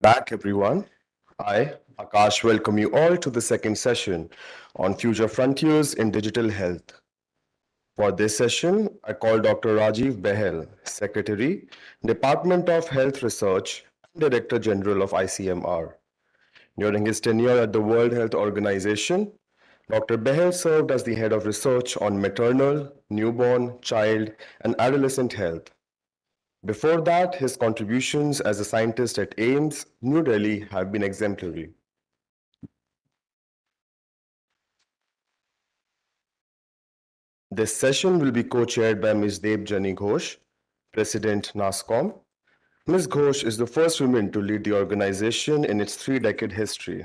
Back, everyone. I, Akash, welcome you all to the second session on Future Frontiers in Digital Health. For this session, I call Dr. Rajiv Behel, Secretary, Department of Health Research, and Director General of ICMR. During his tenure at the World Health Organization, Dr. Behel served as the head of research on maternal, newborn, child, and adolescent health. Before that, his contributions as a scientist at AIIMS, New Delhi, have been exemplary. This session will be co-chaired by Ms. Debjani Ghosh, President NASSCOM. Ms. Ghosh is the first woman to lead the organization in its three-decade history.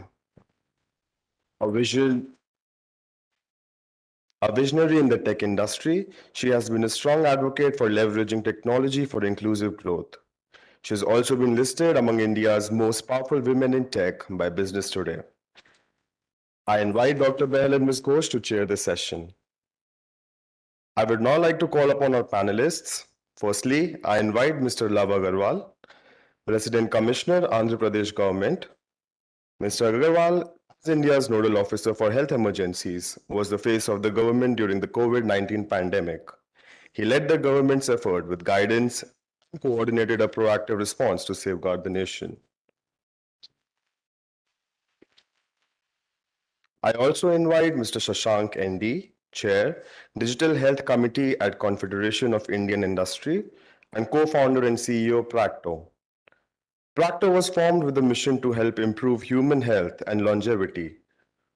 A visionary in the tech industry, she has been a strong advocate for leveraging technology for inclusive growth. She has also been listed among India's most powerful women in tech by Business Today. I invite Dr. Behel and Ms. Ghosh to chair this session. I would now like to call upon our panelists. Firstly, I invite Mr. Love Agarwal, Resident Commissioner, Andhra Pradesh Government. Mr. Agarwal, as India's nodal officer for health emergencies, was the face of the government during the COVID-19 pandemic. He led the government's effort with guidance and coordinated a proactive response to safeguard the nation. I also invite Mr. Shashank ND, Chair, Digital Health Committee at Confederation of Indian Industry, and co-founder and CEO Practo. Practo was formed with a mission to help improve human health and longevity.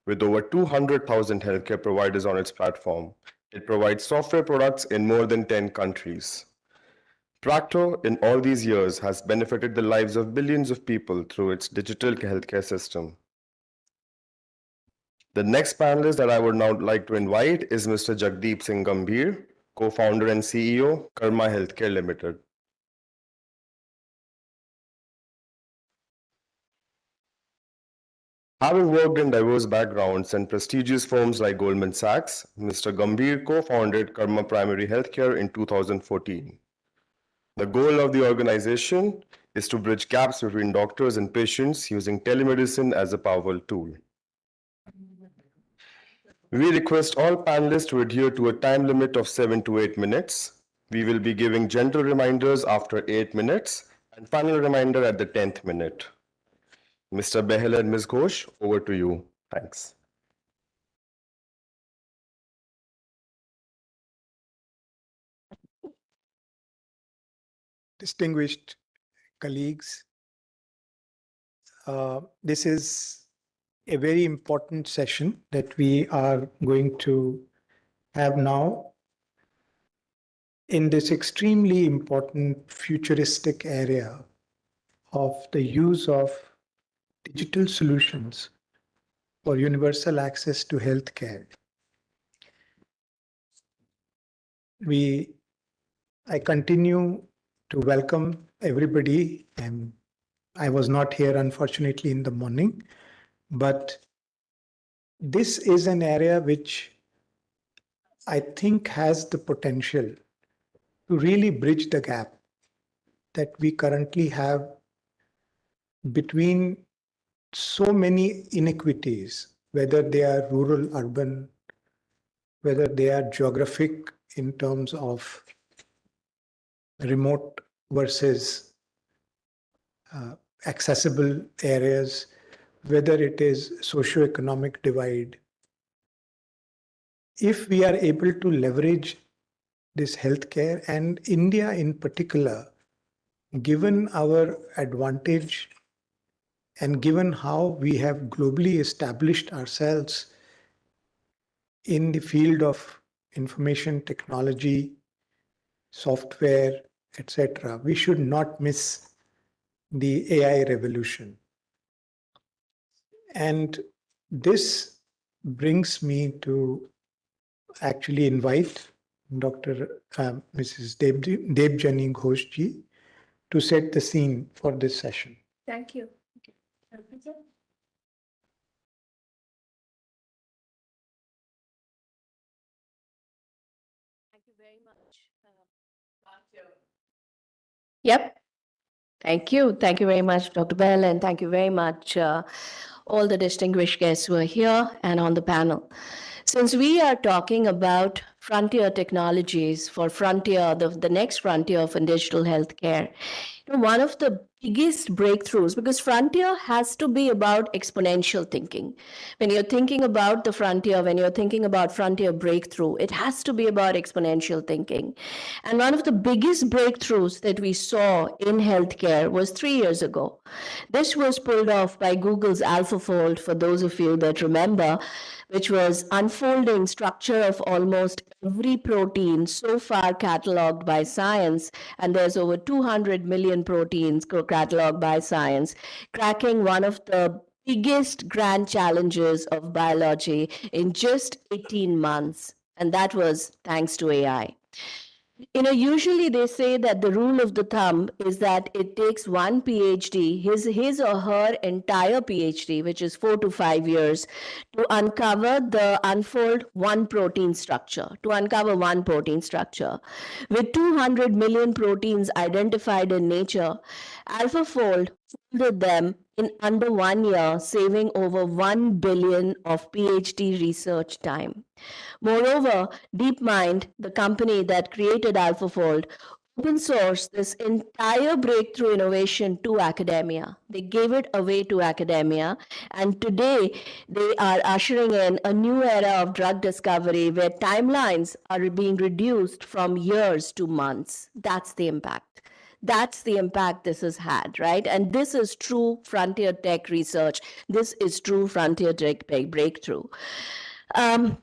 With over 200,000 healthcare providers on its platform, it provides software products in more than 10 countries. Practo, in all these years, has benefited the lives of billions of people through its digital healthcare system. The next panelist that I would now like to invite is Mr. Jagdeep Singh Gambhir, co-founder and CEO, Karma Healthcare Limited. Having worked in diverse backgrounds and prestigious firms like Goldman Sachs, Mr. Gambhir co-founded Karma Primary Healthcare in 2014. The goal of the organization is to bridge gaps between doctors and patients using telemedicine as a powerful tool. We request all panelists to adhere to a time limit of 7 to 8 minutes. We will be giving gentle reminders after 8 minutes and final reminder at the 10th minute. Mr. Behel and Ms. Ghosh, over to you. Thanks. Distinguished colleagues, this is a very important session that we are going to have now in this extremely important futuristic area of the use of digital solutions for universal access to healthcare. I continue to welcome everybody, and I was not here, unfortunately, in the morning, but this is an area which I think has the potential to really bridge the gap that we currently have between so many inequities, whether they are rural, urban, whether they are geographic in terms of remote versus accessible areas, whether it is socioeconomic divide. If we are able to leverage this healthcare, and India in particular, given our advantage and given how we have globally established ourselves in the field of information technology, software, etc., we should not miss the AI revolution. And this brings me to actually invite Mrs. Debjani Ghosh ji to set the scene for this session. Thank you. Thank you very much. Yep. Thank you. Thank you very much, Dr. Bell, and thank you very much, all the distinguished guests who are here and on the panel. Since we are talking about frontier technologies for frontier, the next frontier of digital healthcare, one of the biggest breakthroughs, because frontier has to be about exponential thinking. When you're thinking about the frontier, when you're thinking about frontier breakthrough, it has to be about exponential thinking. And one of the biggest breakthroughs that we saw in healthcare was 3 years ago. This was pulled off by Google's AlphaFold, for those of you that remember, which was unfolding structure of almost every protein so far cataloged by science, and there's over 200 million proteins cataloged by science, cracking one of the biggest grand challenges of biology in just 18 months. And that was thanks to AI. Usually they say that the rule of the thumb is that it takes one PhD, his or her entire PhD, which is 4 to 5 years, to unfold one protein structure, to uncover one protein structure. With 200 million proteins identified in nature, AlphaFold folded them in under 1 year, saving over 1 billion of PhD research time. Moreover, DeepMind, the company that created AlphaFold, open sourced this entire breakthrough innovation to academia. They gave it away to academia, and today they are ushering in a new era of drug discovery where timelines are being reduced from years to months. That's the impact. That's the impact this has had, right? And this is true frontier tech research. This is true frontier tech breakthrough. And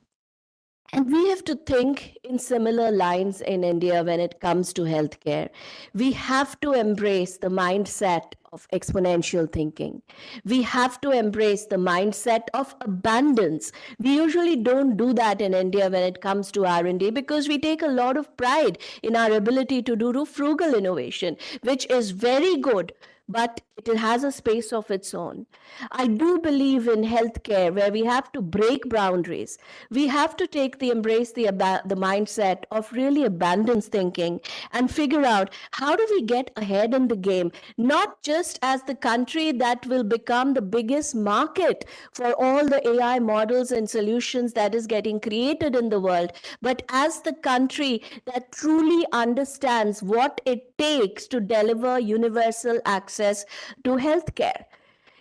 we have to think in similar lines in India when it comes to healthcare. We have to embrace the mindset of exponential thinking. We have to embrace the mindset of abundance. We usually don't do that in India when it comes to R&D because we take a lot of pride in our ability to do frugal innovation, which is very good, but it has a space of its own. I do believe in healthcare where we have to break boundaries. We have to embrace the mindset of really abundance thinking and figure out how do we get ahead in the game, not just as the country that will become the biggest market for all the AI models and solutions that is getting created in the world, but as the country that truly understands what it takes to deliver universal access to healthcare.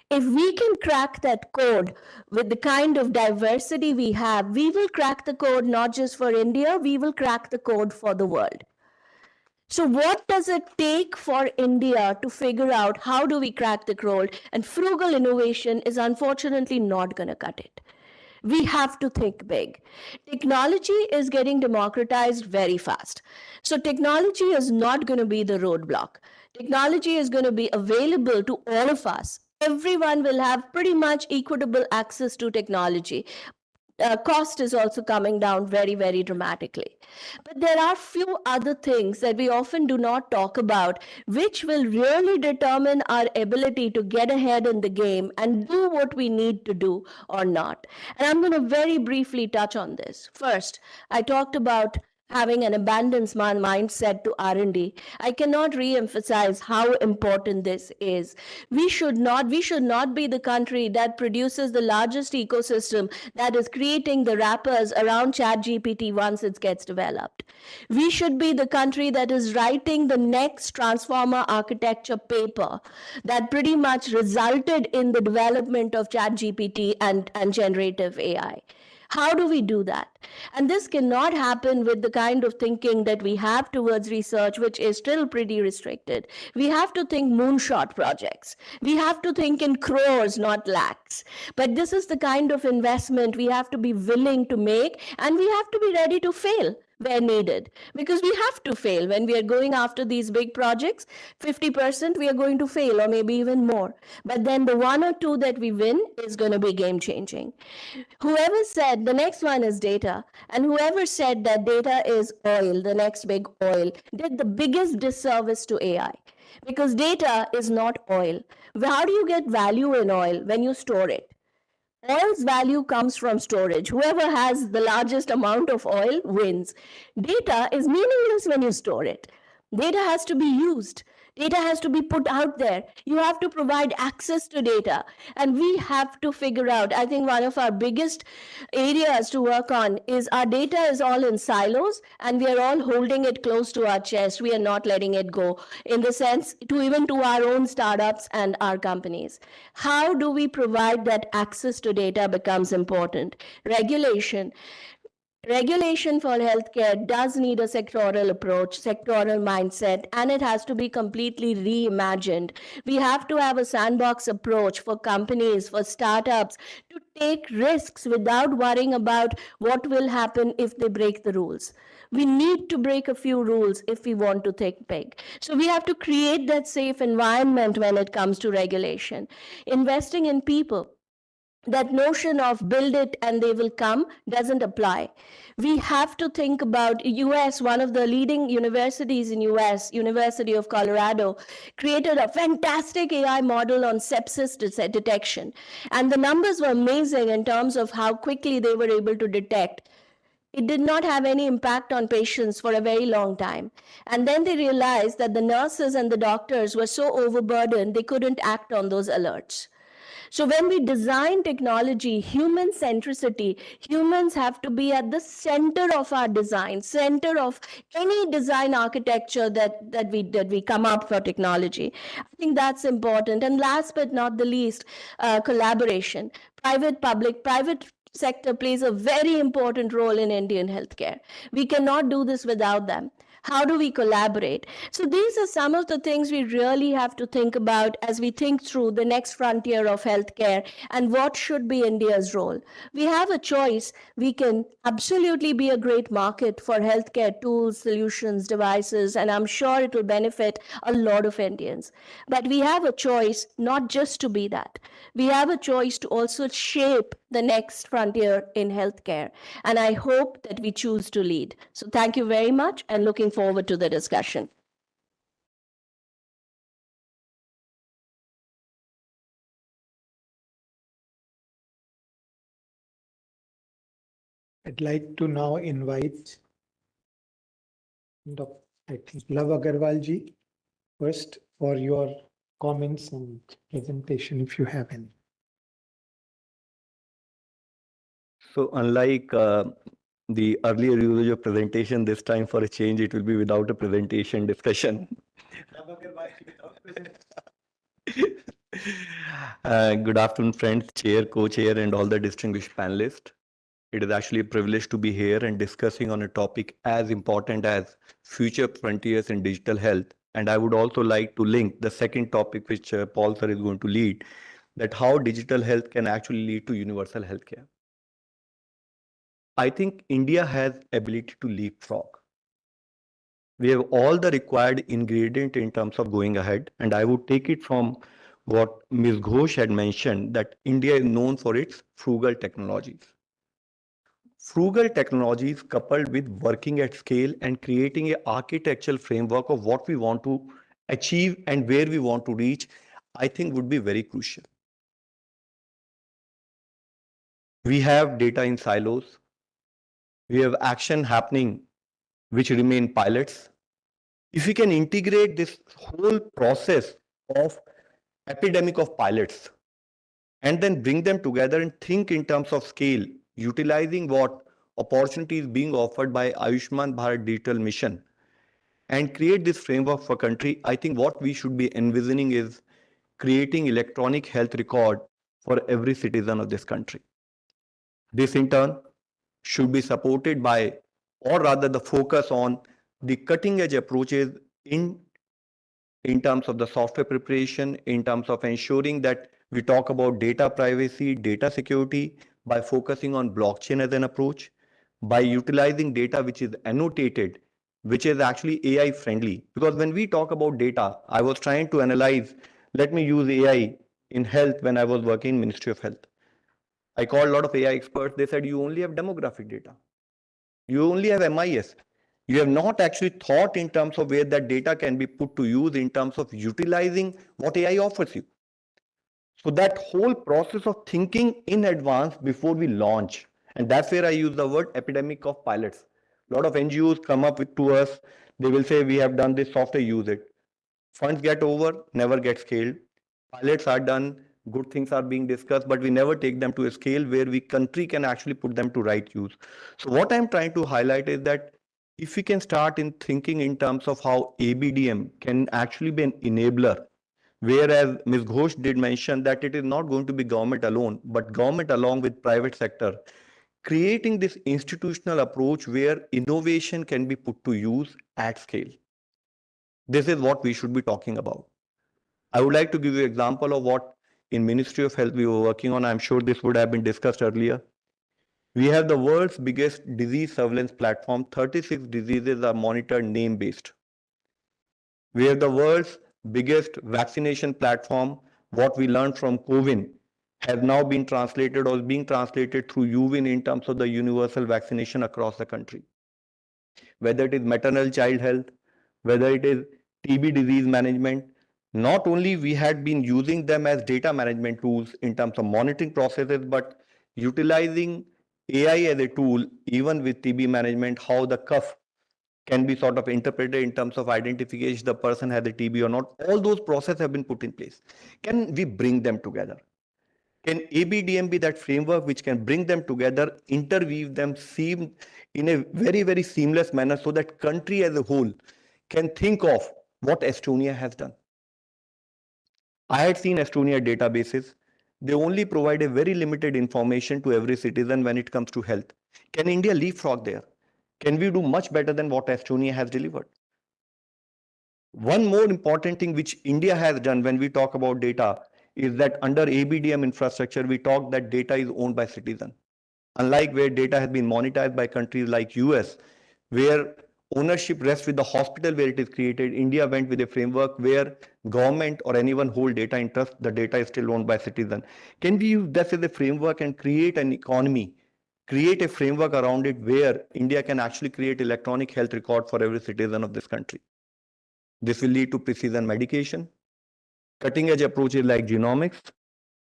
If we can crack that code with the kind of diversity we have, we will crack the code not just for India, we will crack the code for the world. So what does it take for India to figure out how do we crack the code? And frugal innovation is unfortunately not going to cut it. We have to think big. Technology is getting democratized very fast. So technology is not going to be the roadblock. Technology is going to be available to all of us. Everyone will have pretty much equitable access to technology. Cost is also coming down very, very dramatically. But there are few other things that we often do not talk about, which will really determine our ability to get ahead in the game and do what we need to do or not. And I'm going to very briefly touch on this. First, I talked about having an abundance mindset to R&D. I cannot re-emphasize how important this is. We should not be the country that produces the largest ecosystem that is creating the wrappers around ChatGPT once it gets developed. We should be the country that is writing the next transformer architecture paper that pretty much resulted in the development of ChatGPT and generative AI. How do we do that? And this cannot happen with the kind of thinking that we have towards research, which is still pretty restricted. We have to think moonshot projects. We have to think in crores, not lakhs. But this is the kind of investment we have to be willing to make, and we have to be ready to fail where needed, because we have to fail when we are going after these big projects. 50% we are going to fail, or maybe even more. But then the 1 or 2 that we win is going to be game changing. Whoever said the next one is data, and whoever said that data is oil, the next big oil, did the biggest disservice to AI. Because data is not oil. How do you get value in oil? When you store it. Oil's value comes from storage. Whoever has the largest amount of oil wins. Data is meaningless when you store it. Data has to be used. Data has to be put out there. You have to provide access to data. And we have to figure out, I think one of our biggest areas to work on is our data is all in silos and we are all holding it close to our chest. We are not letting it go in the sense to even to our own startups and our companies. How do we provide that access to data becomes important? Regulation for healthcare does need a sectoral approach, sectoral mindset, and it has to be completely reimagined. We have to have a sandbox approach for companies, for startups to take risks without worrying about what will happen if they break the rules. We need to break a few rules if we want to think big. So we have to create that safe environment when it comes to regulation. Investing in people. That notion of build it and they will come doesn't apply. We have to think about US, one of the leading universities in US, University of Colorado, created a fantastic AI model on sepsis detection. And the numbers were amazing in terms of how quickly they were able to detect. It did not have any impact on patients for a very long time. And then they realized that the nurses and the doctors were so overburdened, they couldn't act on those alerts. So when we design technology, human centricity, humans have to be at the center of our design, center of any design architecture that we come up for technology. I think that's important. And last but not the least, collaboration. Private sector plays a very important role in Indian healthcare. We cannot do this without them. How do we collaborate? So these are some of the things we really have to think about as we think through the next frontier of healthcare and what should be India's role. We have a choice. We can absolutely be a great market for healthcare tools, solutions, devices, and I'm sure it will benefit a lot of Indians. But we have a choice not just to be that. We have a choice to also shape the next frontier in healthcare. And I hope that we choose to lead. So thank you very much and looking forward to the discussion. I'd like to now invite Dr. Love Agarwal ji first for your comments and presentation if you have any. So unlike the earlier usage of presentation, this time for a change, it will be without a presentation discussion. Good afternoon, friends, chair, co-chair, and all the distinguished panelists. It is actually a privilege to be here and discussing on a topic as important as future frontiers in digital health. And I would also like to link the second topic which Paul sir is going to lead, that how digital health can actually lead to universal healthcare. I think India has ability to leapfrog. We have all the required ingredient in terms of going ahead. And I would take it from what Ms. Ghosh had mentioned, that India is known for its frugal technologies. Frugal technologies coupled with working at scale and creating an architectural framework of what we want to achieve and where we want to reach, I think would be very crucial. We have data in silos. We have action happening which remain pilots. If we can integrate this whole process of epidemic of pilots and then bring them together and think in terms of scale, utilizing what opportunities being offered by Ayushman Bharat Digital Mission and create this framework for country, I think what we should be envisioning is creating electronic health record for every citizen of this country. This in turn should be supported by, or rather the focus on the cutting edge approaches in terms of the software preparation, in terms of ensuring that we talk about data privacy, data security by focusing on blockchain as an approach, by utilizing data which is annotated, which is actually AI friendly. Because when we talk about data, I was trying to analyze, let me use AI in health when I was working in Ministry of Health. I called a lot of AI experts. They said, you only have demographic data. You only have MIS. You have not actually thought in terms of where that data can be put to use in terms of utilizing what AI offers you. So that whole process of thinking in advance before we launch, and that's where I use the word epidemic of pilots. A lot of NGOs come up to us. They will say, we have done this software, use it. Funds get over, never get scaled. Pilots are done, good things are being discussed, but we never take them to a scale where we country can actually put them to right use. So what I'm trying to highlight is that if we can start in thinking in terms of how ABDM can actually be an enabler, whereas Ms. Ghosh did mention that it is not going to be government alone, but government along with private sector, creating this institutional approach where innovation can be put to use at scale. This is what we should be talking about. I would like to give you an example of what in Ministry of Health we were working on. I'm sure this would have been discussed earlier. We have the world's biggest disease surveillance platform. 36 diseases are monitored name-based. We have the world's biggest vaccination platform. What we learned from COVID has now been translated or is being translated through UVIN in terms of the universal vaccination across the country. Whether it is maternal child health, whether it is TB disease management, not only we had been using them as data management tools in terms of monitoring processes, but utilizing AI as a tool, even with TB management, how the cuff can be sort of interpreted in terms of identification the person has a TB or not. All those processes have been put in place. Can we bring them together? Can ABDM be that framework which can bring them together, interweave them, seem in a very, very seamless manner so that country as a whole can think of what Estonia has done? I had seen Estonia databases. They only provide a very limited information to every citizen when it comes to health. Can India leapfrog there? Can we do much better than what Estonia has delivered? One more important thing which India has done when we talk about data is that under ABDM infrastructure, we talk that data is owned by citizen. Unlike where data has been monetized by countries like US, where ownership rests with the hospital where it is created, India went with a framework where government or anyone hold data in trust, the data is still owned by citizen. Can we use this as a framework and create an economy, create a framework around it where India can actually create electronic health record for every citizen of this country? This will lead to precision medication, cutting edge approaches like genomics.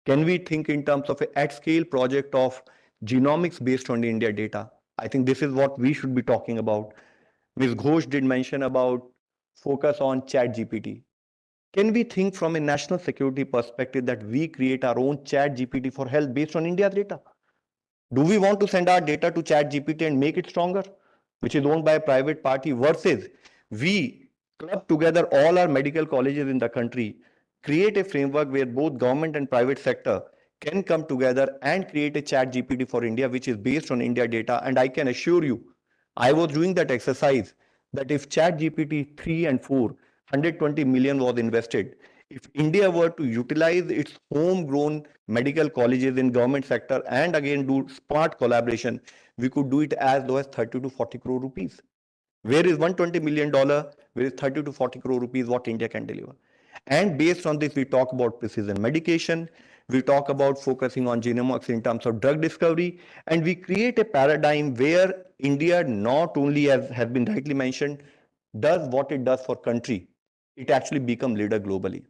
Can we think in terms of an at-scale project of genomics based on the India data? I think this is what we should be talking about. Ms. Ghosh did mention about focus on ChatGPT. Can we think from a national security perspective that we create our own ChatGPT for health based on India's data? Do we want to send our data to ChatGPT and make it stronger, which is owned by a private party, versus we club together all our medical colleges in the country, create a framework where both government and private sector can come together and create a ChatGPT for India, which is based on India data. And I can assure you, I was doing that exercise that if ChatGPT 3 and 4, 120 million was invested, if India were to utilize its homegrown medical colleges in government sector and again do smart collaboration, we could do it as low as 30 to 40 crore rupees. Where is $120 million? Where is 30 to 40 crore rupees what India can deliver? And based on this, we talk about precision medication. We talk about focusing on genomics in terms of drug discovery. And we create a paradigm where India not only, as has been rightly mentioned, does what it does for country, it actually becomes leader globally.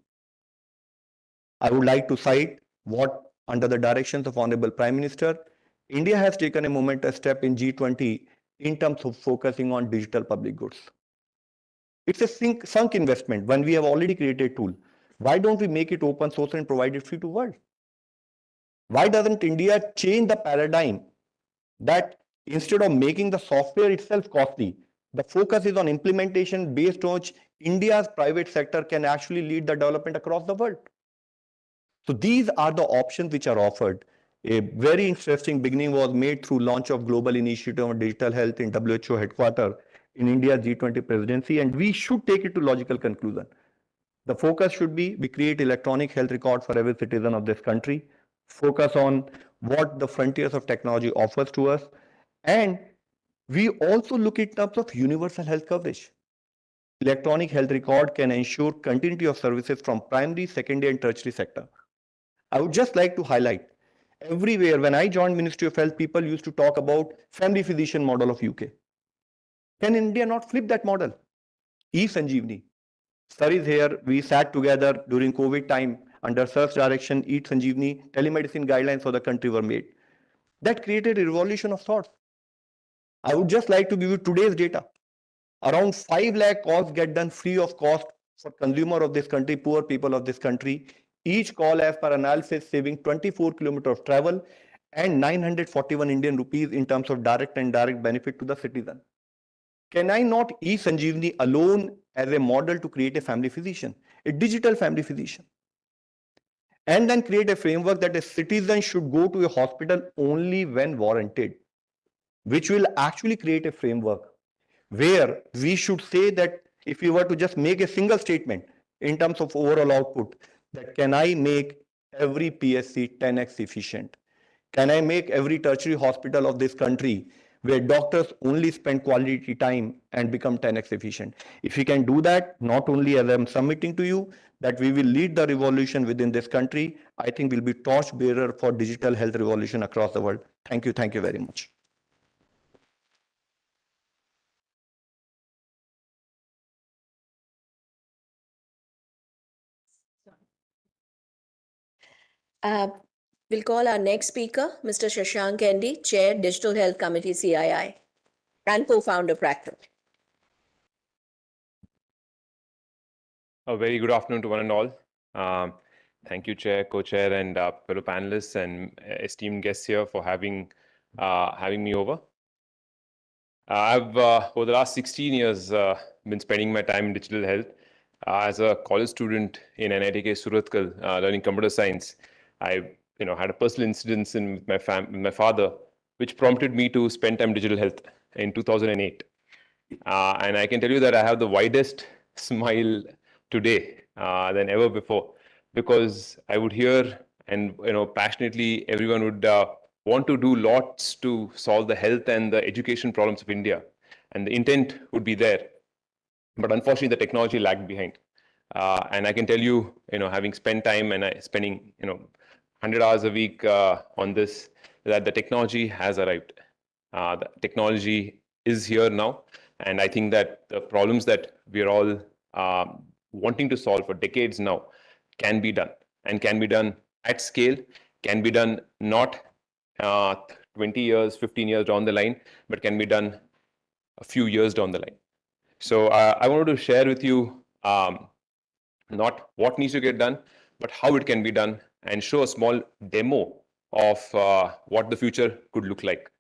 I would like to cite what, under the directions of Honorable Prime Minister, India has taken a momentous step in G20 in terms of focusing on digital public goods. It's a sunk investment when we have already created a tool. Why don't we make it open source and provide it free to world? Why doesn't India change the paradigm that instead of making the software itself costly, the focus is on implementation based on which India's private sector can actually lead the development across the world? So these are the options which are offered. A very interesting beginning was made through launch of Global Initiative on Digital Health in WHO headquarters in India's G20 presidency, and we should take it to logical conclusion. The focus should be we create electronic health record for every citizen of this country, focus on what the frontiers of technology offers to us, and we also look in terms of universal health coverage. Electronic health record can ensure continuity of services from primary, secondary, and tertiary sector. I would just like to highlight, everywhere when I joined Ministry of Health, people used to talk about family physician model of UK. Can India not flip that model? eSanjeevani. Sir is here. We sat together during COVID time under Sir's direction. eSanjeevani telemedicine guidelines for the country were made. That created a revolution of sorts. I would just like to give you today's data. Around 5 lakh calls get done free of cost for consumer of this country, poor people of this country. Each call, as per analysis, saving 24 kilometers of travel and 941 Indian rupees in terms of direct and indirect benefit to the citizen. Can I not eSanjeevani alone as a model to create a family physician, a digital family physician? And then create a framework that a citizen should go to a hospital only when warranted, which will actually create a framework where we should say that if you were to just make a single statement in terms of overall output, that can I make every PSC 10x efficient? Can I make every tertiary hospital of this country where doctors only spend quality time and become 10x efficient? If we can do that, not only as I'm submitting to you, that we will lead the revolution within this country, I think we'll be torchbearer for digital health revolution across the world. Thank you very much. We'll call our next speaker, Mr. Shashank Kendi, Chair, Digital Health Committee, CII, and co-founder, Practal. A very good afternoon to one and all. Thank you, Chair, Co-Chair, and fellow panelists and esteemed guests here for having me over. I've, over the last 16 years, been spending my time in digital health. As a college student in NITK Surathkal, learning computer science, I had a personal incident with my father, which prompted me to spend time in digital health in 2008. And I can tell you that I have the widest smile today than ever before, because I would hear and passionately everyone would want to do lots to solve the health and the education problems of India, and the intent would be there. But unfortunately, the technology lagged behind. And I can tell you, having spent time and spending 100 hours a week on this, that the technology has arrived. The technology is here now, and I think that the problems that we're all wanting to solve for decades now can be done, and can be done at scale, can be done not 20 years, 15 years down the line, but can be done a few years down the line. So I wanted to share with you not what needs to get done, but how it can be done, and show a small demo of what the future could look like.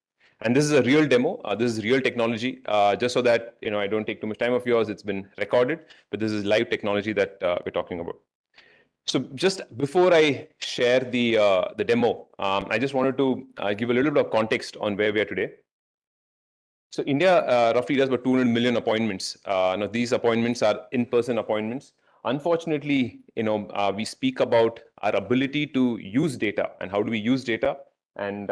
And this is a real demo. This is real technology, just so that I don't take too much time of yours. It's been recorded, but this is live technology that we're talking about. So just before I share the demo, I just wanted to give a little bit of context on where we are today. So India roughly does about 200 million appointments. Now these appointments are in-person appointments. Unfortunately, we speak about our ability to use data and how do we use data. And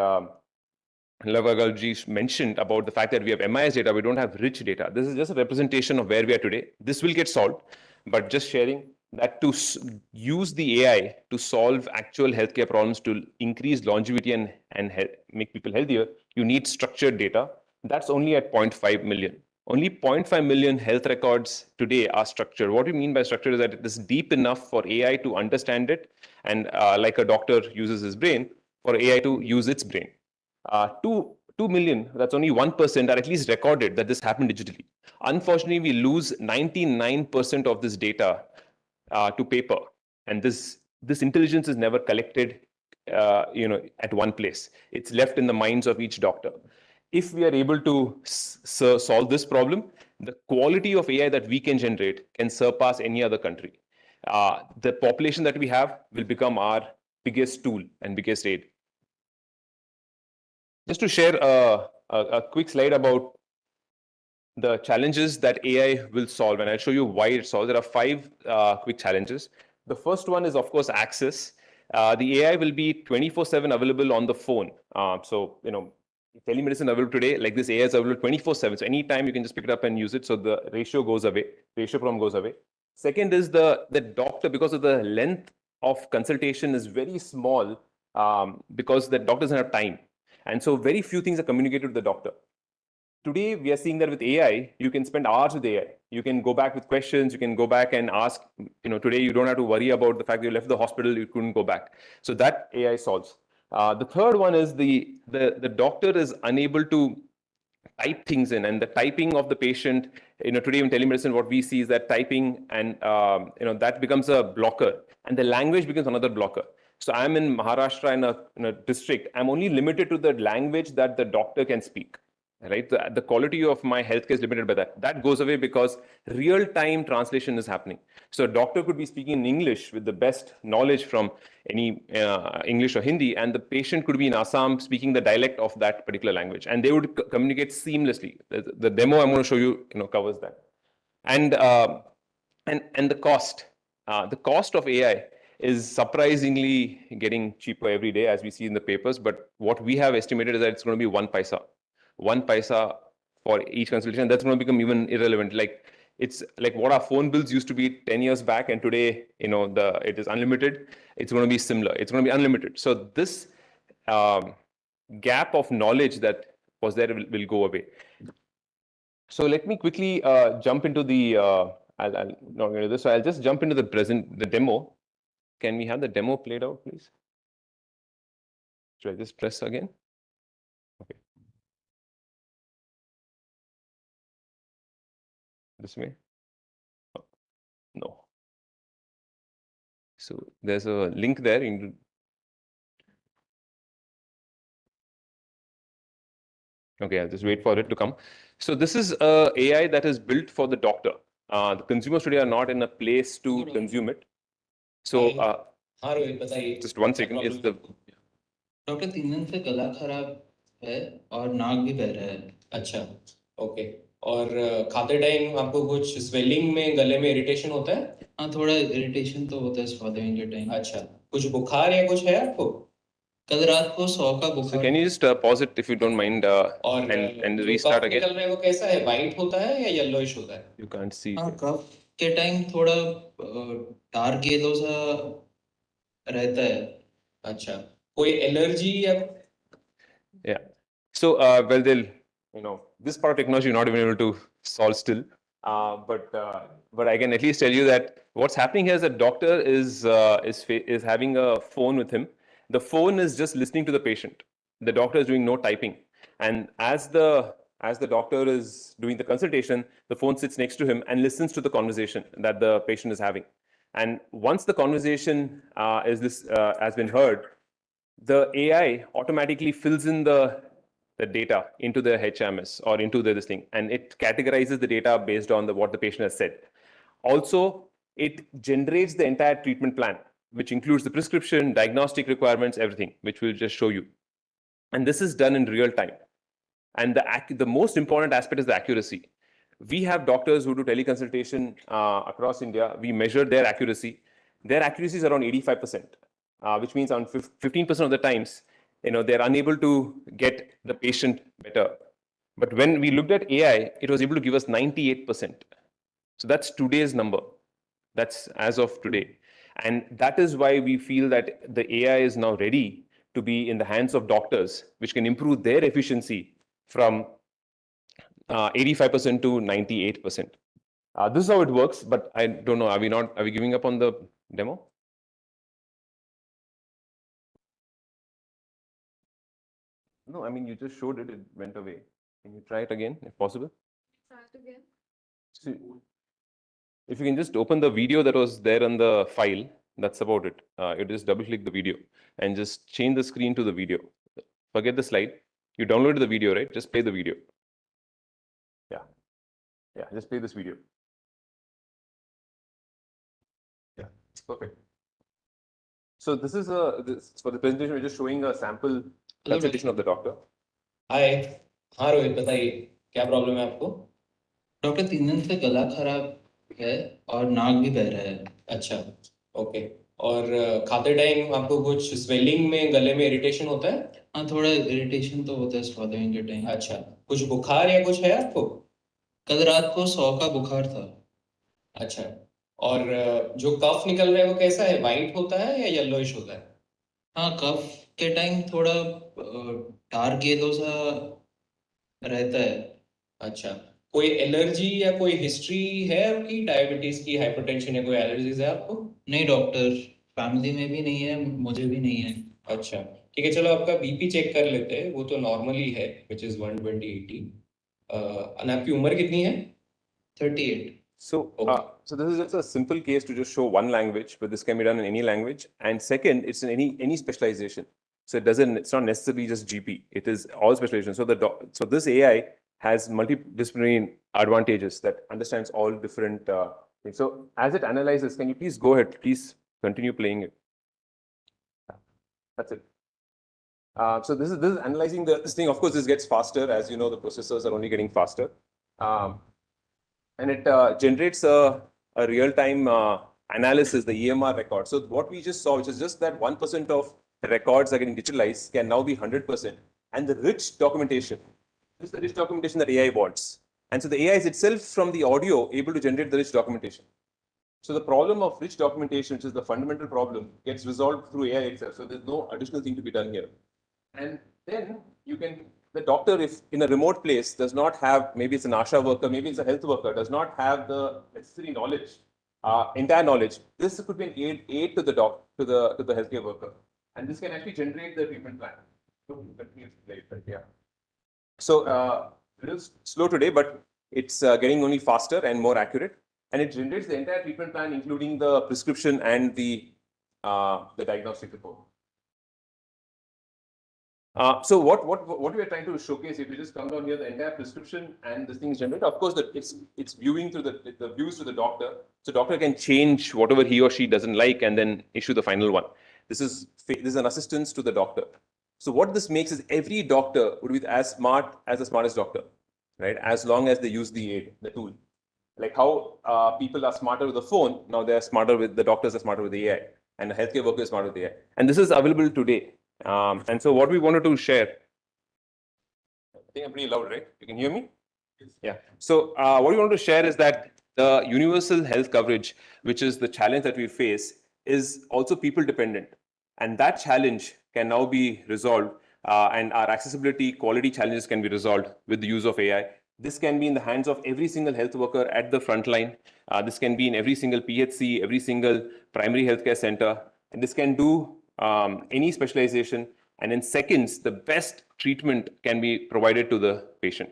Lavagalji mentioned about the fact that we have MIS data, we don't have rich data. This is just a representation of where we are today. This will get solved, but just sharing that to use the AI to solve actual healthcare problems, to increase longevity and make people healthier, you need structured data. That's only at 0.5 million. Only 0.5 million health records today are structured. What we mean by structured is that it is deep enough for AI to understand it, and like a doctor uses his brain, for AI to use its brain. 2 million, that's only 1%, are at least recorded that this happened digitally. Unfortunately, we lose 99% of this data to paper, and this intelligence is never collected at one place. It's left in the minds of each doctor. If we are able to solve this problem, the quality of AI that we can generate can surpass any other country. The population that we have will become our biggest tool and biggest aid. Just to share a quick slide about the challenges that AI will solve, and I'll show you why it solves. There are 5 quick challenges. The first one is, of course, access. The AI will be 24/7 available on the phone. So, telemedicine available today, like this AI is available 24/7. So anytime you can just pick it up and use it. So the ratio goes away, ratio problem goes away. Second is the doctor, because of the length of consultation is very small, because the doctor doesn't have time. And so very few things are communicated to the doctor. Today, we are seeing that with AI, you can spend hours with AI. You can go back with questions. You can go back and ask, today you don't have to worry about the fact that you left the hospital, you couldn't go back. So that AI solves. The third one is the doctor is unable to type things in, and the typing of the patient, today in telemedicine, what we see is that typing and, that becomes a blocker, and the language becomes another blocker. So I'm in Maharashtra in a district, I'm only limited to the language that the doctor can speak. Right, the quality of my healthcare is limited by that. That goes away because real-time translation is happening. So a doctor could be speaking in English with the best knowledge from any English or Hindi, and the patient could be in Assam speaking the dialect of that particular language, and they would communicate seamlessly. The demo I'm going to show you, covers that. And the cost of AI is surprisingly getting cheaper every day, as we see in the papers. But what we have estimated is that it's going to be 1 paisa. 1 paisa for each consultation. That's going to become even irrelevant. Like, it's like what our phone bills used to be 10 years back, and today, it is unlimited. It's going to be similar. It's going to be unlimited. So this gap of knowledge that was there will go away. So let me quickly jump into the. I'll not going to do this. So I'll just jump into the demo. Can we have the demo played out, please? Should I just press again? Okay. This way? Oh, no. So there's a link there. Okay, I'll just wait for it to come. So this is AI that is built for the doctor. The consumers today are not in a place to consume it. So just 1 second. Is the doctor 3 दिन से गला खराब है और नाक भी बह रहा है. अच्छा, ओके. और खाते टाइम आपको कुछ स्वेलिंग में गले में इरिटेशन होता है? हाँ, थोड़ा इरिटेशन तो होता है स्वादिंग के टाइम. अच्छा, कुछ बुखार या कुछ है आपको? कल रात को 100 का बुखार. So can you just pause it if you don't mind and restart again? निकल रहा है वो कैसा है? व्हाइट होता है या येलोइश होता है? You can't see. हाँ, कफ के टाइम थोड़ा डार्क येलो सा रहता है. अच्छा, कोई एलर्जी या? Yeah. So well, they'll this part of technology you're not even able to solve still, but I can at least tell you that what's happening here is that doctor is having a phone with him. The phone is just listening to the patient. The doctor is doing no typing, and as the doctor is doing the consultation, the phone sits next to him and listens to the conversation that the patient is having. And once the conversation has been heard, the AI automatically fills in the data into the HMS or into this thing, and it categorizes the data based on what the patient has said. Also, it generates the entire treatment plan, which includes the prescription, diagnostic requirements, everything, which we'll just show you. And this is done in real time. And the most important aspect is the accuracy. We have doctors who do teleconsultation across India. We measure their accuracy. Their accuracy is around 85%, which means on 15% of the times, they're unable to get the patient better. But when we looked at AI, it was able to give us 98%. So that's today's number. That's as of today. And that is why we feel that the AI is now ready to be in the hands of doctors, which can improve their efficiency from 85% to 98%. This is how it works, but I don't know, are we giving up on the demo? No, I mean, you just showed it, it went away. Can you try it again, if possible? Try it again. See, if you can just open the video that was there on the file, that's about it. You just double click the video and just change the screen to the video. Forget the slide. You downloaded the video, right? Just play the video. Yeah, just play this video. Yeah, perfect. So this is for the presentation, we're just showing a sample consultation of the doctor. Hi, हाँ रोहित बताइए क्या problem है आपको? Doctor 3 दिन से गला खराब है और नाक भी बह रहा है. अच्छा, ओके. और खाते टाइम आपको कुछ स्वेलिंग में गले में इरिटेशन होता है? हाँ, थोड़ा इरिटेशन तो होता है स्वादिंग के टाइम. अच्छा, कुछ बुखार या कुछ है आपको? कल रात को 100 का बुखार था. अच्छा, और जो कफ निकल रहा है वो कैसा है? व्हाइट होता है या येलोइश होता है? हाँ, कफ के टाइम थोड़ा डार्क येलो सा रहता है. अच्छा, कोई एलर्जी या कोई हिस्ट्री है आपकी? डायबिटीज की, हाइपरटेंशन या कोई एलर्जीज है आपको? नहीं डॉक्टर, फैमिली में भी नहीं है, मुझे भी नहीं है. अच्छा, ठीक है, चलो आपका बीपी चेक कर लेते हैं. वो तो नॉर्मली है, विच इज 120/80. And आपकी उम्र कितनी है? 38. So, so this is just a simple case to just show one language, but this can be done in any language. And second, it's in any specialization. So it's not necessarily just GP. It is all specialization. So so this AI has multidisciplinary advantages that understands all different things. So as it analyzes, can you please go ahead? Please continue playing it. That's it. So this is analyzing this thing. Of course, this gets faster. As you know, the processors are only getting faster. And it generates a real-time analysis, the EMR record. So what we just saw, which is just that 1% of records are getting digitalized, can now be 100%. And the rich documentation, this is the rich documentation that AI wants. And so the AI is itself from the audio able to generate the rich documentation. So the problem of rich documentation, which is the fundamental problem, gets resolved through AI itself. So there's no additional thing to be done here. And then the doctor, if in a remote place, does not have, maybe it's an ASHA worker, maybe it's a health worker, does not have the necessary knowledge, entire knowledge. This could be an aid to the healthcare worker, and this can actually generate the treatment plan. So it is slow today, but it's getting only faster and more accurate, and it generates the entire treatment plan, including the prescription and the diagnostic report. So what we are trying to showcase, if you just come down here, the entire prescription and this thing is generated. Of course, it's viewing through the views to the doctor. So doctor can change whatever he or she doesn't like and then issue the final one. This is an assistance to the doctor. So what this makes is every doctor would be as smart as the smartest doctor, right? As long as they use the aid, the tool. Like how people are smarter with the phone, now they're smarter with the doctors are smarter with the AI, and the healthcare worker is smarter with the AI. And this is available today. And so what we wanted to share, I think I'm pretty loud, right? You can hear me? Yeah. So what we want to share is that the universal health coverage, which is the challenge that we face, is also people dependent. And that challenge can now be resolved and our accessibility quality challenges can be resolved with the use of AI. This can be in the hands of every single health worker at the front line. This can be in every single PHC, every single primary healthcare center. And this can do any specialization, and in seconds, the best treatment can be provided to the patient.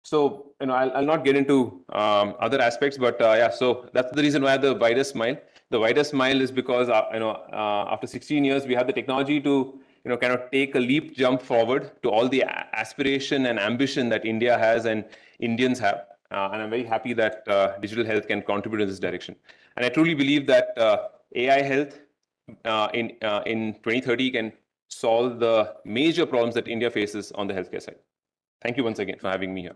So, I'll not get into other aspects, but yeah, so that's the reason why the wider smile. The wider smile is because, after 16 years, we have the technology to, kind of take a leap jump forward to all the aspiration and ambition that India has and Indians have. And I'm very happy that digital health can contribute in this direction. And I truly believe that AI health in 2030 can solve the major problems that India faces on the healthcare side. Thank you once again for having me here.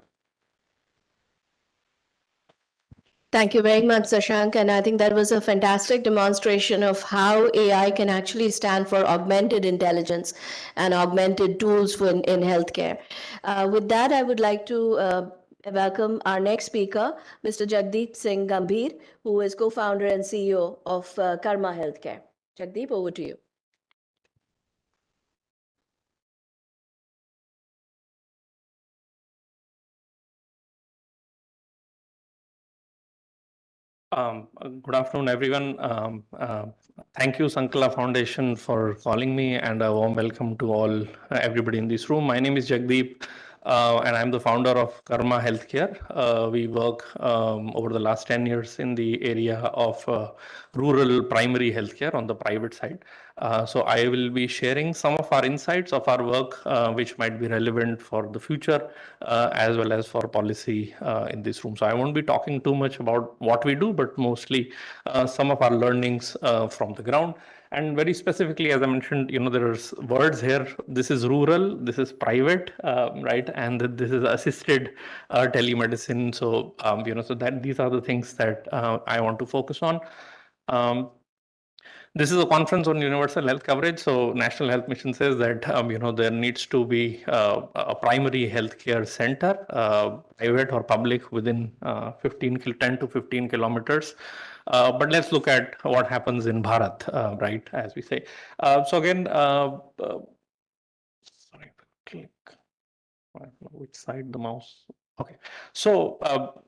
Thank you very much, Shashank. And I think that was a fantastic demonstration of how AI can actually stand for augmented intelligence and augmented tools in healthcare. With that, I would like to welcome our next speaker, Mr. Jagdeep Singh Gambhir, who is co-founder and CEO of Karma Healthcare. Jagdeep, over to you. Good afternoon, everyone. Thank you, Sankala Foundation, for calling me, and a warm welcome to everybody in this room. My name is Jagdeep, and I'm the founder of Karma Healthcare. We work over the last 10 years in the area of rural primary healthcare on the private side. So I will be sharing some of our insights of our work, which might be relevant for the future, as well as for policy in this room. So I won't be talking too much about what we do, but mostly some of our learnings from the ground. And very specifically, as I mentioned, there's words here. This is rural, this is private, right? And this is assisted telemedicine. So, so that these are the things that I want to focus on. This is a conference on universal health coverage. So National Health Mission says that, there needs to be a primary healthcare center, private or public, within 10 to 15 kilometers. But let's look at what happens in Bharat, right, as we say. So again, sorry, click. I don't know which side the mouse. Okay, so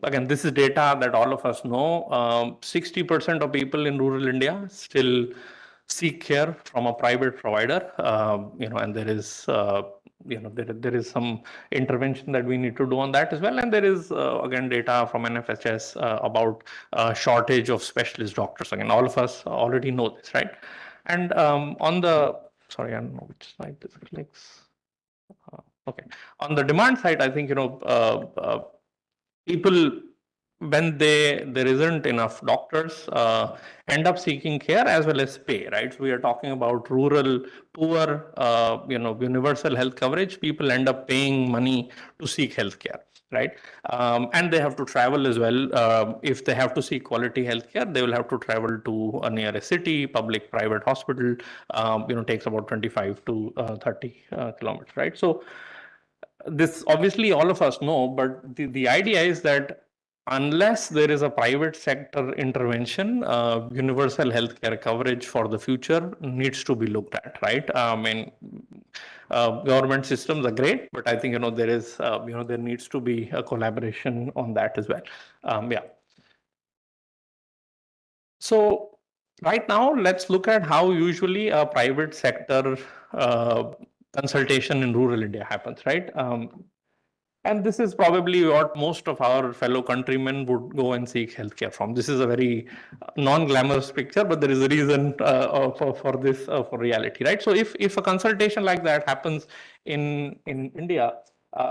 again, this is data that all of us know. 60% of people in rural India still seek care from a private provider, and there is there is some intervention that we need to do on that as well. And there is again data from NFHS about shortage of specialist doctors. Again, all of us already know this, right? And on the, sorry, I don't know which slide this clicks. Okay, on the demand side, I think people, when there isn't enough doctors, end up seeking care as well as pay, right? So we are talking about rural, poor, universal health coverage. People end up paying money to seek health care, right? And they have to travel as well. If they have to seek quality health care, they will have to travel to a nearest city, public, private hospital. Takes about 25 to 30 kilometers, right? So this obviously all of us know, but the idea is that unless there is a private sector intervention, universal healthcare coverage for the future needs to be looked at, right? I mean, government systems are great, but I think there is there needs to be a collaboration on that as well. Yeah. So right now, let's look at how usually a private sector consultation in rural India happens, right? And this is probably what most of our fellow countrymen would go and seek healthcare from. This is a very non-glamorous picture, but there is a reason for this for reality, right? So if a consultation like that happens in India,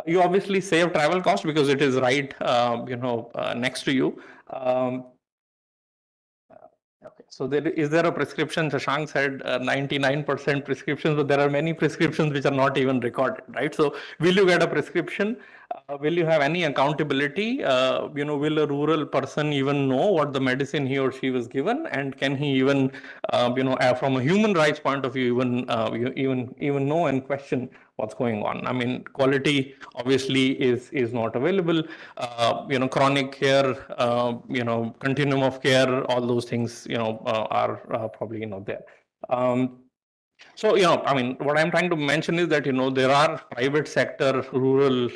you obviously save travel cost because it is right next to you. Okay, so is there a prescription? Shashank said 99% prescriptions, but there are many prescriptions which are not even recorded, right? So will you get a prescription? Will you have any accountability? Will a rural person even know what the medicine he or she was given? And can he even, from a human rights point of view, even know and question what's going on? I mean, quality obviously is not available. Chronic care, continuum of care, all those things, are probably not there. So, I mean, what I'm trying to mention is that, there are private sector rural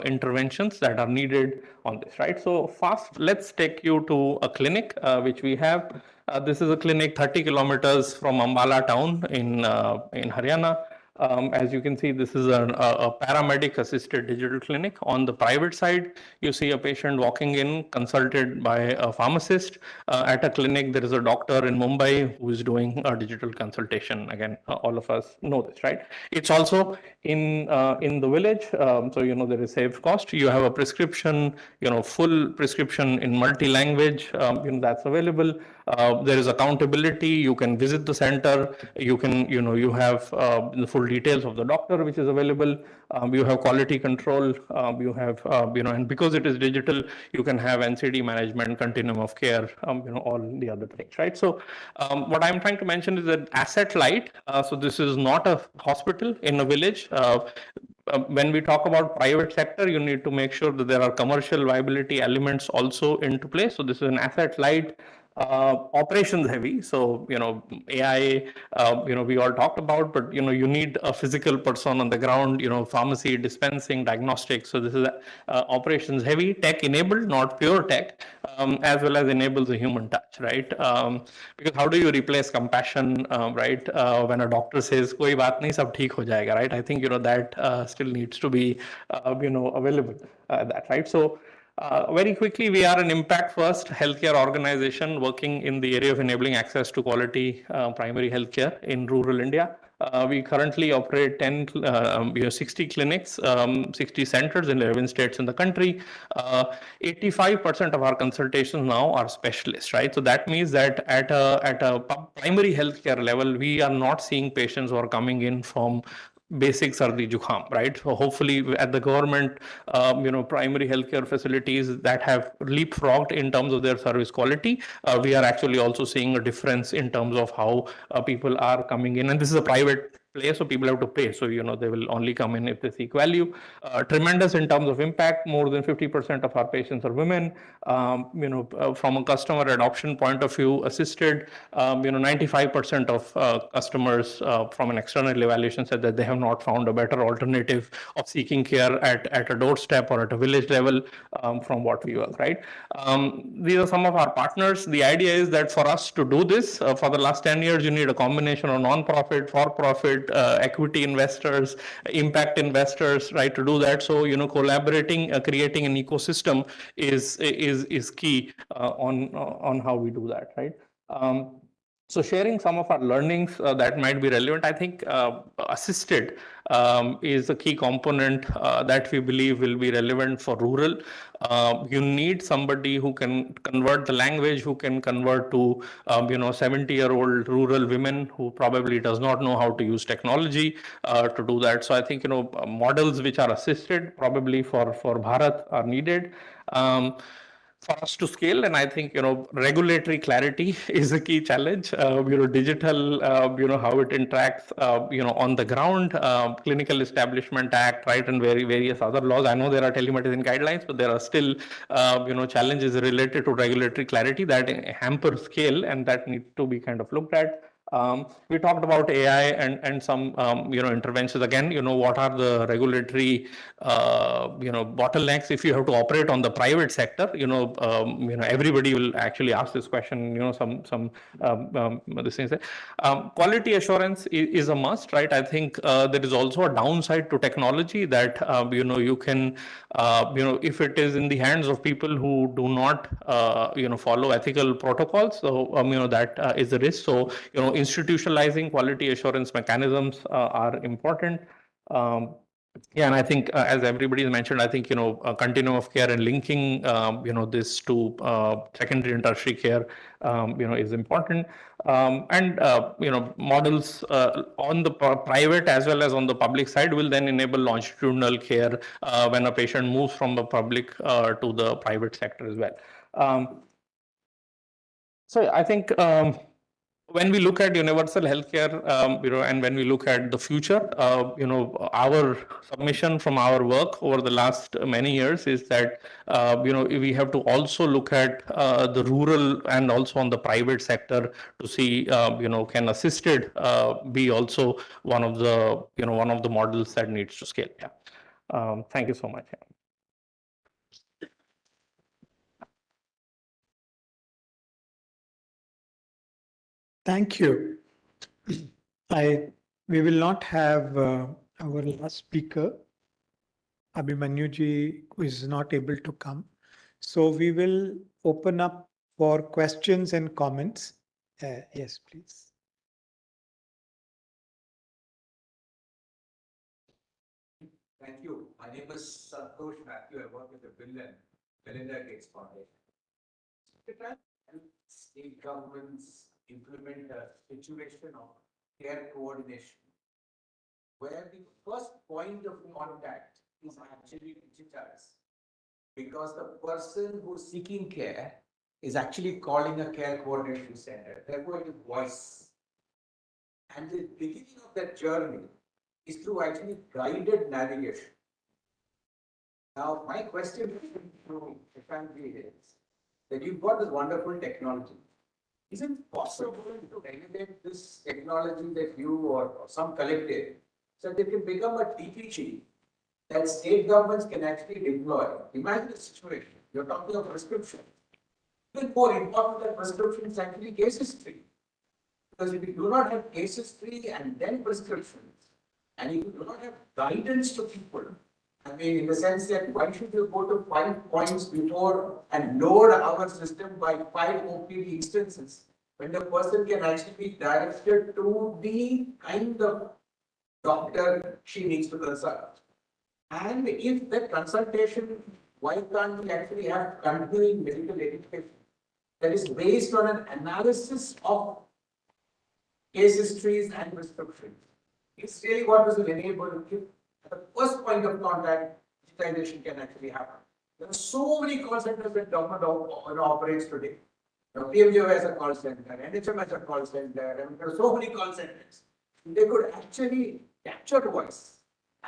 interventions that are needed on this, right? So first, let's take you to a clinic, which we have. This is a clinic 30 kilometers from Ambala town in Haryana. As you can see, this is a paramedic assisted digital clinic. On the private side, you see a patient walking in, consulted by a pharmacist. At a clinic, there is a doctor in Mumbai who is doing a digital consultation. Again, all of us know this, right? It's also in the village, so there is saved cost. You have a prescription, full prescription in multi-language, that's available. There is accountability. You can visit the center. You can, you have the full details of the doctor, which is available. You have quality control. You have, and because it is digital, you can have NCD management, continuum of care, all the other things, right? So what I'm trying to mention is that asset light. So this is not a hospital in a village. When we talk about private sector, you need to make sure that there are commercial viability elements also into play. So this is an asset light, operations heavy. So, AI, we all talked about, but, you need a physical person on the ground, pharmacy, dispensing, diagnostics. So this is operations heavy, tech enabled, not pure tech, as well as enables a human touch, right? Because how do you replace compassion, right? When a doctor says, koi baat nahi, sab theek ho jayega, right? I think, that still needs to be, available, that, right? So, very quickly, we are an impact-first healthcare organization working in the area of enabling access to quality primary healthcare in rural India. We currently operate 60 clinics, 60 centers in 11 states in the country. 85% of our consultations now are specialists, right? So that means that at a primary healthcare level, we are not seeing patients who are coming in from basic sardi jukham, right? So hopefully at the government, primary healthcare facilities that have leapfrogged in terms of their service quality, we are actually also seeing a difference in terms of how people are coming in. And this is a private play, so people have to pay. So, they will only come in if they seek value. Tremendous in terms of impact. More than 50% of our patients are women. From a customer adoption point of view, assisted, 95% of customers from an external evaluation said that they have not found a better alternative of seeking care at a doorstep or at a village level from what we work, right? These are some of our partners. The idea is that for us to do this, for the last 10 years, you need a combination of non-profit, for-profit, equity investors, impact investors, right, to do that. So, collaborating, creating an ecosystem is key on how we do that, right? So sharing some of our learnings that might be relevant, I think assisted is a key component that we believe will be relevant for rural. You need somebody who can convert the language, who can convert to 70-year-old rural women who probably does not know how to use technology to do that. So I think models which are assisted probably for Bharat are needed. For us to scale, and I think regulatory clarity is a key challenge. Digital, how it interacts, on the ground, Clinical Establishment Act, right, and various other laws. I know there are telemedicine guidelines, but there are still challenges related to regulatory clarity that hamper scale, and that need to be kind of looked at. We talked about AI and some interventions. Again, what are the regulatory bottlenecks if you have to operate on the private sector? Everybody will actually ask this question. This thing. Quality assurance is a must, right? I think there is also a downside to technology that you can if it is in the hands of people who do not follow ethical protocols, so that is a risk. So institutionalizing quality assurance mechanisms are important. Yeah, and I think as everybody has mentioned, I think a continuum of care and linking this to secondary and tertiary care is important. Models on the private as well as on the public side will then enable longitudinal care when a patient moves from the public to the private sector as well. So I think when we look at universal healthcare, and when we look at the future, our submission from our work over the last many years is that, we have to also look at the rural and also on the private sector to see, can assisted be also one of the models that needs to scale. Yeah. Thank you so much. Thank you. We will not have our last speaker, Abhimanyu, who is not able to come. So we will open up for questions and comments. Yes, please. Thank you. My name is Santosh Matthew. I work with the Bill and Melinda Gates Foundation. To try to help state governments implement a situation of care coordination, where the first point of contact is actually digitized, because the person who's seeking care is actually calling a care coordination center. They're going to voice. And the beginning of that journey is through actually guided navigation. Now, my question to FMG is that you've got this wonderful technology. Is it possible to elevate this technology that you or some collective so that it can become a TPG that state governments can actually deploy? Imagine the situation. You're talking of prescription. Even more important than prescription is actually case history. Because if you do not have case history and then prescriptions, and if you do not have guidance to people, I mean, in the sense that why should you go to 5 points before and load our system by 5 OPD instances when the person can actually be directed to the kind of doctor she needs to consult? And if that consultation, why can't we actually have continuing medical education that is based on an analysis of case histories and prescriptions? It's really what this will enable. At the first point of contact, digitization can actually happen. There are so many call centers that government operates today. PMGO has a call center, NHM has a call center, and there are so many call centers. they could actually capture voice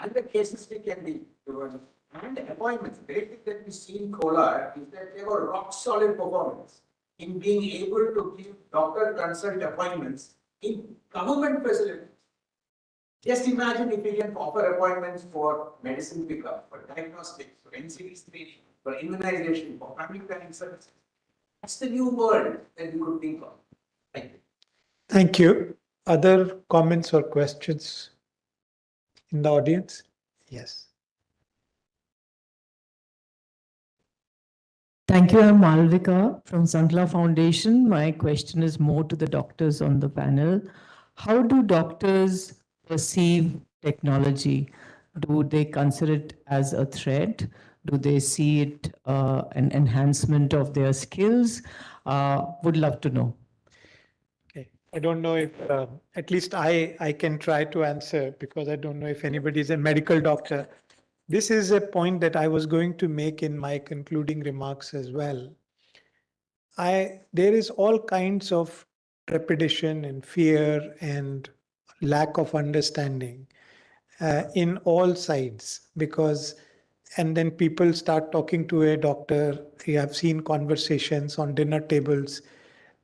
and the cases can be given and appointments. The great thing that we see in Kolar is that they were rock solid performance in being able to give doctor consult appointments in government facilities. Just imagine if we can offer appointments for medicine pickup, for diagnostics, for NCD screening, for immunization, for family planning services. That's the new world that we could think of. Thank you. Thank you. Other comments or questions in the audience? Yes. Thank you. I'm Malvika from Sankla Foundation. My question is more to the doctors on the panel. How do doctors perceive technology? Do they consider it as a threat? Do they see it an enhancement of their skills? Would love to know. Okay. I don't know if, at least I can try to answer because I don't know if anybody is a medical doctor. This is a point that I was going to make in my concluding remarks as well. There is all kinds of trepidation and fear and lack of understanding in all sides because, and then people start talking to a doctor. You have seen conversations on dinner tables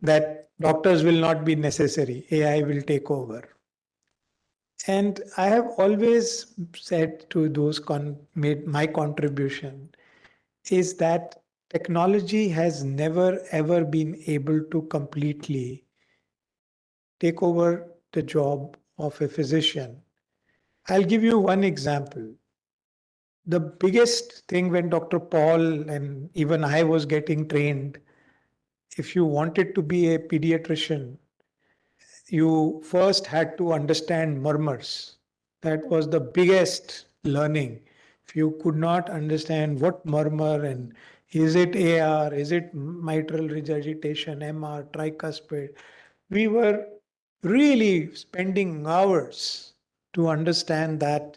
that doctors will not be necessary, AI will take over. And I have always said to those made my contribution is that technology has never ever been able to completely take over the job of a physician. I'll give you one example. The biggest thing when Dr. Paul and even I was getting trained, if you wanted to be a pediatrician, you first had to understand murmurs. That was the biggest learning. If you could not understand what murmur and is it AR, is it mitral regurgitation, MR, tricuspid, we were really spending hours to understand that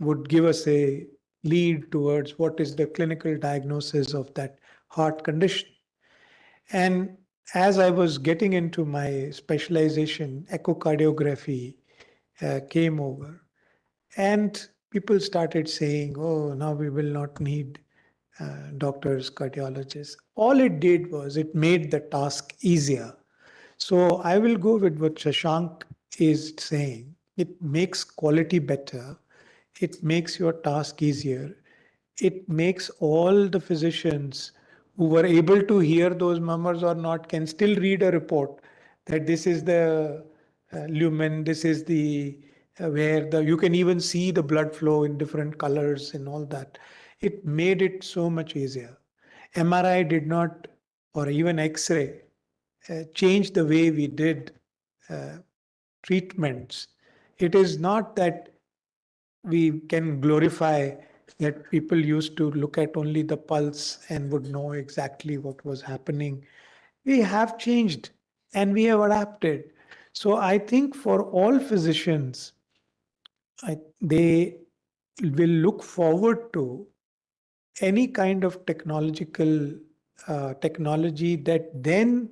would give us a lead towards what is the clinical diagnosis of that heart condition. And as I was getting into my specialization, echocardiography came over. And people started saying, oh, now we will not need doctors, cardiologists. All it did was it made the task easier. So I will go with what Shashank is saying. It makes quality better. It makes your task easier. It makes all the physicians who were able to hear those murmurs or not can still read a report that this is the lumen, this is the where the you can even see the blood flow in different colors and all that. It made it so much easier. MRI did not, or even X-ray, change the way we did treatments. It is not that we can glorify that people used to look at only the pulse and would know exactly what was happening. We have changed and we have adapted. So I think for all physicians, they will look forward to any kind of technology that then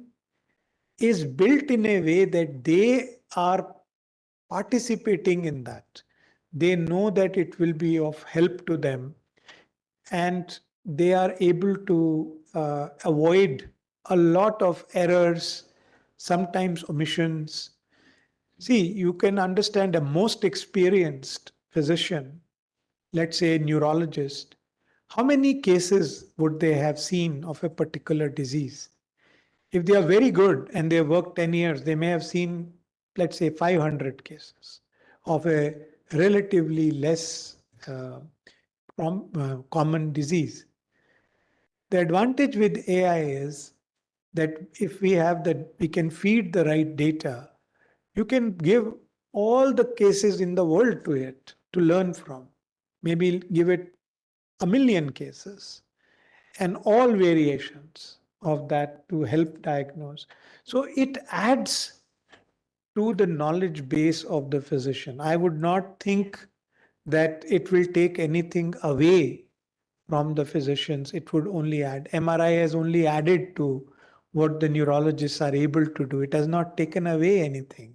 is built in a way that they are participating in that. They know that it will be of help to them and they are able to avoid a lot of errors, sometimes omissions. See, you can understand a most experienced physician, let's say a neurologist, how many cases would they have seen of a particular disease? If they are very good and they worked 10 years, they may have seen, let's say, 500 cases of a relatively less common disease. The advantage with AI is that if we have that, we can feed the right data, you can give all the cases in the world to it to learn from. Maybe give it 1 million cases and all variations of that to help diagnose. So it adds to the knowledge base of the physician. I would not think that it will take anything away from the physicians. It would only add. MRI has only added to what the neurologists are able to do. It has not taken away anything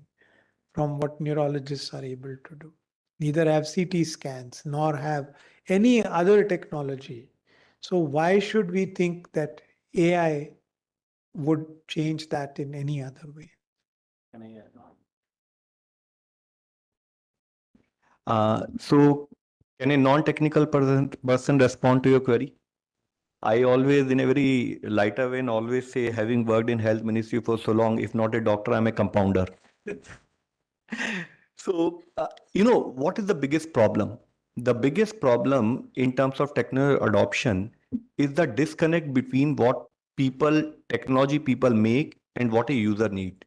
from what neurologists are able to do. Neither have CT scans nor have any other technology. So why should we think that AI would change that in any other way? So can a non-technical person respond to your query? I always, in a very lighter way, and always say, having worked in health ministry for so long, if not a doctor, I'm a compounder. So, what is the biggest problem? The biggest problem in terms of technology adoption is the disconnect between what technology people make and what a user need.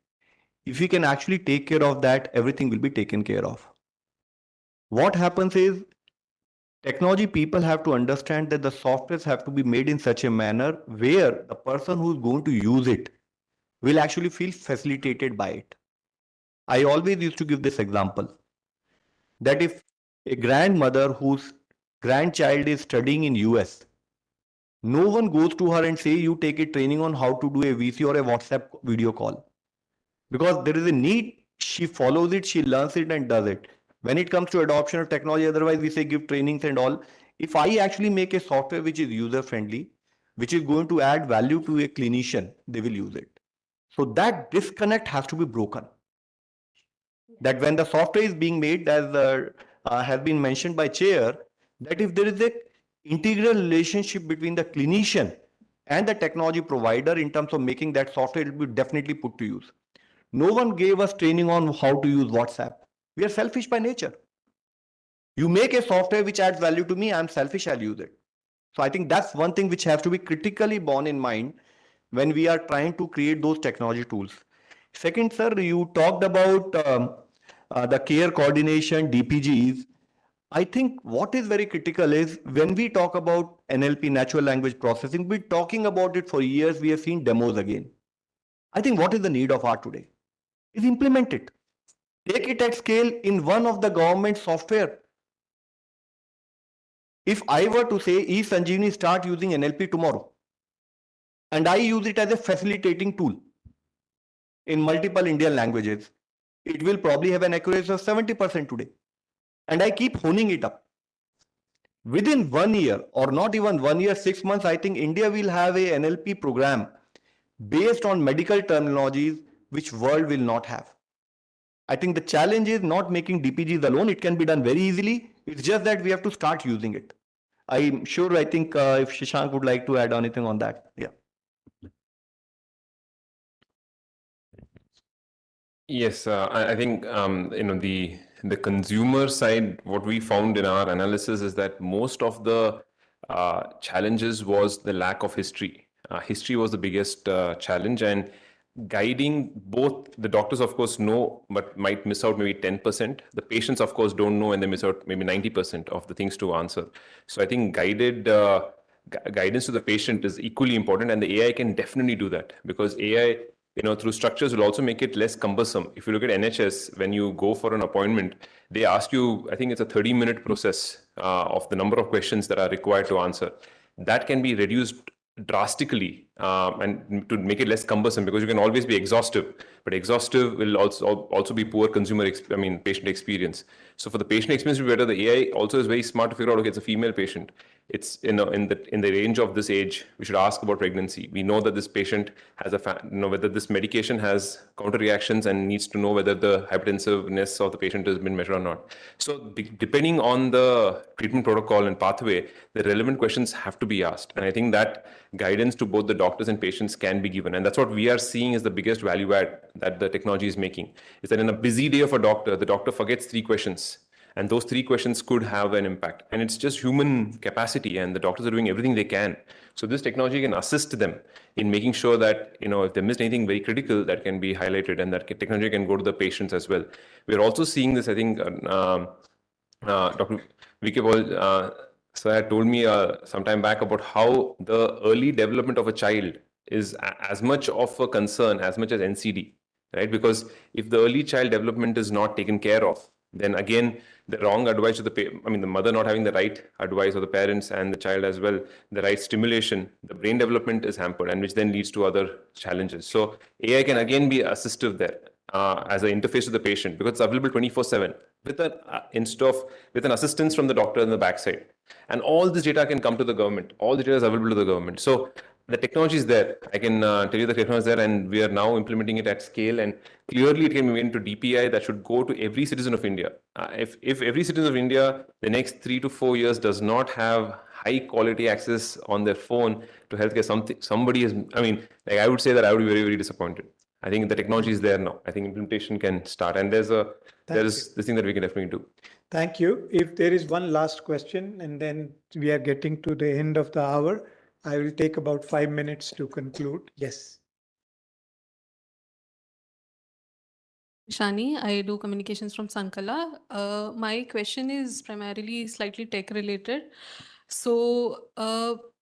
If we can actually take care of that, everything will be taken care of. What happens is, technology people have to understand that the softwares have to be made in such a manner where the person who's going to use it will actually feel facilitated by it. I always used to give this example that if a grandmother whose grandchild is studying in US, no one goes to her and say, you take a training on how to do a VC or a WhatsApp video call. Because there is a need, she follows it, she learns it and does it. When it comes to adoption of technology, otherwise we say give trainings and all. If I actually make a software which is user-friendly, which is going to add value to a clinician, they will use it. So that disconnect has to be broken. That when the software is being made, as has been mentioned by Chair, that if there is an integral relationship between the clinician and the technology provider in terms of making that software, it will be definitely put to use. No one gave us training on how to use WhatsApp. We are selfish by nature. You make a software which adds value to me, I'm selfish, I'll use it. So I think that's one thing which has to be critically borne in mind when we are trying to create those technology tools. Second, sir, you talked about the care coordination, DPGs. I think what is very critical is when we talk about NLP, natural language processing, we're talking about it for years, we have seen demos again. I think what is the need of art today is implement it. Take it at scale in one of the government software. If I were to say eSanjeevani start using NLP tomorrow, and I use it as a facilitating tool in multiple Indian languages, it will probably have an accuracy of 70% today. And I keep honing it up. Within 1 year, or not even 1 year, 6 months, I think India will have a NLP program based on medical terminologies which world will not have. I think the challenge is not making DPGs alone. It can be done very easily. It's just that we have to start using it. I'm sure, I think if Shashank would like to add anything on that. Yeah. Yes, I think the consumer side, what we found in our analysis is that most of the challenges was the lack of history. History was the biggest challenge, and guiding both the doctors, of course, know, but might miss out maybe 10%. The patients, of course, don't know and they miss out maybe 90% of the things to answer. So I think guidance to the patient is equally important, and the AI can definitely do that, because AI, through structures will also make it less cumbersome. If you look at NHS, when you go for an appointment, they ask you, I think it's a 30-minute process of the number of questions that are required to answer. That can be reduced drastically and to make it less cumbersome, because you can always be exhaustive, but exhaustive will also be poor patient experience. So for the patient experience to be better, the AI also is very smart to figure out, okay, it's a female patient. It's in the range of this age, we should ask about pregnancy. We know that this patient has whether this medication has counter reactions and needs to know whether the hypertensiveness of the patient has been measured or not. So depending on the treatment protocol and pathway, the relevant questions have to be asked. And I think that guidance to both the doctors and patients can be given. And that's what we are seeing is the biggest value add that the technology is making, is that in a busy day of a doctor, the doctor forgets 3 questions. And those 3 questions could have an impact. And it's just human capacity, and the doctors are doing everything they can. So this technology can assist them in making sure that, if they missed anything very critical, that can be highlighted, and that technology can go to the patients as well. We're also seeing this, I think, Dr. VK Paul, sir told me some time back about how the early development of a child is as much of a concern as much as NCD, right? Because if the early child development is not taken care of, then again, the wrong advice to the mother not having the right advice, or the parents and the child as well, the right stimulation, the brain development is hampered, and which then leads to other challenges. So AI can again be assistive there. as an interface to the patient because it's available 24/7 with an instead of with an assistance from the doctor in the backside. And all this data can come to the government. All the data is available to the government. So the technology is there. I can tell you the technology is there, and we are now implementing it at scale. And clearly, it can be made into DPI that should go to every citizen of India. If every citizen of India, the next 3 to 4 years, does not have high quality access on their phone to healthcare, somebody is. I mean, like I would say that I would be very, very disappointed. I think the technology is there now. I think implementation can start, and there is this thing that we can definitely do. Thank you. If there is one last question, and then we are getting to the end of the hour, I will take about 5 minutes to conclude. Yes. Shani, I do communications from Sankala. My question is primarily slightly tech related. So,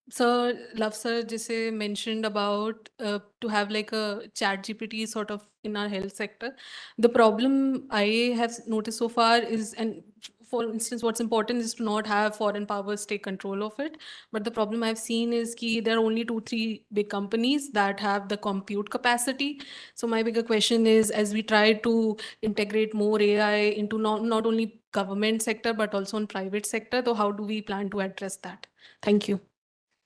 Sir, Love Sir just mentioned about to have like a chat GPT sort of in our health sector. The problem I have noticed so far is, and for instance, what's important is to not have foreign powers take control of it. But the problem I've seen is that there are only 2-3 big companies that have the compute capacity. So my bigger question is, as we try to integrate more AI into not only government sector, but also in private sector, so how do we plan to address that? Thank you.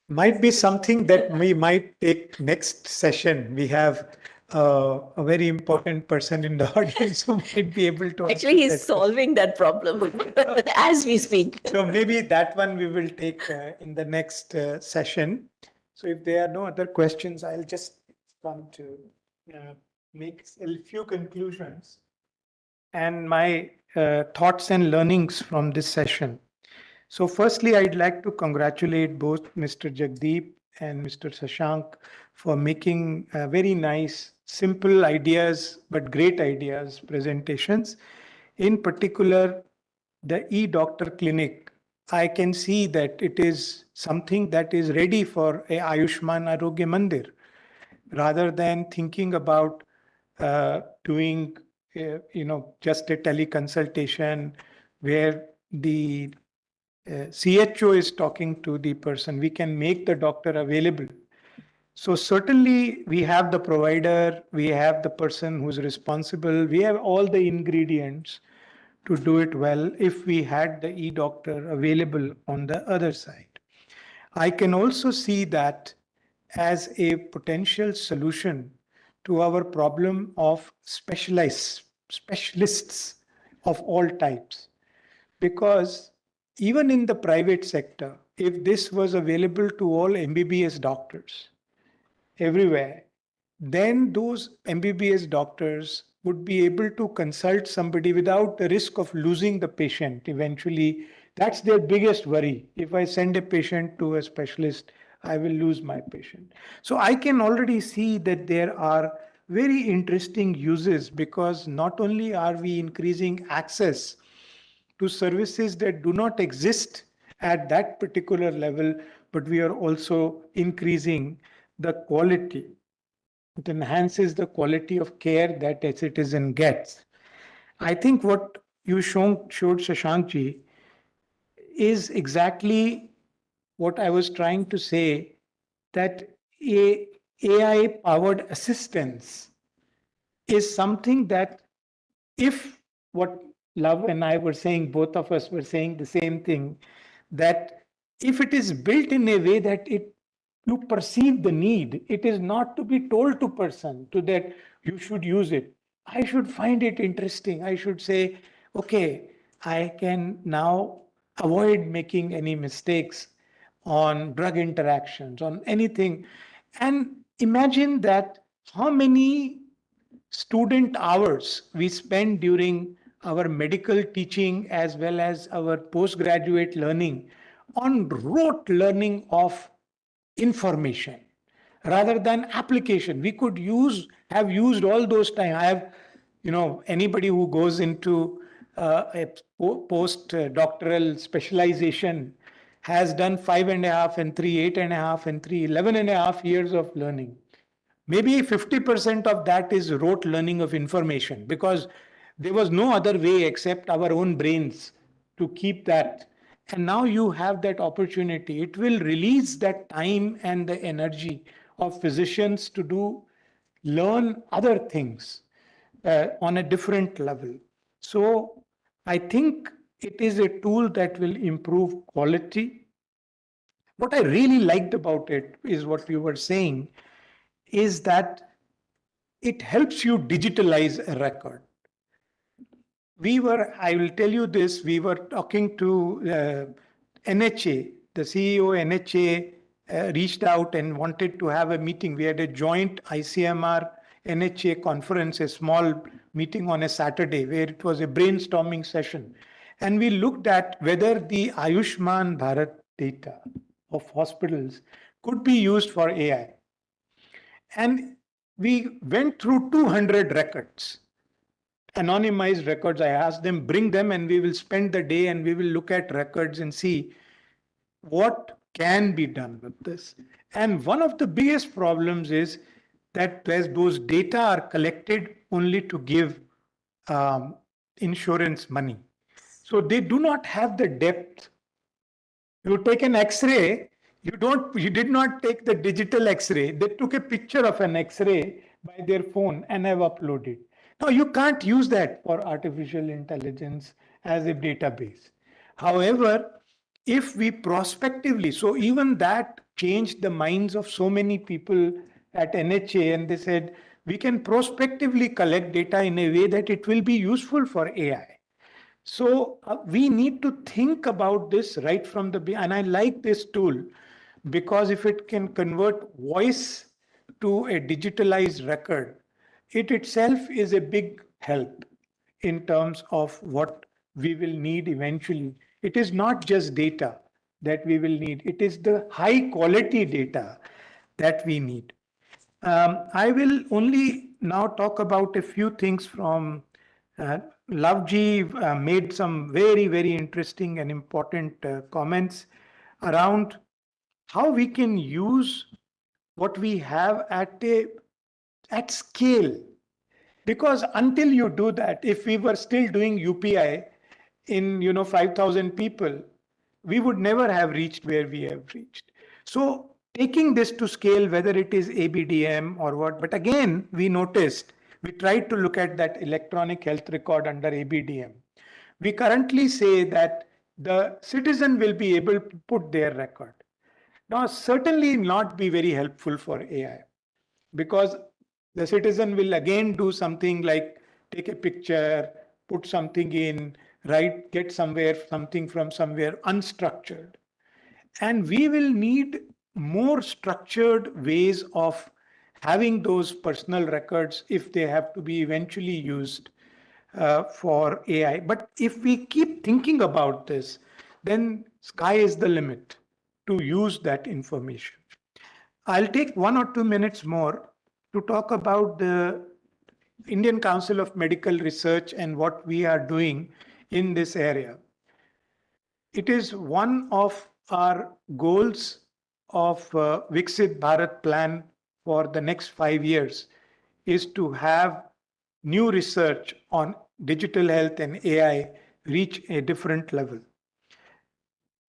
Might be something that we might take next session. We have a very important person in the audience who might be able to. Actually, he's solving that problem as we speak. So maybe that one we will take in the next session. So if there are no other questions, I'll just come to make a few conclusions and my thoughts and learnings from this session. So firstly, I'd like to congratulate both Mr. Jagdeep and Mr. Shashank for making very nice, simple ideas, but great ideas presentations. In particular, the e-doctor clinic, I can see that it is something that is ready for a Ayushman Arogya Mandir, rather than thinking about doing, just a teleconsultation where the CHO is talking to the person. We can make the doctor available. So certainly we have the provider, we have the person who's responsible, we have all the ingredients to do it well if we had the e-doctor available on the other side. I can also see that as a potential solution to our problem of specialists of all types. Because even in the private sector, if this was available to all MBBS doctors everywhere, then those MBBS doctors would be able to consult somebody without the risk of losing the patient eventually. That's their biggest worry. If I send a patient to a specialist, I will lose my patient. So I can already see that there are very interesting uses, because not only are we increasing access to services that do not exist at that particular level, but we are also increasing the quality. It enhances the quality of care that a citizen gets. I think what you showed Shashankji is exactly what I was trying to say, that AI-powered assistance is something that, if what Love and I were saying, both of us were saying the same thing, that if it is built in a way that you perceive the need, it is not to be told to person to that you should use it. I should find it interesting. I should say, okay, I can now avoid making any mistakes on drug interactions, on anything. And imagine that how many student hours we spend during our medical teaching as well as our postgraduate learning on rote learning of information rather than application. We could have used all those time. I have, anybody who goes into a post-doctoral specialization has done 5.5 and 3, 8.5 and 3, 11.5 years of learning. Maybe 50% of that is rote learning of information, because there was no other way except our own brains to keep that. And now you have that opportunity. It will release that time and the energy of physicians to learn other things. on a different level. So I think it is a tool that will improve quality. What I really liked about it is what you were saying, is that it helps you digitalize a record. I will tell you this, we were talking to NHA, the CEO NHA reached out and wanted to have a meeting. We had a joint ICMR NHA conference, a small meeting on a Saturday where it was a brainstorming session. And we looked at whether the Ayushman Bharat data of hospitals could be used for AI. And we went through 200 records, anonymized records. I asked them, bring them and we will spend the day and we will look at records and see what can be done with this. And one of the biggest problems is that those data are collected only to give insurance money. So they do not have the depth. You take an X-ray, you did not take the digital X-ray. They took a picture of an X-ray by their phone and have uploaded. Now you can't use that for artificial intelligence as a database. However, if we prospectively, so even that changed the minds of so many people at NHA, and they said, we can prospectively collect data in a way that it will be useful for AI. So we need to think about this right from the beginning. And I like this tool because if it can convert voice to a digitalized record, it itself is a big help in terms of what we will need eventually. It is not just data that we will need. It is the high quality data that we need. I will only now talk about a few things from Lavji made some very, very interesting and important comments around how we can use what we have at scale. Because until you do that, if we were still doing UPI in 5,000 people, we would never have reached where we have reached. So taking this to scale, whether it is ABDM or what, but again, we noticed, we tried to look at that electronic health record under ABDM. We currently say that the citizen will be able to put their record. Now, certainly not be very helpful for AI, because the citizen will again do something like take a picture, put something in, right, get something from somewhere unstructured. And we will need more structured ways of having those personal records if they have to be eventually used for AI. But if we keep thinking about this, then sky is the limit to use that information. I'll take 1 or 2 minutes more to talk about the Indian Council of Medical Research and what we are doing in this area. It is one of our goals of Viksit Bharat plan for the next 5 years is to have new research on digital health and AI reach a different level.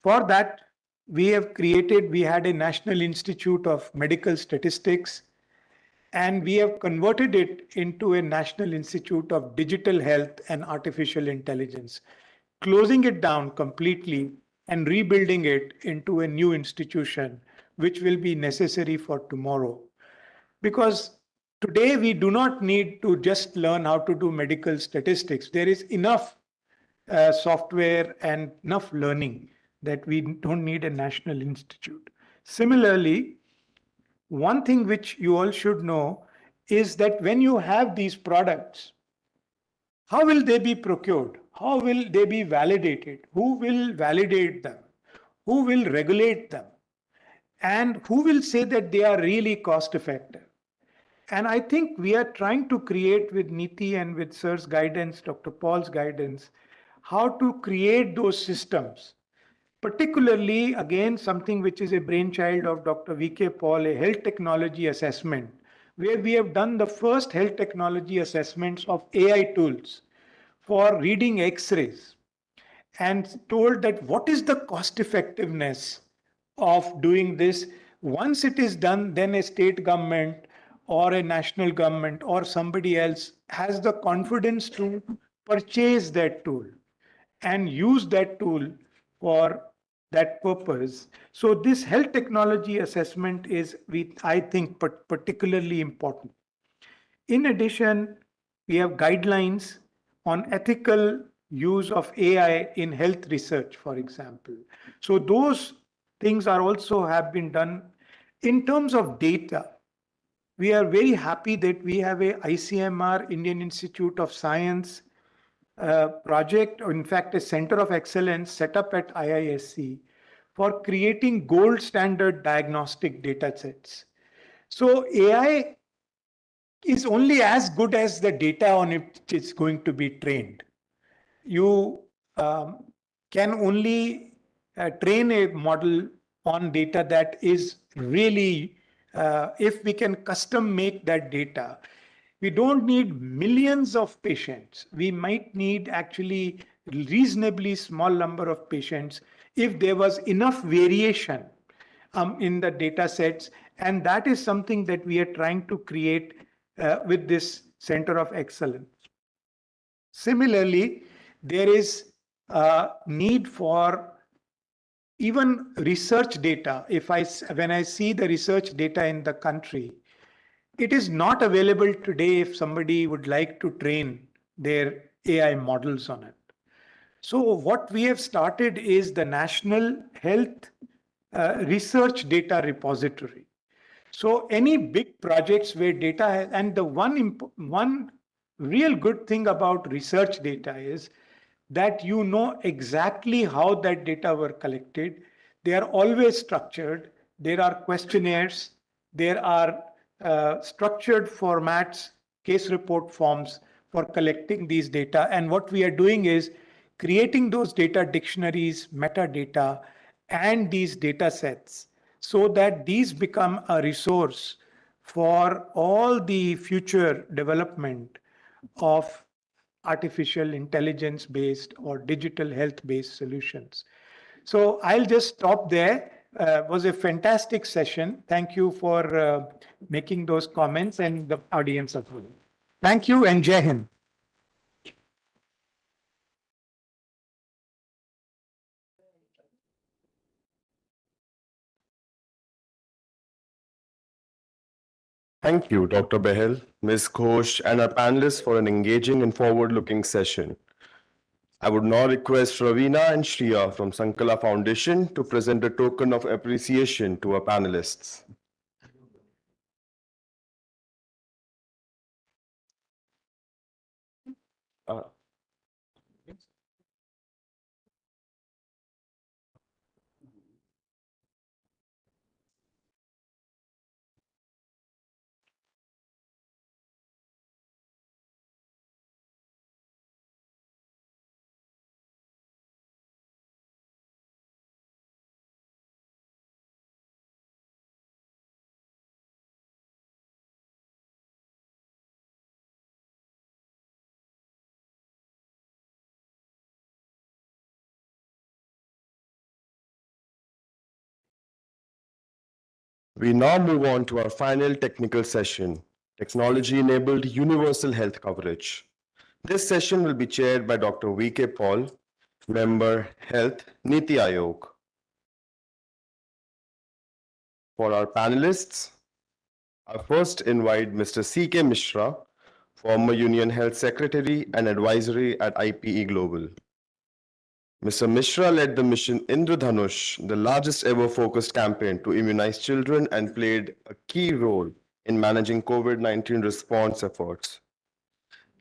For that, we had a National Institute of Medical Statistics, and we have converted it into a National Institute of Digital Health and Artificial Intelligence, closing it down completely and rebuilding it into a new institution, which will be necessary for tomorrow. Because today we do not need to just learn how to do medical statistics. There is enough software and enough learning that we don't need a national institute. Similarly, one thing which you all should know is that when you have these products, how will they be procured? How will they be validated? Who will validate them? Who will regulate them? And who will say that they are really cost effective? And I think we are trying to create with Niti and with Sir's guidance, Dr. Paul's guidance, how to create those systems. Particularly, again, something which is a brainchild of Dr. V.K. Paul, a health technology assessment, where we have done the first health technology assessments of AI tools for reading X-rays and told that what is the cost effectiveness of doing this. Once it is done, then a state government or a national government or somebody else has the confidence to purchase that tool and use that tool for that purpose. So this health technology assessment is, I think, particularly important. In addition, we have guidelines on ethical use of AI in health research, for example. So those things are also have been done. In terms of data, we are very happy that we have a ICMR, Indian Institute of Science, project, or in fact, a center of excellence set up at IISc for creating gold standard diagnostic data sets. So AI is only as good as the data on it is going to be trained. You can only train a model on data that is really, if we can custom make that data, we don't need millions of patients. We might need actually reasonably small number of patients if there was enough variation in the data sets. And that is something that we are trying to create with this Center of Excellence. Similarly, there is a need for even research data. When I see the research data in the country, it is not available today if somebody would like to train their AI models on it. So what we have started is the National Health Research Data Repository. So any big projects where data and the one real good thing about research data is that you know exactly how that data were collected. They are always structured. There are questionnaires. There are structured formats, case report forms for collecting these data. And what we are doing is creating those data dictionaries, metadata, and these data sets so that these become a resource for all the future development of artificial intelligence based or digital health based solutions. So I'll just stop there. It was a fantastic session. Thank you for making those comments and the audience as well. Thank you and Jai Hind. Thank you, Dr. Behel, Ms. Ghosh, and our panelists for an engaging and forward-looking session. I would now request Ravina and Shriya from Sankala Foundation to present a token of appreciation to our panelists. We now move on to our final technical session, Technology-Enabled Universal Health Coverage. This session will be chaired by Dr. V.K. Paul, Member Health, Niti Aayog. For our panelists, I first invite Mr. C.K. Mishra, former Union Health Secretary and Advisory at IPE Global. Mr. Mishra led the mission Indradhanush, the largest ever focused campaign to immunize children, and played a key role in managing COVID-19 response efforts.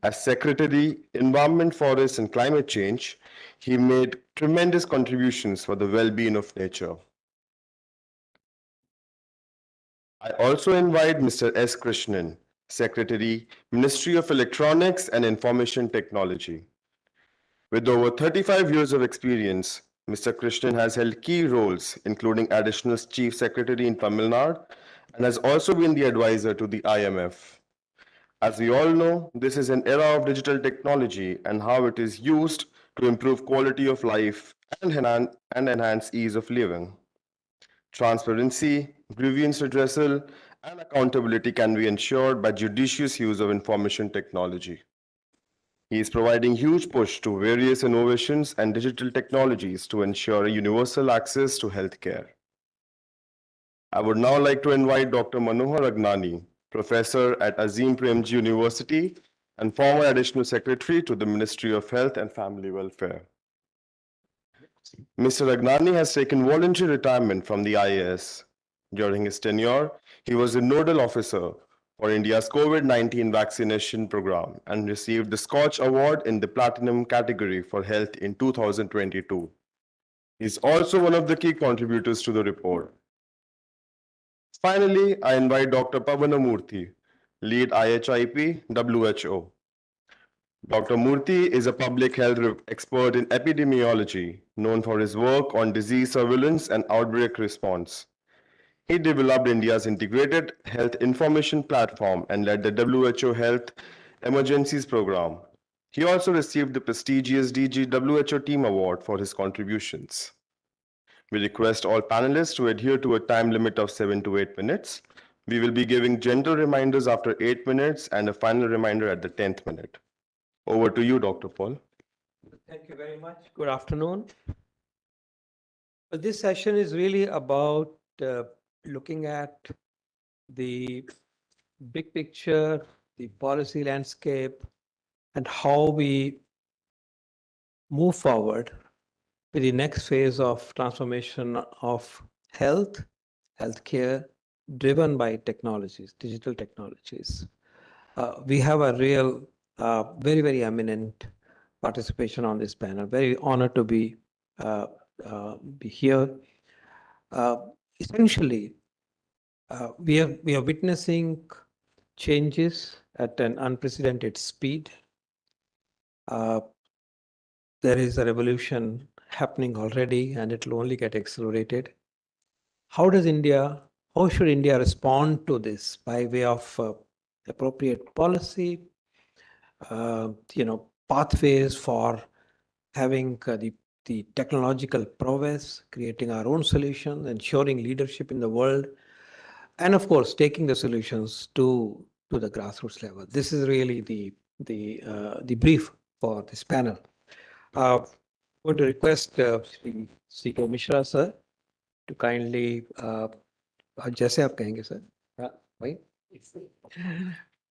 As Secretary, Environment, Forests and Climate Change, he made tremendous contributions for the well-being of nature. I also invite Mr. S. Krishnan, Secretary, Ministry of Electronics and Information Technology. With over 35 years of experience, Mr. Krishnan has held key roles, including Additional Chief Secretary in Tamil Nadu, and has also been the advisor to the IMF. As we all know, this is an era of digital technology and how it is used to improve quality of life and enhance ease of living. Transparency, grievance redressal, and accountability can be ensured by judicious use of information technology. He is providing huge push to various innovations and digital technologies to ensure universal access to healthcare. I would now like to invite Dr. Manohar Agnani, professor at Azim Premji University and former additional secretary to the Ministry of Health and Family Welfare. Mr. Agnani has taken voluntary retirement from the IAS. During his tenure, he was the nodal officer for India's COVID-19 vaccination program and received the Scotch Award in the Platinum category for health in 2022. He is also one of the key contributors to the report. Finally, I invite Dr. Pavana Murthy, lead IHIP WHO. Dr. Murthy is a public health expert in epidemiology, known for his work on disease surveillance and outbreak response. He developed India's integrated health information platform and led the WHO Health Emergencies Program. He also received the prestigious DG WHO Team Award for his contributions. We request all panelists to adhere to a time limit of 7 to 8 minutes. We will be giving gentle reminders after 8 minutes and a final reminder at the 10th minute. Over to you, Dr. Paul. Thank you very much. Good afternoon. This session is really about looking at the big picture, the policy landscape, and how we move forward with the next phase of transformation of healthcare, driven by technologies, digital technologies. We have a real, very, very eminent participation on this panel. Very honored to be here. Essentially, we are witnessing changes at an unprecedented speed. There is a revolution happening already, and it will only get accelerated. How should India respond to this by way of appropriate policy, pathways for having the technological prowess, creating our own solutions, ensuring leadership in the world, and of course, taking the solutions to the grassroots level. This is really the brief for this panel. I'm going to request C.K. Mishra, sir, to kindly, जैसे आप कहेंगे, sir. Right?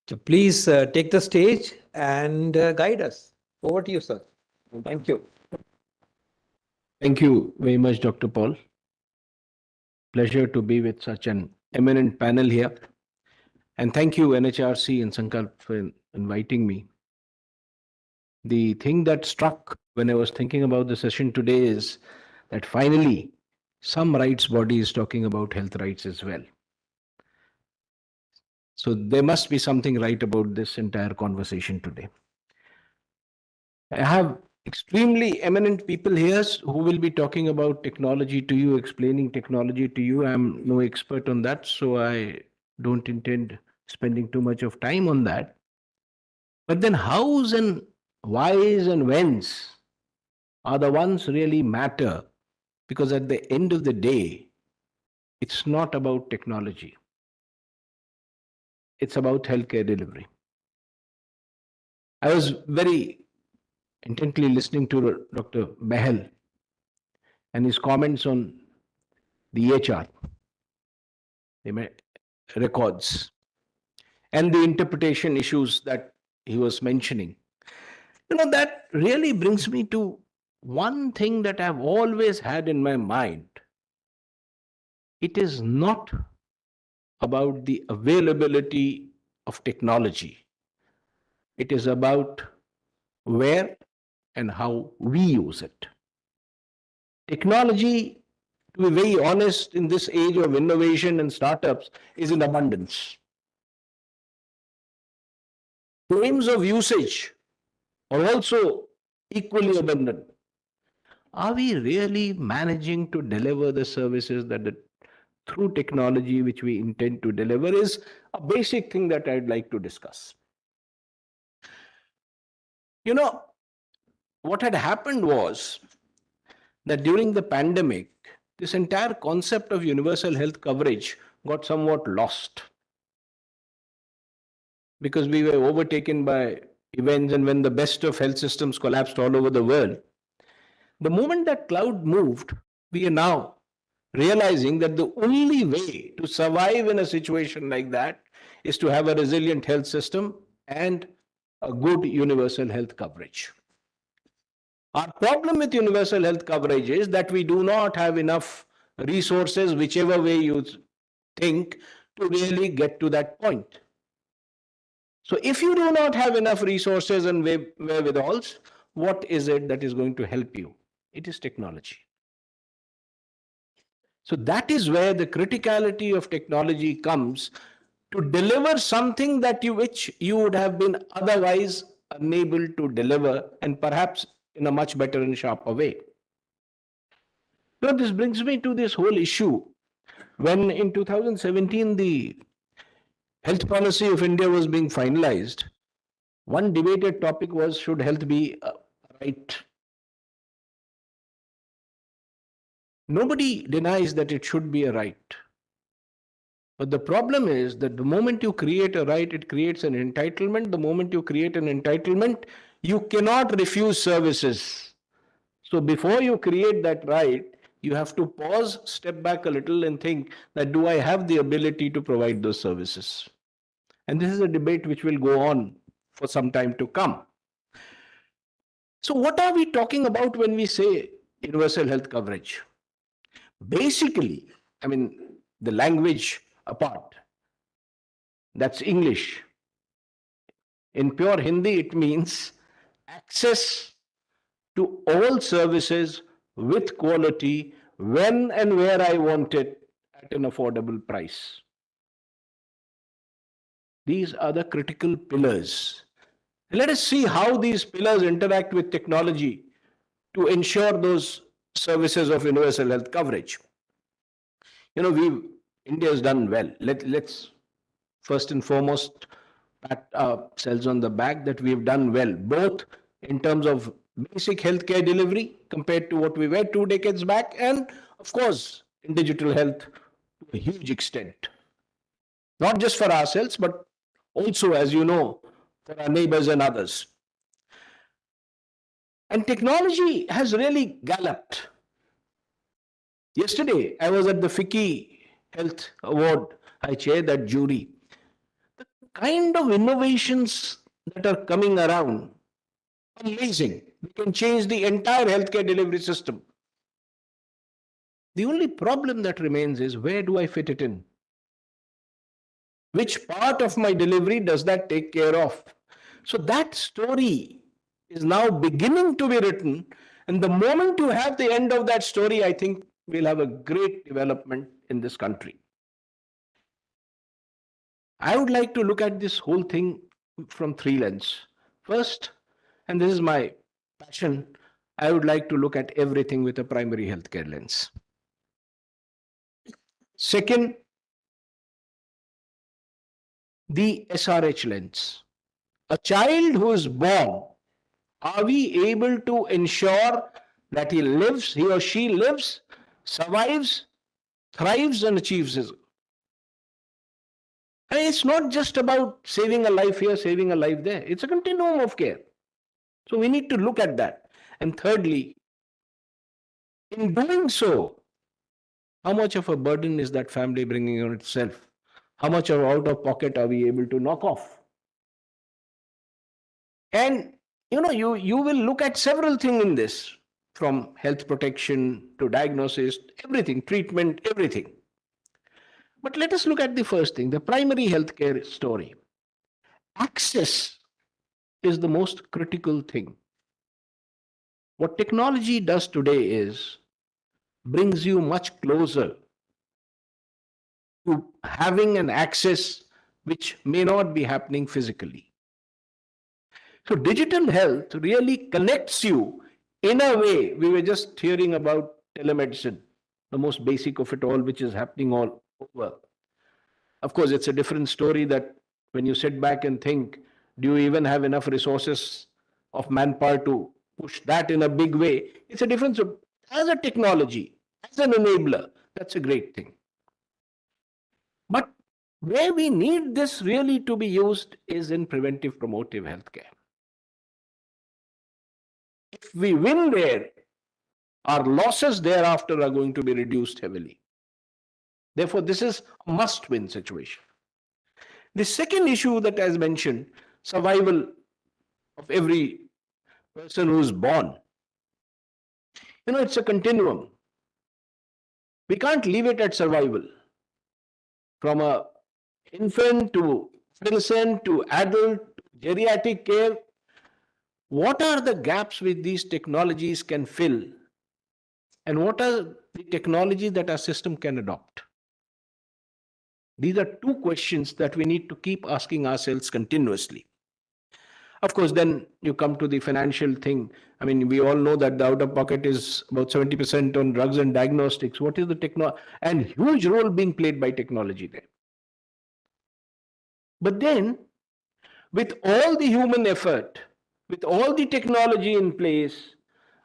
So please take the stage and guide us. Over to you, sir. Thank you. Thank you very much, Dr. Paul. Pleasure to be with such an eminent panel here. And thank you, NHRC and Sankalp, for inviting me. The thing that struck when I was thinking about the session today is that finally some rights body is talking about health rights as well. So there must be something right about this entire conversation today. I have extremely eminent people here who will be talking about technology to you, explaining technology to you. I'm no expert on that, so I don't intend spending too much of time on that. But then hows and whys and whens are the ones really matter, because at the end of the day, it's not about technology. It's about healthcare delivery. I was very intently listening to Dr. Behel and his comments on the EHR, the records, and the interpretation issues that he was mentioning. That really brings me to one thing that I've always had in my mind. It is not about the availability of technology. It is about where and how we use it. Technology, to be very honest, in this age of innovation and startups, is in abundance. Claims of usage are also equally abundant. Are we really managing to deliver the services that through technology which we intend to deliver is a basic thing that I'd like to discuss. What had happened was that during the pandemic, this entire concept of universal health coverage got somewhat lost. because we were overtaken by events and when the best of health systems collapsed all over the world. The moment that cloud moved, we are now realizing that the only way to survive in a situation like that is to have a resilient health system and a good universal health coverage. Our problem with universal health coverage is that we do not have enough resources, whichever way you think, to really get to that point. So if you do not have enough resources and wherewithals, what is it that is going to help you? It is technology. So that is where the criticality of technology comes to deliver something that which you would have been otherwise unable to deliver, and perhaps in a much better and sharper way. Now, this brings me to this whole issue. When in 2017 the health policy of India was being finalized, one debated topic was, should health be a right? Nobody denies that it should be a right. But the problem is that the moment you create a right, it creates an entitlement. The moment you create an entitlement, you cannot refuse services. So before you create that right, you have to pause, step back a little and think that, do I have the ability to provide those services? And this is a debate which will go on for some time to come. So what are we talking about when we say universal health coverage? Basically, I mean, the language apart, that's English. In pure Hindi, it means access to all services with quality when and where I want it at an affordable price. These are the critical pillars. Let us see how these pillars interact with technology to ensure those services of universal health coverage. You know, India has done well. Let's first and foremost pat ourselves on the back that we've done well, both in terms of basic healthcare delivery compared to what we were 2 decades back, and of course, in digital health to a huge extent. Not just for ourselves, but also, as you know, for our neighbors and others. And technology has really galloped. Yesterday, I was at the FICCI Health Award. I chaired that jury. The kind of innovations that are coming around, amazing. We can change the entire healthcare delivery system. The only problem that remains is, where do I fit it in? Which part of my delivery does that take care of? So that story is now beginning to be written. And the moment you have the end of that story, I think we'll have a great development in this country. I would like to look at this whole thing from 3 lenses. First, and this is my passion, I would like to look at everything with a primary healthcare lens. Second, the SRH lens. A child who is born, are we able to ensure that he or she lives, survives, thrives, and achieves his? And it's not just about saving a life here, saving a life there. It's a continuum of care. So we need to look at that. And thirdly, in doing so, how much of a burden is that family bringing on itself? How much of out of pocket are we able to knock off? And you know, you will look at several things in this, from health protection to diagnosis, everything, treatment, everything. But let us look at the first thing, the primary healthcare story. Access is the most critical thing. What technology does today is brings you much closer to having an access which may not be happening physically. So digital health really connects you in a way. We were just hearing about telemedicine, the most basic of it all, which is happening all over. Of course, it's a different story that when you sit back and think, do you even have enough resources of manpower to push that in a big way? It's a difference. As a technology, as an enabler, that's a great thing. But Where we need this really to be used is in preventive promotive healthcare. If we win there, our losses thereafter are going to be reduced heavily. Therefore, this is a must-win situation. The second issue that I mentioned, survival of every person who's born. It's a continuum. We can't leave it at survival. From a infant to adolescent to adult, to geriatric care, what are the gaps which these technologies can fill? And what are the technologies that our system can adopt? These are two questions that we need to keep asking ourselves continuously. Of course, then you come to the financial thing. I mean, we all know that the out of pocket is about 70% on drugs and diagnostics. What is the technology? And huge role being played by technology there. But then, with all the human effort, with all the technology in place,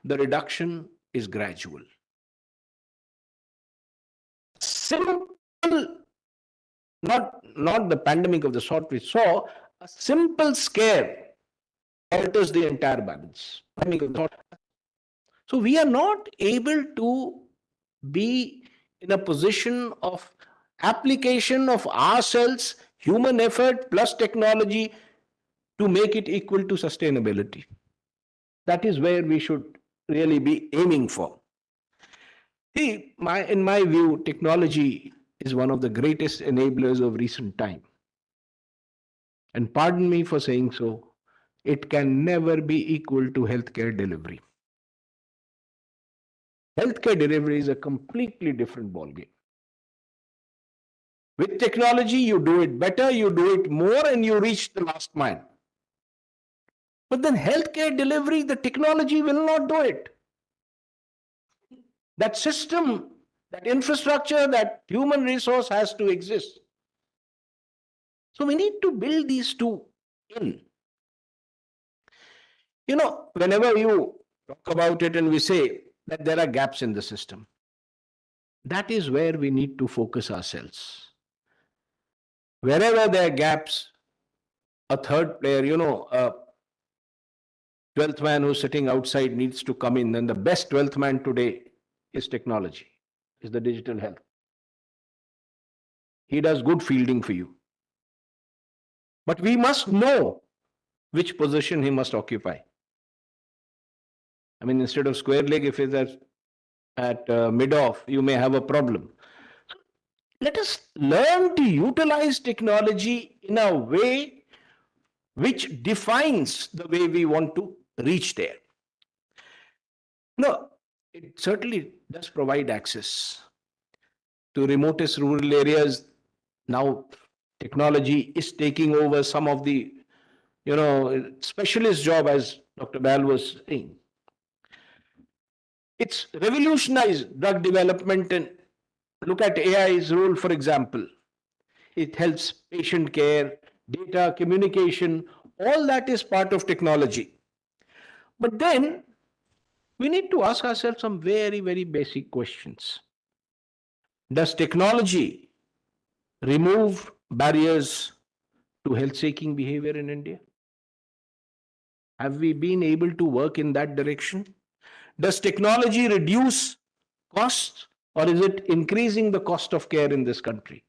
the reduction is gradual. Simple, not the pandemic of the sort we saw, a simple scare alters the entire balance. So we are not able to be in a position of application of ourselves, human effort plus technology to make it equal to sustainability. That is where we should really be aiming for. See, in my view, technology is one of the greatest enablers of recent time. And pardon me for saying so, it can never be equal to healthcare delivery. Healthcare delivery is a completely different ballgame. With technology, you do it better, you do it more, and you reach the last mile. But then healthcare delivery, the technology will not do it. That system, that infrastructure, that human resource has to exist. So we need to build these two in. Whenever you talk about it and we say that there are gaps in the system, that is where we need to focus ourselves. Wherever there are gaps, a third player, a 12th man who's sitting outside needs to come in. And the best 12th man today is technology, is the digital health. He does good fielding for you. But we must know which position he must occupy. I mean, instead of square leg, if it's at mid-off, you may have a problem. Let us learn to utilize technology in a way which defines the way we want to reach there. No, it certainly does provide access to remotest rural areas. Now, technology is taking over some of the, specialist job, as Dr. Bal was saying. It's revolutionized drug development, and look at AI's role, for example. It helps patient care, data, communication, all that is part of technology. But then we need to ask ourselves some very, very basic questions. Does technology remove barriers to health-seeking behavior in India? Have we been able to work in that direction? Does technology reduce costs, or is it increasing the cost of care in this country?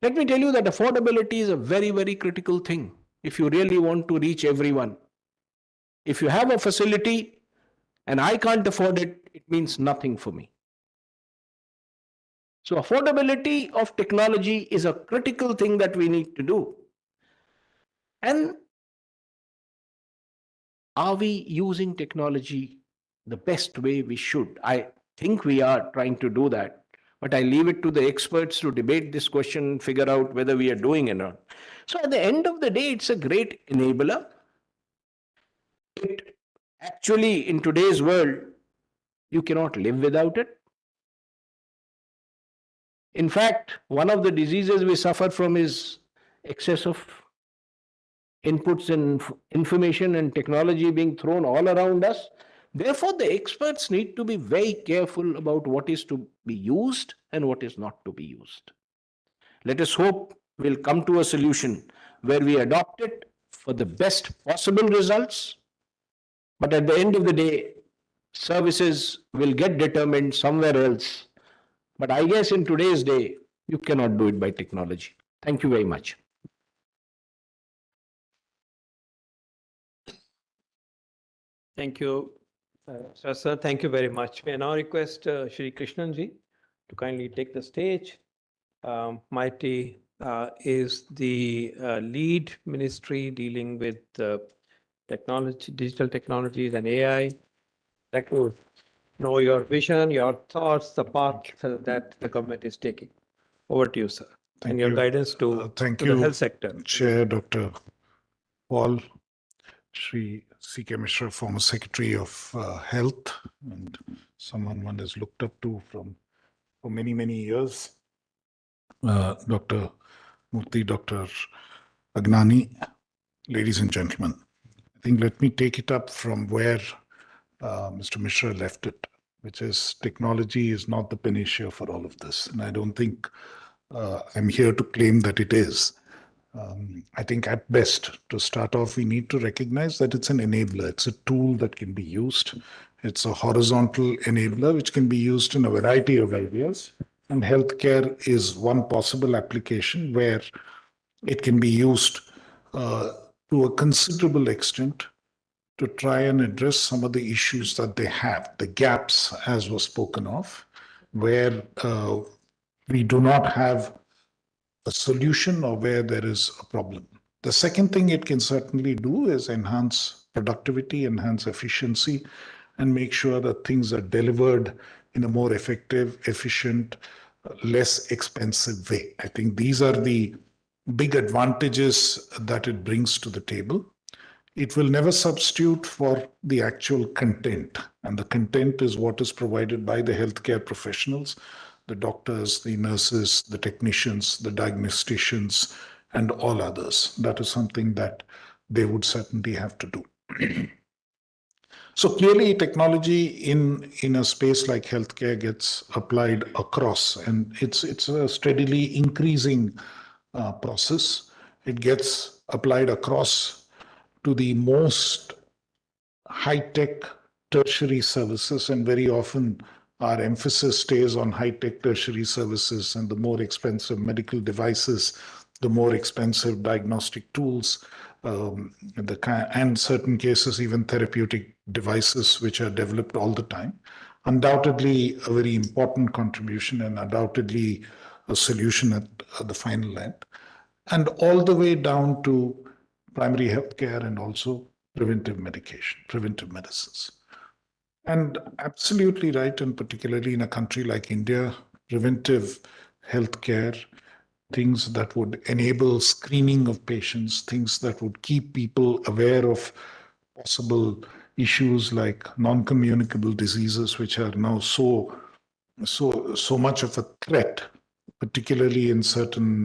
Let me tell you that affordability is a very, very critical thing if you really want to reach everyone. If you have a facility and I can't afford it, it means nothing for me. So affordability of technology is a critical thing that we need to do. And are we using technology the best way we should? I think we are trying to do that, but I leave it to the experts to debate this question and figure out whether we are doing it or not. So at the end of the day, it's a great enabler. It actually, in today's world, you cannot live without it. In fact, one of the diseases we suffer from is excess of inputs and information and technology being thrown all around us. Therefore, the experts need to be very careful about what is to be used and what is not to be used. Let us hope we'll come to a solution where we adopt it for the best possible results. But at the end of the day, services will get determined somewhere else. But I guess in today's day, you cannot do it by technology. Thank you very much. Thank you, sir. Thank you very much. May I now request Shri Krishnan ji to kindly take the stage. MITI is the lead ministry dealing with technology, digital technologies and AI. I'd like to know your vision, your thoughts, the path that the government is taking. Over to you, sir. And your guidance to, thank to you, the health sector. Chair Dr. Paul, Shri C.K. Mishra, former Secretary of Health, and someone one has looked up to for many, many years. Dr. Murthy, Dr. Agnani, ladies and gentlemen. I think let me take it up from where Mr. Mishra left it, which is technology is not the panacea for all of this. And I don't think I'm here to claim that it is. I think at best, to start off, we need to recognize that it's an enabler. It's a tool that can be used. It's a horizontal enabler which can be used in a variety of areas. And healthcare is one possible application where it can be used to a considerable extent to try and address some of the issues that they have, the gaps, as was spoken of, where we do not have a solution or where there is a problem. The second thing it can certainly do is enhance productivity, enhance efficiency, and make sure that things are delivered in a more effective, efficient, less expensive way. I think these are the big advantages that it brings to the table. It will never substitute for the actual content, and the content is what is provided by the healthcare professionals, the doctors, the nurses, the technicians, the diagnosticians, and all others. That is something that they would certainly have to do. So clearly, technology in a space like healthcare gets applied across, and it's a steadily increasing process. It gets applied across to the most high-tech tertiary services, and very often our emphasis stays on high-tech tertiary services and the more expensive medical devices, the more expensive diagnostic tools, and certain cases, even therapeutic devices which are developed all the time. Undoubtedly, a very important contribution and undoubtedly a solution at the final end. And all the way down to primary healthcare and also preventive medication, preventive medicines. And absolutely right, and particularly in a country like India, preventive healthcare, things that would enable screening of patients, things that would keep people aware of possible issues like non-communicable diseases, which are now so much of a threat, particularly in certain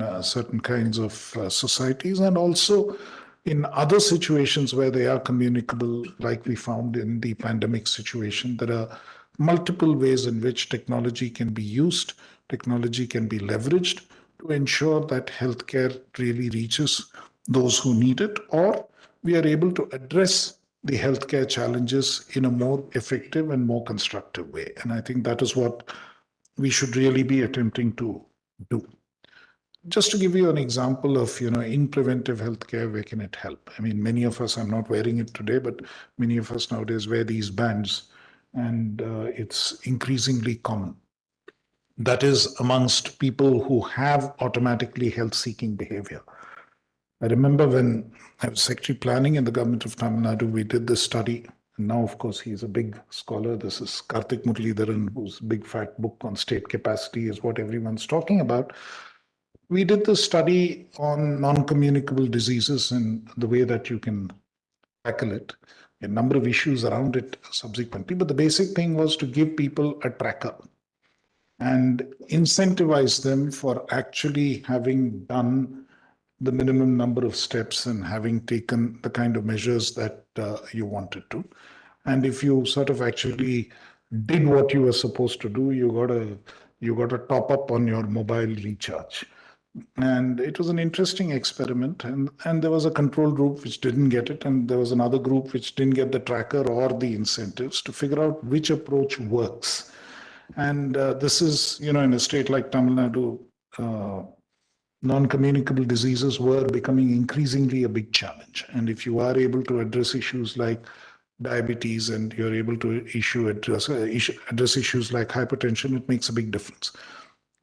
kinds of societies, and also in other situations where they are communicable, like we found in the pandemic situation. There are multiple ways in which technology can be used, technology can be leveraged to ensure that healthcare really reaches those who need it, or we are able to address the healthcare challenges in a more effective and more constructive way. And I think that is what we should really be attempting to do. Just to give you an example of, in preventive healthcare, where can it help? I mean, many of us, I'm not wearing it today, but many of us nowadays wear these bands, and it's increasingly common. That is amongst people who have automatically health-seeking behavior. I remember when I was secretary planning in the government of Tamil Nadu, we did this study. And now, of course, he's a big scholar. This is Karthik Muralidharan, whose big fat book on state capacity is what everyone's talking about. We did this study on non-communicable diseases and the way that you can tackle it. A number of issues around it subsequently, but the basic thing was to give people a tracker and incentivize them for actually having done the minimum number of steps and having taken the kind of measures that you wanted to. And if you sort of actually did what you were supposed to do, you got a top up on your mobile recharge. And it was an interesting experiment. And there was a control group which didn't get it. And there was another group which didn't get the tracker or the incentives to figure out which approach works. And this is, in a state like Tamil Nadu, non-communicable diseases were becoming increasingly a big challenge. And if you are able to address issues like diabetes and you're able to address issues like hypertension, it makes a big difference.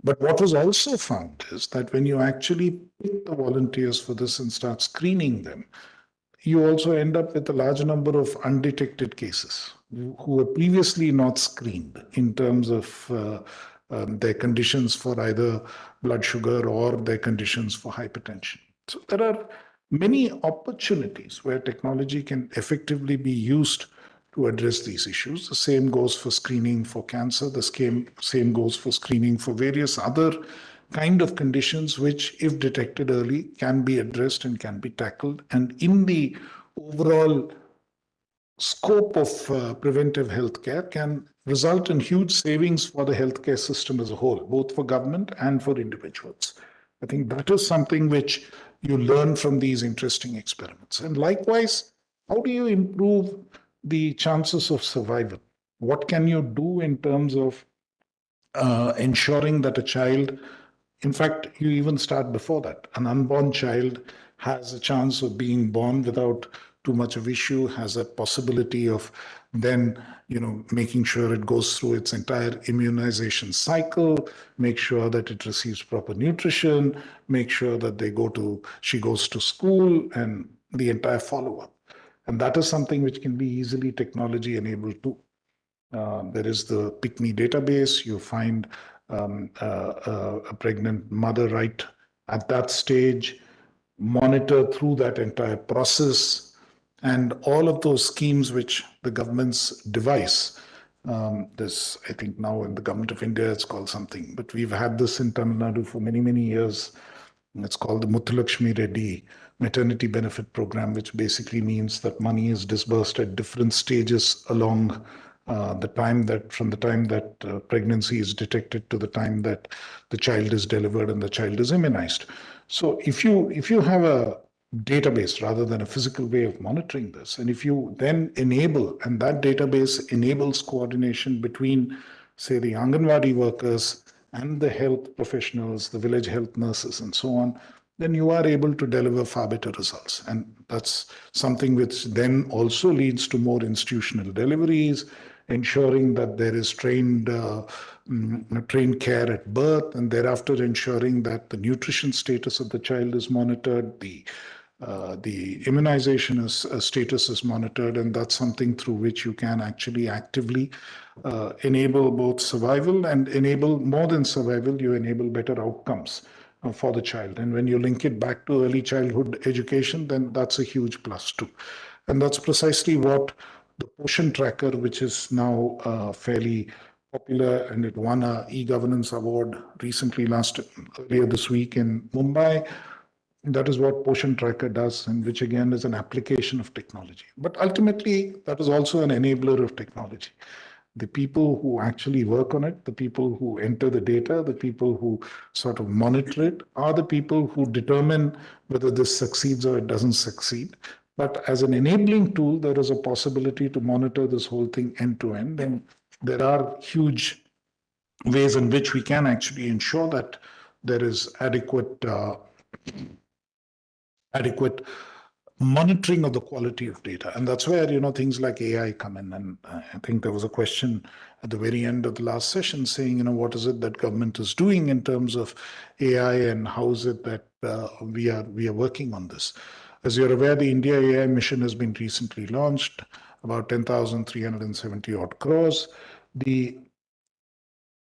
But what was also found is that when you actually pick the volunteers for this and start screening them, you also end up with a large number of undetected cases who were previously not screened in terms of their conditions for either blood sugar or their conditions for hypertension. So there are many opportunities where technology can effectively be used to address these issues. The same goes for screening for cancer. The same goes for screening for various other kind of conditions which, if detected early, can be addressed and can be tackled. And in the overall scope of preventive healthcare can result in huge savings for the healthcare system as a whole, both for government and for individuals. I think that is something which you learn from these interesting experiments. And likewise, how do you improve the chances of survival? What can you do in terms of ensuring that a child, in fact, you even start before that. An unborn child has a chance of being born without too much of issue, has a possibility of then, making sure it goes through its entire immunization cycle, make sure that it receives proper nutrition, make sure that she goes to school, and the entire follow-up. And that is something which can be easily technology enabled too. There is the PICME database. You find a pregnant mother right at that stage, monitor through that entire process, and all of those schemes which the governments devise. This, I think now in the government of India, it's called something, but we've had this in Tamil Nadu for many, many years. It's called the Muthulakshmi Reddy Maternity Benefit Program, which basically means that money is disbursed at different stages along from the time that pregnancy is detected to the time that the child is delivered and the child is immunized. So if you have a database rather than a physical way of monitoring this, and if you then enable, and that database enables coordination between, say, the Anganwadi workers and the health professionals, the village health nurses, and so on, then you are able to deliver far better results. And that's something which then also leads to more institutional deliveries, ensuring that there is trained care at birth, and thereafter ensuring that the nutrition status of the child is monitored, the immunization status is monitored, and that's something through which you can actually actively enable both survival and enable more than survival, you enable better outcomes for the child. And when you link it back to early childhood education, then that's a huge plus too. And that's precisely what the Poshan Tracker, which is now fairly popular, and it won an e-governance award earlier this week in Mumbai. That is what Poshan Tracker does, and which again is an application of technology. But ultimately, that is also an enabler of technology. The people who actually work on it, the people who enter the data, the people who sort of monitor it, are the people who determine whether this succeeds or it doesn't succeed. But as an enabling tool, there is a possibility to monitor this whole thing end to end. And there are huge ways in which we can actually ensure that there is adequate monitoring of the quality of data. And that's where, things like AI come in. And I think there was a question at the very end of the last session saying, what is it that government is doing in terms of AI, and how is it that we are working on this? As you're aware, the India AI mission has been recently launched, about 10,370 odd crores. The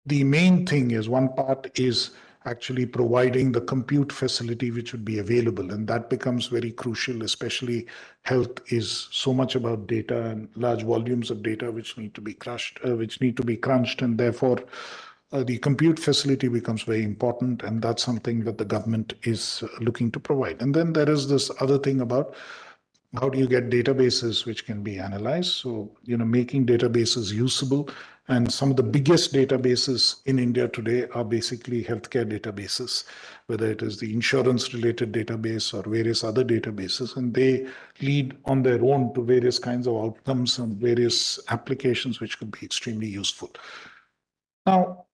main thing is, one part is actually providing the compute facility which would be available. And that becomes very crucial, especially health is so much about data and large volumes of data which need to be crunched, and therefore the compute facility becomes very important, and that's something that the government is looking to provide. And then there is this other thing about how do you get databases which can be analyzed? So, making databases usable And some of the biggest databases in India today are basically healthcare databases, whether it is the insurance-related database or various other databases, and they lead on their own to various kinds of outcomes and various applications which could be extremely useful. Now,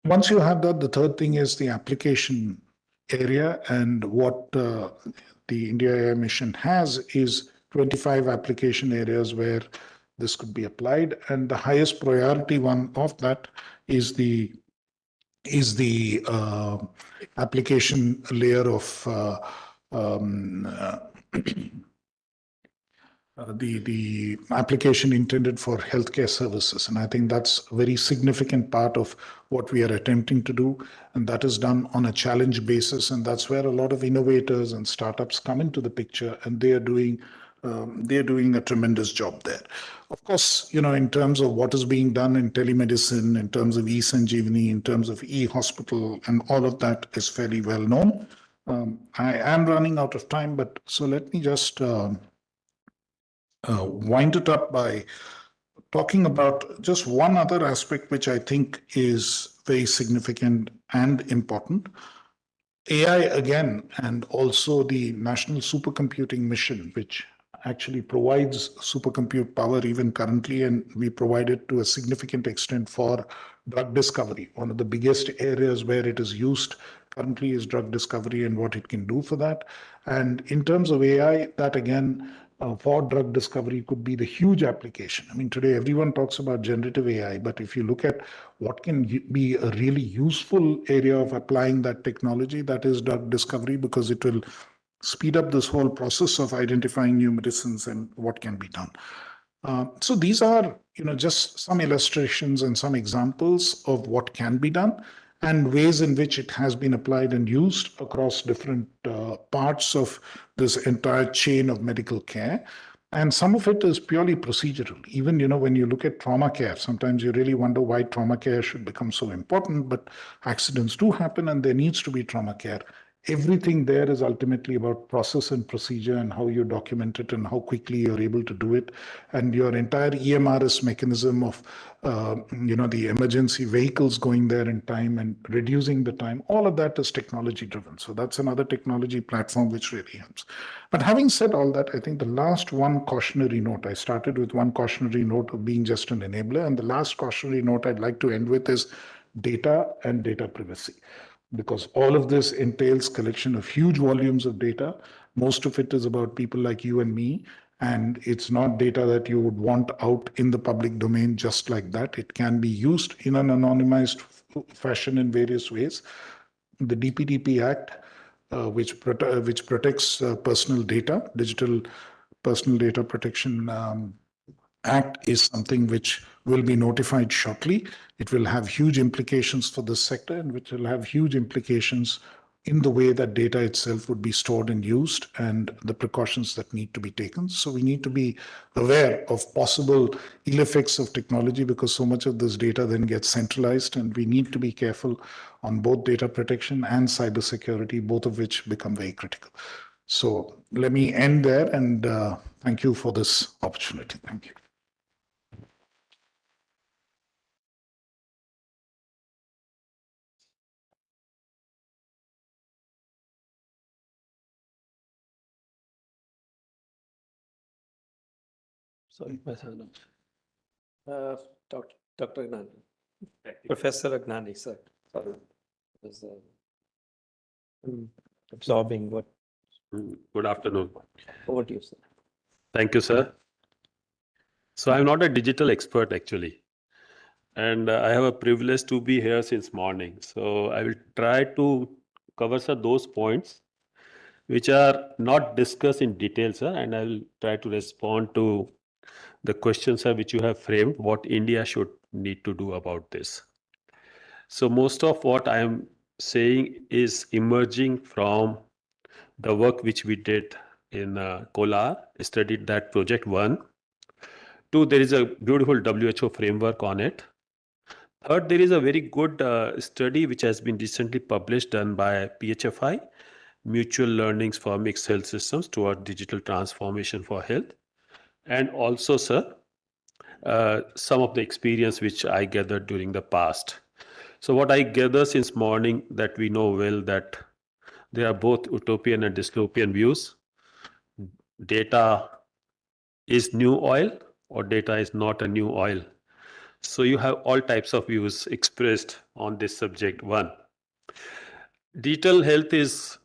once you have that, the third thing is the application area, and what the India AI mission has is 25 application areas where this could be applied, and the highest priority one of that is the application layer of the application intended for healthcare services. And I think that's a very significant part of what we are attempting to do. And that is done on a challenge basis. And that's where a lot of innovators and startups come into the picture, and they are doing a tremendous job there. Of course, in terms of what is being done in telemedicine, in terms of e-Sanjeevani, in terms of e-hospital, and all of that is fairly well known. I am running out of time, but so let me just wind it up by talking about just one other aspect which I think is very significant and important. AI again, and also the National Supercomputing Mission, which actually provides supercompute power even currently, and we provide it to a significant extent for drug discovery. One of the biggest areas where it is used currently is drug discovery and what it can do for that. And in terms of AI, that again, for drug discovery could be the huge application. I mean, today everyone talks about generative AI, but if you look at what can be a really useful area of applying that technology, that is drug discovery, because it will speed up this whole process of identifying new medicines and what can be done. So these are, just some illustrations and some examples of what can be done and ways in which it has been applied and used across different parts of this entire chain of medical care. And some of it is purely procedural. Even, when you look at trauma care, sometimes you really wonder why trauma care should become so important, but accidents do happen and there needs to be trauma care. Everything there is ultimately about process and procedure and how you document it and how quickly you're able to do it. And your entire EMRS mechanism of, the emergency vehicles going there in time and reducing the time, all of that is technology driven. So that's another technology platform which really helps. But having said all that, I think the last one cautionary note, I started with one cautionary note of being just an enabler. And the last cautionary note I'd like to end with is data and data privacy. Because all of this entails collection of huge volumes of data. Most of it is about people like you and me, and it's not data that you would want out in the public domain just like that. It can be used in an anonymized fashion in various ways. The DPDP Act, which protects personal data, Digital Personal Data Protection Act, is something which will be notified shortly. It will have huge implications for this sector, and which will have huge implications in the way that data itself would be stored and used and the precautions that need to be taken. So we need to be aware of possible ill effects of technology, because so much of this data then gets centralized, and we need to be careful on both data protection and cybersecurity, both of which become very critical. So let me end there, and thank you for this opportunity. Thank you. Sorry, Dr. Agnani. Professor Agnani, sir. Sorry. Absorbing what. Good afternoon. Over to you, sir. Thank you, sir. So I'm not a digital expert actually, and I have a privilege to be here since morning. So I will try to cover those points which are not discussed in detail, sir, and I will try to respond to the questions, sir, which you have framed, what India should need to do about this. So most of what I am saying is emerging from the work which we did in Kolar, studied that project 1. 2, there is a beautiful WHO framework on it. 3rd, there is a very good study which has been recently published, done by PHFI, Mutual Learnings for Mixed Health Systems toward Digital Transformation for Health. And also, sir, some of the experience which I gathered during the past. So what I gather since morning, that we know well that there are both utopian and dystopian views. Data is new oil or data is not a new oil. So you have all types of views expressed on this subject. One, digital health is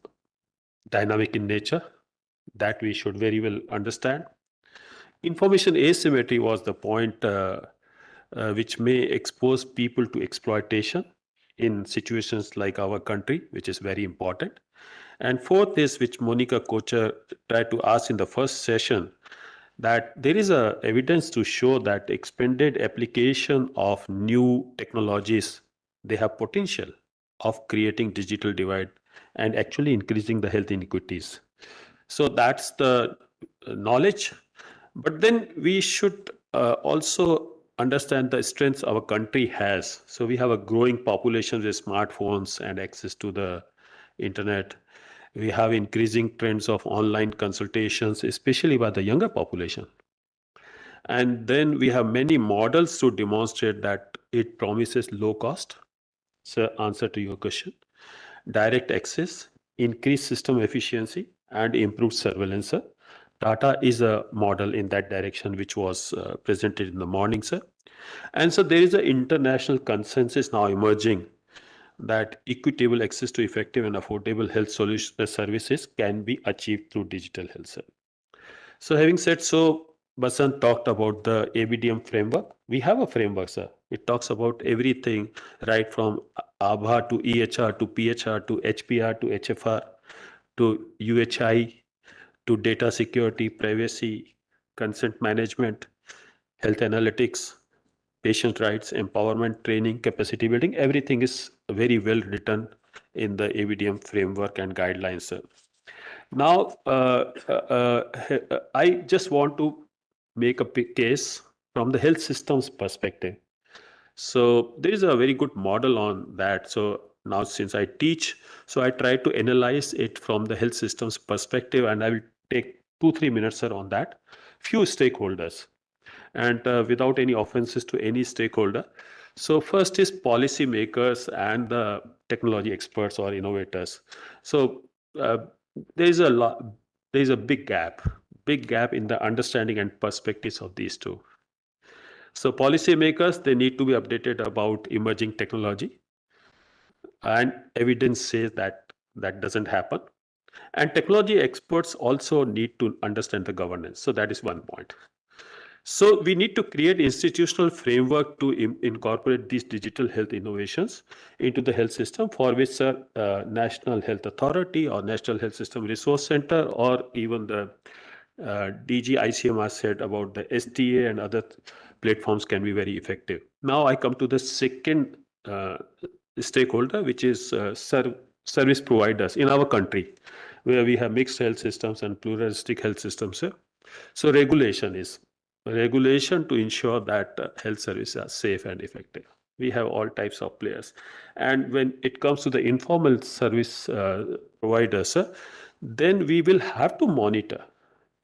dynamic in nature, that we should very well understand. Information asymmetry was the point which may expose people to exploitation in situations like our country, which is very important. And fourth is, which Monica Kocher tried to ask in the first session, that there is evidence to show that expanded application of new technologies, they have potential of creating digital divide and actually increasing the health inequities. So that's the knowledge. But then we should also understand the strengths our country has. So we have a growing population with smartphones and access to the internet. We have increasing trends of online consultations, especially by the younger population. And then we have many models to demonstrate that it promises low cost. So answer to your question, direct access, increased system efficiency, and improved surveillance. Sir. Tata is a model in that direction, which was presented in the morning, sir. And so there is an international consensus now emerging that equitable access to effective and affordable health services can be achieved through digital health. Sir. So having said so, Basant talked about the ABDM framework. We have a framework, sir. It talks about everything, right from ABHA to EHR to PHR to HPR to HFR to UHI to data security, privacy, consent management, health analytics, patient rights, empowerment, training, capacity building. Everything is very well written in the ABDM framework and guidelines, sir. Now, I just want to make a case from the health systems perspective. So there is a very good model on that. So now since I teach, so I try to analyze it from the health systems perspective, and I will take 2-3 minutes, sir, on that. Few stakeholders, and without any offenses to any stakeholder. So first is policy makers and the technology experts or innovators. So there is a big gap in the understanding and perspectives of these two. So policy makers, they need to be updated about emerging technology, and evidence says that that doesn't happen. And technology experts also need to understand the governance. So that is one point. So we need to create institutional framework to incorporate these digital health innovations into the health system, for which National Health Authority or National Health System Resource Center or even the DG ICMR said about the STA and other platforms can be very effective. Now I come to the second stakeholder, which is service providers in our country, where we have mixed health systems and pluralistic health systems. So regulation to ensure that health services are safe and effective. We have all types of players. And when it comes to the informal service providers, then we will have to monitor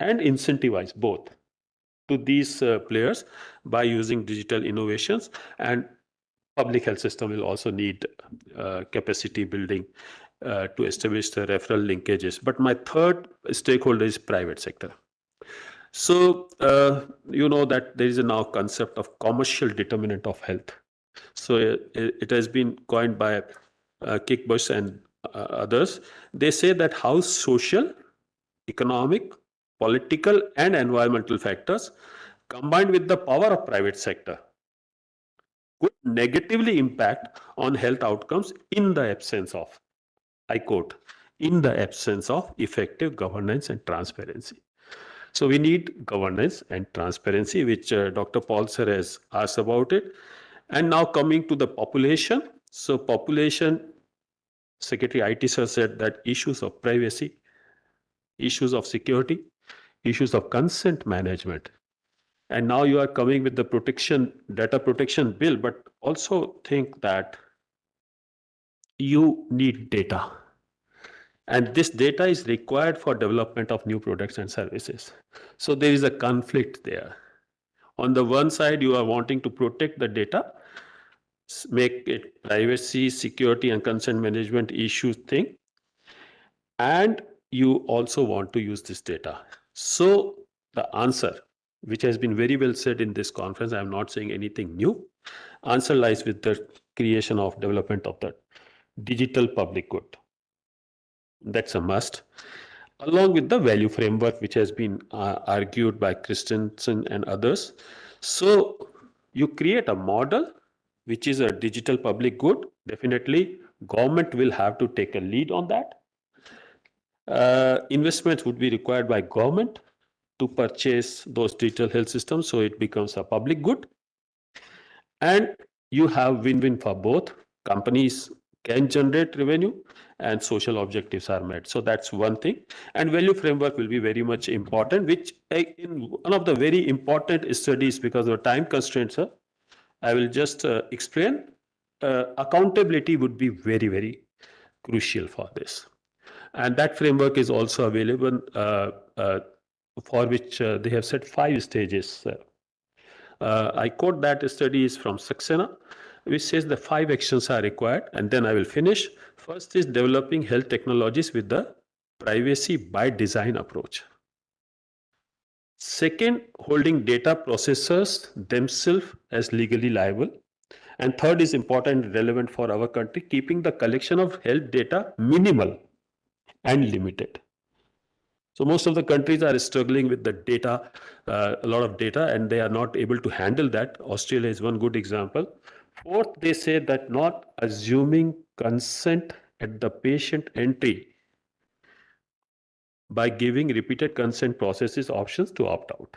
and incentivize both to these players by using digital innovations, and public health system will also need capacity building to establish the referral linkages. But my third stakeholder is private sector. So you know that there is a now concept of commercial determinant of health. So it has been coined by Kickbush and others. They say that how social, economic, political and environmental factors combined with the power of private sector could negatively impact on health outcomes in the absence of, I quote, in the absence of effective governance and transparency. So we need governance and transparency, which Dr. Paul sir has asked about it. And now coming to the population. So population, Secretary IT sir said that issues of privacy, issues of security, issues of consent management. And now you are coming with the data protection bill, but also think that you need data. And this data is required for development of new products and services. So there is a conflict there. On the one side, you are wanting to protect the data, make it privacy, security, and consent management issue thing. And you also want to use this data. So the answer, which has been very well said in this conference, I'm not saying anything new. Answer lies with the creation of development of the digital public good. That's a must. Along with the value framework, which has been argued by Christensen and others. So you create a model which is a digital public good. Definitely, government will have to take a lead on that. Investments would be required by government to purchase those digital health systems, so it becomes a public good. And you have win-win for both. Companies can generate revenue and social objectives are met. So that's one thing. And value framework will be very much important, which in one of the very important studies, because of time constraints, I will just explain. Accountability would be very, very crucial for this. And that framework is also available for which they have set 5 stages. I quote that study is from Saxena, which says the 5 actions are required, and then I will finish. First is developing health technologies with the privacy by design approach. Second, holding data processors themselves as legally liable. And third is important and relevant for our country, keeping the collection of health data minimal and limited. So most of the countries are struggling with the data, a lot of data, and they are not able to handle that. Australia is one good example. Fourth, they say that not assuming consent at the patient entry by giving repeated consent processes options to opt out.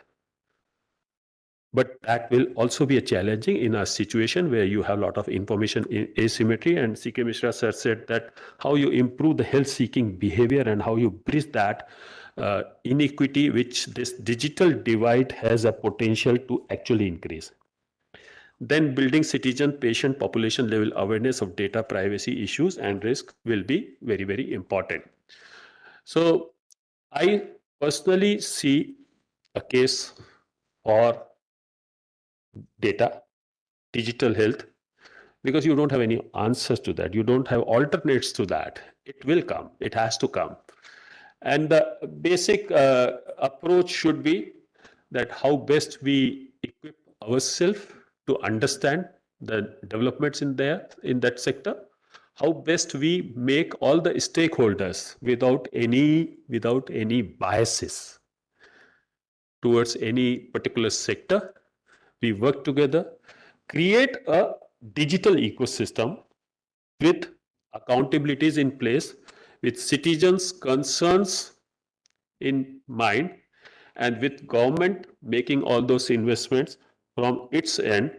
But that will also be a challenging in a situation where you have a lot of information asymmetry, and C.K. Mishra sir said that how you improve the health seeking behavior and how you bridge that inequity which this digital divide has a potential to actually increase. Then building citizen patient population level awareness of data privacy issues and risk will be very, very important. So I personally see a case for data, digital health, because you don't have any answers to that. You don't have alternates to that. It will come. It has to come. And the basic approach should be that how best we equip ourselves to understand the developments in that sector, how best we make all the stakeholders without any biases towards any particular sector. We work together, create a digital ecosystem with accountabilities in place, with citizens' concerns in mind, and with government making all those investments from its end.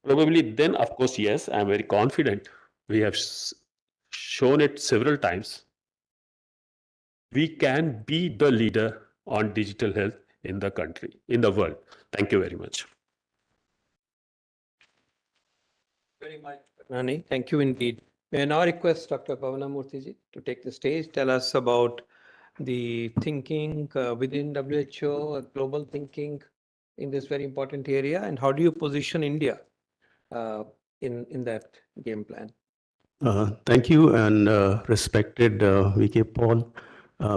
Probably then, of course, yes, I'm very confident. We have shown it several times. We can be the leader on digital health in the country, in the world. Thank you very much. Very much, Nani. Thank you indeed. May I now request Dr. Bhavana Murthy to take the stage, tell us about the thinking within WHO, global thinking in this very important area, and how do you position India in that game plan? Thank you, and respected V.K. Paul,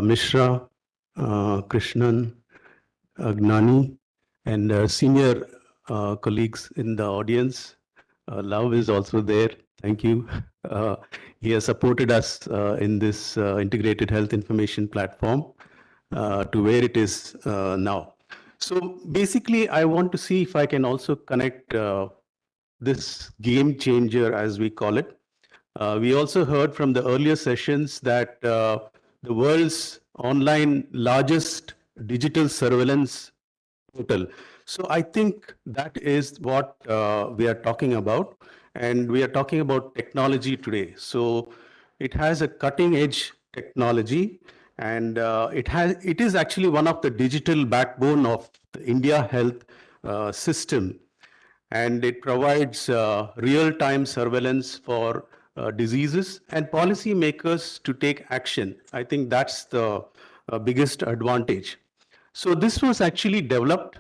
Mishra, Krishnan, Gnani, and senior colleagues in the audience. Love is also there. Thank you. He has supported us in this integrated health information platform to where it is now. So basically, I want to see if I can also connect this game changer, as we call it. We also heard from the earlier sessions that the world's online largest digital surveillance portal. So I think that is what we are talking about. And we are talking about technology today. So it has a cutting edge technology, and it is actually one of the digital backbone of the India health system. And it provides real-time surveillance for diseases and policymakers to take action. I think that's the biggest advantage. So this was actually developed,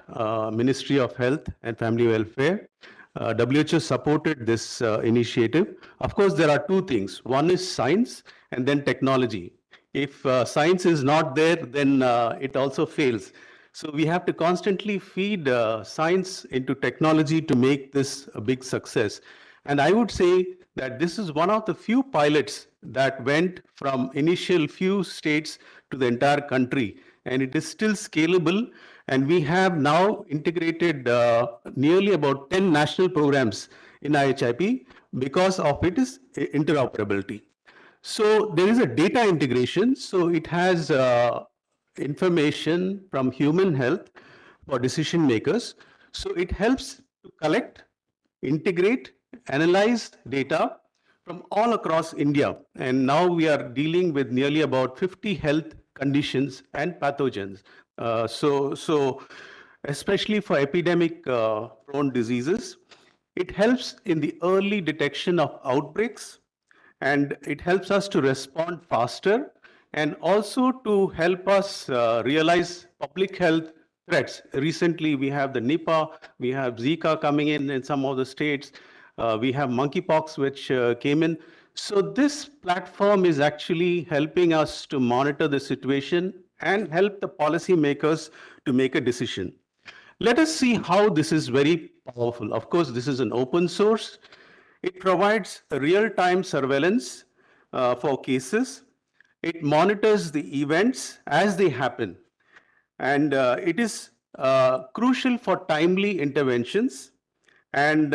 Ministry of Health and Family Welfare. WHO supported this initiative. Of course, there are two things. One is science and then technology. If science is not there, then it also fails. So we have to constantly feed science into technology to make this a big success. And I would say that this is one of the few pilots that went from initial few states to the entire country. And it is still scalable. And we have now integrated nearly about 10 national programs in IHIP because of its interoperability. So there is a data integration. So it has information from human health for decision makers. So it helps to collect, integrate, analyze data from all across India. And now we are dealing with nearly about 50 health conditions and pathogens. So especially for epidemic prone diseases, it helps in the early detection of outbreaks, and it helps us to respond faster and also to help us realize public health threats. Recently, we have the Nipah, we have Zika coming in some of the states, we have monkeypox, which came in. So this platform is actually helping us to monitor the situation and help the policymakers to make a decision. Let us see how this is very powerful. Of course, this is an open source. It provides real-time surveillance for cases. It monitors the events as they happen. And it is crucial for timely interventions. And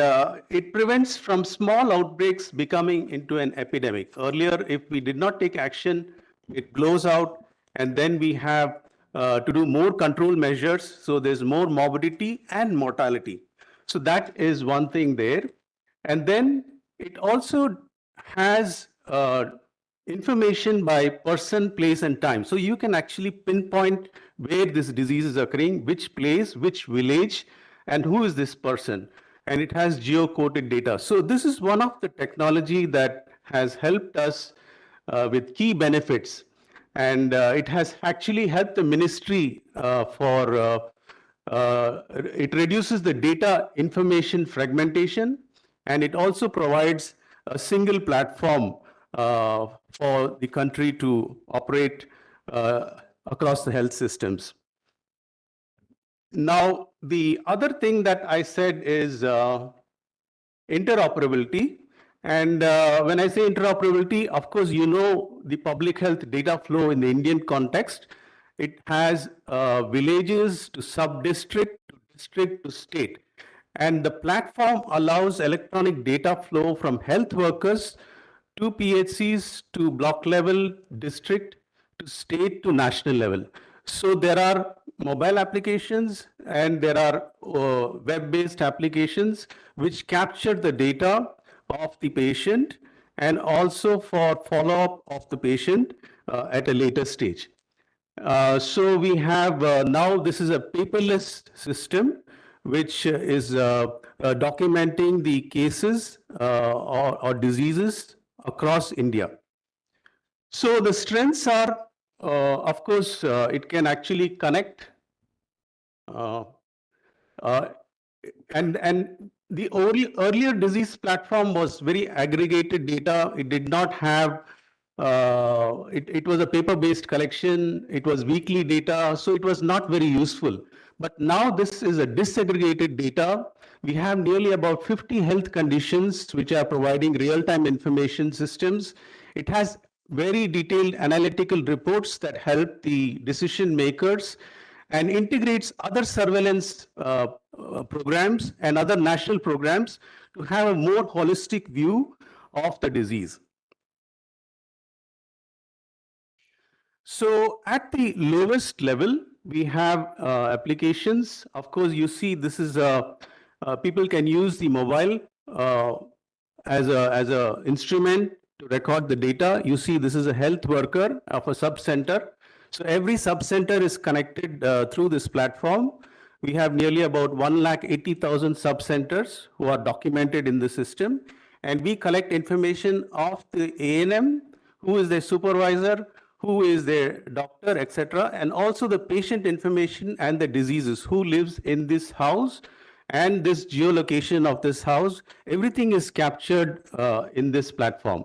it prevents from small outbreaks becoming into an epidemic. Earlier, if we did not take action, it blows out, and then we have to do more control measures. So there's more morbidity and mortality. So that is one thing there. And then it also has information by person, place, and time. So you can actually pinpoint where this disease is occurring, which place, which village, and who is this person. And it has geo-coded data. So this is one of the technology that has helped us with key benefits. And it has actually helped the ministry it reduces the data information fragmentation, and it also provides a single platform for the country to operate across the health systems. Now, the other thing that I said is interoperability. And when I say interoperability, of course, you know the public health data flow in the Indian context. It has villages to sub-district, to district, to state. And the platform allows electronic data flow from health workers to PHCs, to block level, district, to state, to national level. So there are mobile applications and there are web-based applications which capture the data of the patient and also for follow-up of the patient at a later stage. So we have now this is a paperless system which is documenting the cases or diseases across India. So the strengths are, of course, it can actually connect and the earlier disease platform was very aggregated data. It did not have, it was a paper-based collection. It was weekly data, so it was not very useful. But now this is a disaggregated data. We have nearly about 50 health conditions which are providing real-time information systems. It has very detailed analytical reports that help the decision makers and integrates other surveillance programs and other national programs to have a more holistic view of the disease. So at the lowest level, we have applications. Of course, you see this is people can use the mobile as a instrument to record the data. You see this is a health worker of a sub-center. So every sub-center is connected through this platform. We have nearly about 180,000 sub-centers who are documented in the system. And we collect information of the ANM, who is their supervisor, who is their doctor, etc., and also the patient information and the diseases, who lives in this house and this geolocation of this house. Everything is captured in this platform.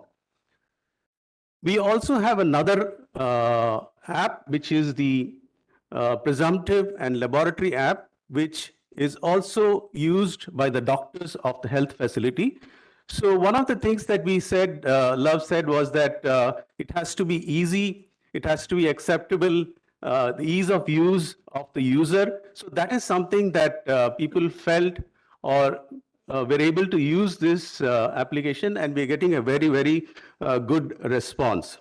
We also have another app, which is the presumptive and laboratory app, which is also used by the doctors of the health facility. So one of the things that we said, Love said, was that it has to be easy, it has to be acceptable, the ease of use of the user. So that is something that people felt or were able to use this application, and we're getting a very, very good response.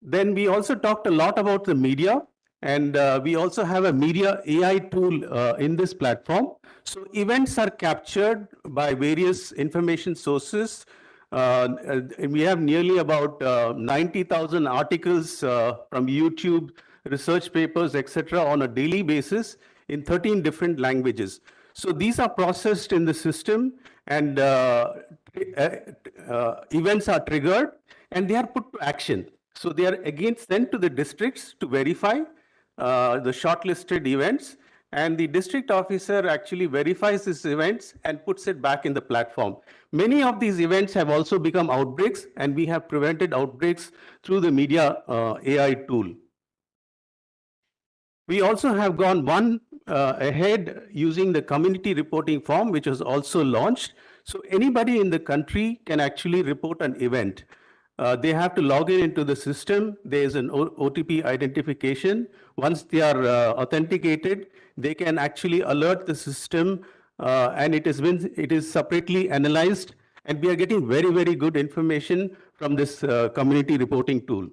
Then we also talked a lot about the media, and we also have a media AI tool in this platform. So events are captured by various information sources. We have nearly about 90,000 articles from YouTube, research papers, etc., on a daily basis in 13 different languages. So these are processed in the system, and events are triggered, and they are put to action. So they are again sent to the districts to verify the shortlisted events, and the district officer actually verifies these events and puts it back in the platform. Many of these events have also become outbreaks, and we have prevented outbreaks through the media AI tool. We also have gone one ahead using the community reporting form, which was also launched. So anybody in the country can actually report an event. They have to log in into the system. There is an OTP identification. Once they are authenticated, they can actually alert the system, and it is separately analyzed. And we are getting very, very good information from this community reporting tool.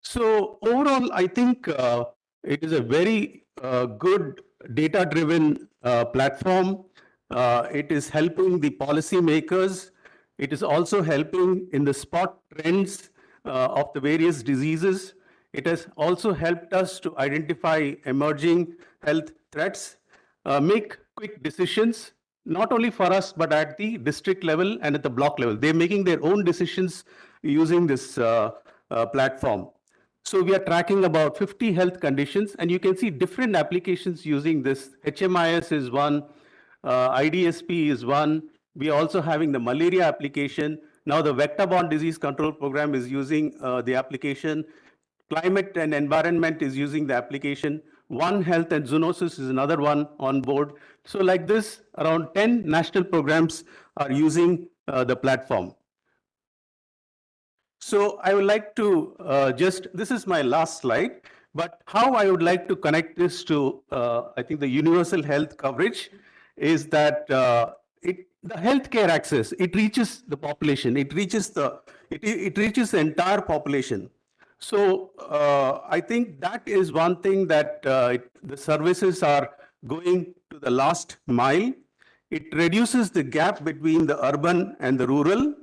So overall, I think it is a very good data-driven platform. It is helping the policymakers. It is also helping in the spot trends of the various diseases. It has also helped us to identify emerging health threats, make quick decisions, not only for us, but at the district level and at the block level. They're making their own decisions using this platform. So we are tracking about 50 health conditions, and you can see different applications using this. HMIS is one, IDSP is one. We are also having the malaria application. Now the vector-borne disease control program is using the application. Climate and environment is using the application. One Health and Zoonosis is another one on board. So like this, around 10 national programs are using the platform. So I would like to this is my last slide, but how I would like to connect this to, I think, the universal health coverage is that the healthcare access, it reaches the population, it reaches the entire population. So I think that is one thing that the services are going to the last mile. It reduces the gap between the urban and the rural.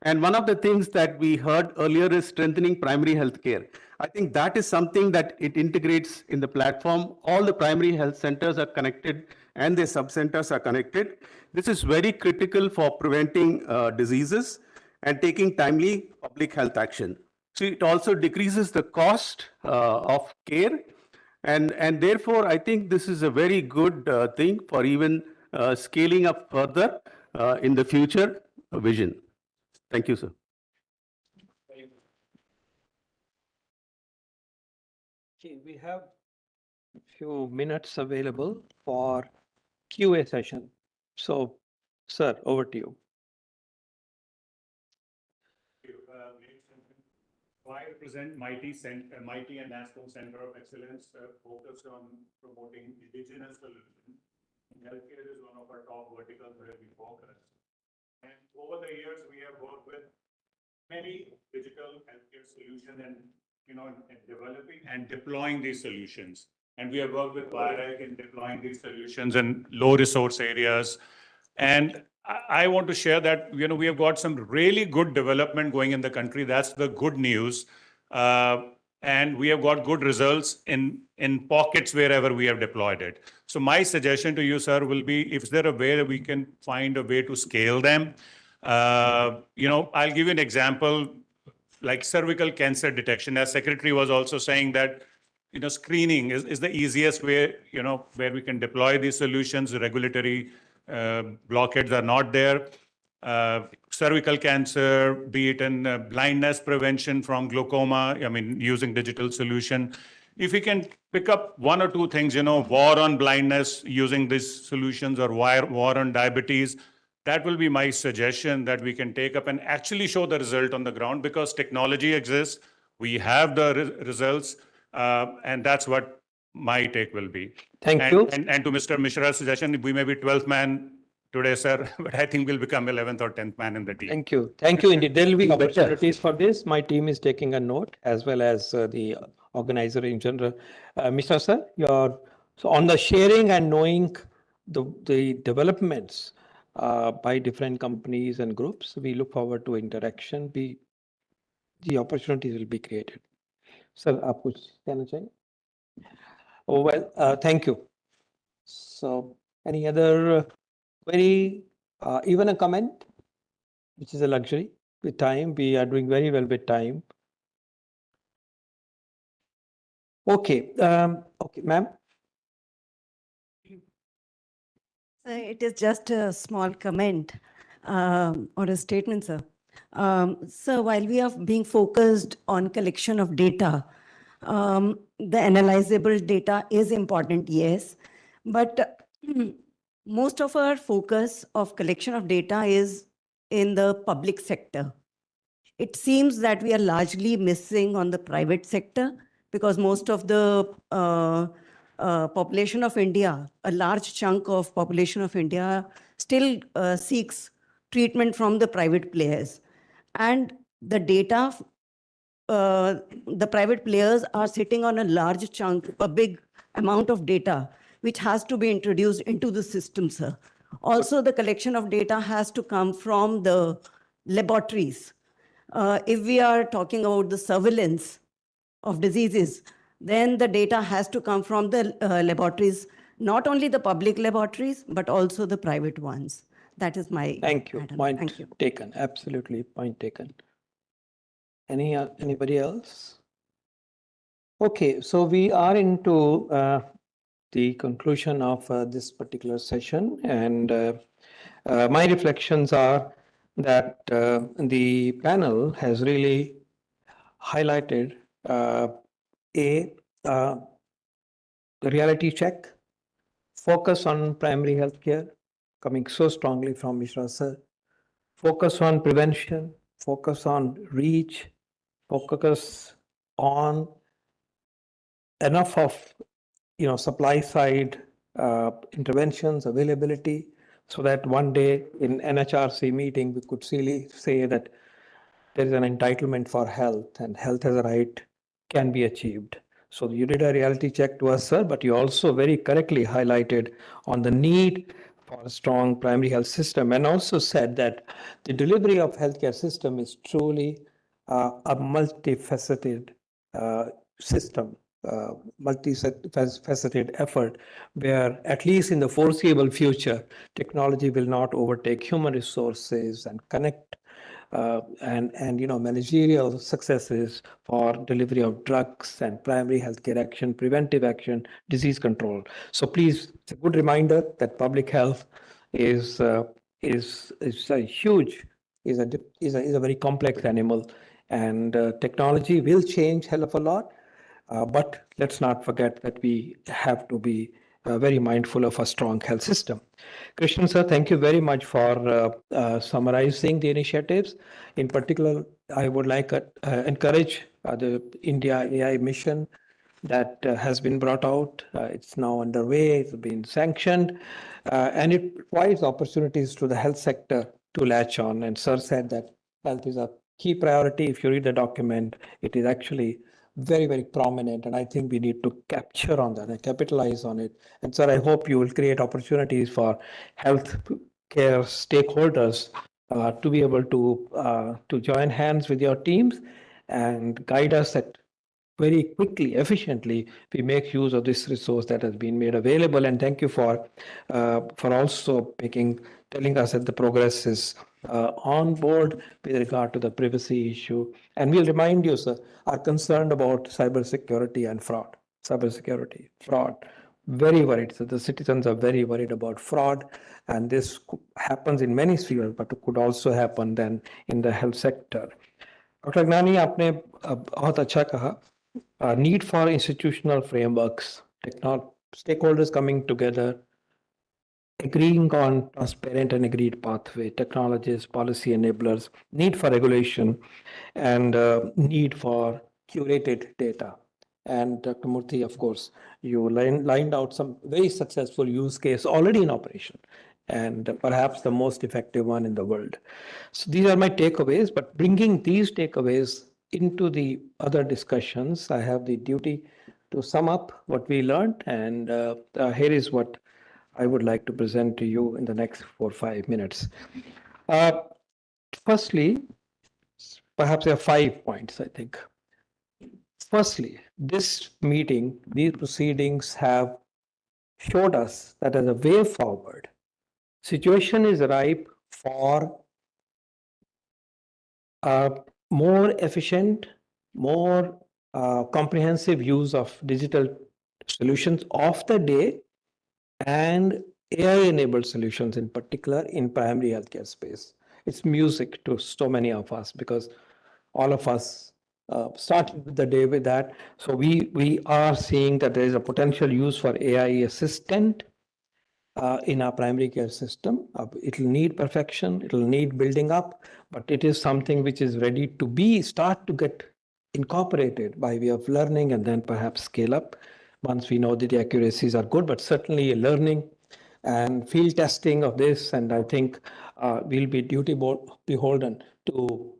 And one of the things that we heard earlier is strengthening primary health care. I think that is something that it integrates in the platform. All the primary health centers are connected and their sub-centers are connected. This is very critical for preventing diseases and taking timely public health action. So it also decreases the cost of care. And therefore, I think this is a very good thing for even scaling up further in the future vision. Thank you, sir. Okay, we have a few minutes available for QA session. So, sir, over to you. I represent Mighty and National Center of Excellence focused on promoting indigenous solutions. Healthcare is one of our top verticals where we focus. And over the years, we have worked with many digital healthcare solutions and developing and deploying these solutions. And we have worked with BioRec in deploying these solutions in low resource areas. And I want to share that we have got some really good development going in the country. That's the good news. And we have got good results in pockets wherever we have deployed it. So my suggestion to you, sir, will be, if there a way that we can find a way to scale them, I'll give you an example, like cervical cancer detection. As Secretary was also saying that, screening is the easiest way, where we can deploy these solutions. Regulatory blockades are not there. Cervical cancer, be it in blindness prevention from glaucoma, using digital solution. If we can pick up one or two things, war on blindness using these solutions, or war on diabetes, that will be my suggestion, that we can take up and actually show the result on the ground, because technology exists. We have the results, and that's what my take will be. Thank you. And to Mr. Mishra's suggestion, we may be 12th man today, sir, but I think we'll become 11th or 10th man in the team. Thank you. Thank you indeed. There will be opportunities for this. My team is taking a note, as well as the organizer in general. Mr. Sir, so on the sharing and knowing the developments by different companies and groups, we look forward to interaction. The opportunities will be created. Sir, आप कुछ कहना चाहिए? Oh, well, thank you. So, any other query, even a comment, which is a luxury with time? We are doing very well with time. Okay, okay, ma'am. It is just a small comment or a statement, sir. So while we are being focused on collection of data, the analyzable data is important, yes, but most of our focus of collection of data is in the public sector. It seems that we are largely missing on the private sector, because most of the population of India, a large chunk of population of India still seeks treatment from the private players. And the data, the private players are sitting on a large chunk, a big amount of data, which has to be introduced into the system, sir. Also, the collection of data has to come from the laboratories. If we are talking about the surveillance of diseases, then the data has to come from the laboratories, not only the public laboratories, but also the private ones. That is my Thank you. Madam. Point Thank you. taken. Absolutely, point taken. Anybody else? Okay, so we are into the conclusion of this particular session, and my reflections are that the panel has really highlighted the reality check, focus on primary healthcare, coming so strongly from Mishra sir, focus on prevention, focus on reach, focus on enough of supply side interventions, availability, so that one day in NHRC meeting we could really say that there is an entitlement for health, and health as a right can be achieved. So you did a reality check to us, sir, but you also very correctly highlighted on the need for a strong primary health system, and also said that the delivery of healthcare system is truly a multifaceted system, multifaceted effort, where at least in the foreseeable future, technology will not overtake human resources and connect and managerial successes for delivery of drugs and primary healthcare action, preventive action, disease control. So please, it's a good reminder that public health is a very complex animal, and technology will change hell of a lot. But let's not forget that we have to be very mindful of a strong health system. Krishnan sir, thank you very much for summarizing the initiatives. In particular, I would like to encourage the India AI mission that has been brought out. It's now underway, it's been sanctioned, and it provides opportunities to the health sector to latch on. And sir said that health is a key priority. If you read the document, it is actually very, very prominent, and I think we need to capture on that and capitalize on it. And sir, I hope you will create opportunities for health care stakeholders to be able to join hands with your teams and guide us that very quickly, efficiently, we make use of this resource that has been made available. And thank you for also telling us that the progress is on board with regard to the privacy issue. And we'll remind you, sir, are concerned about cybersecurity and fraud. Cybersecurity, fraud, very worried. So the citizens are very worried about fraud, and this happens in many spheres, but it could also happen then in the health sector. Dr. Agnani, आपने बहुत अच्छा कहा. Need for institutional frameworks, stakeholders coming together, agreeing on transparent and agreed pathway, technologies, policy enablers, need for regulation, and need for curated data. And Dr. Murthy, of course, you lined out some very successful use case already in operation, and perhaps the most effective one in the world. So these are my takeaways, but bringing these takeaways into the other discussions, I have the duty to sum up what we learned, and here is what I would like to present to you in the next 4 or 5 minutes. Firstly, perhaps there are 5 points, I think. Firstly, this meeting, these proceedings have showed us that as a way forward, situation is ripe for more efficient, more comprehensive use of digital solutions of the day and AI-enabled solutions in particular in primary healthcare space. It's music to so many of us because all of us started the day with that. So we are seeing that there is a potential use for AI assistant in our primary care system. It'll need perfection, it'll need building up, but it is something which is ready to start to get incorporated by way of learning and then perhaps scale up once we know that the accuracies are good, but certainly learning and field testing of this. And I think we'll be beholden to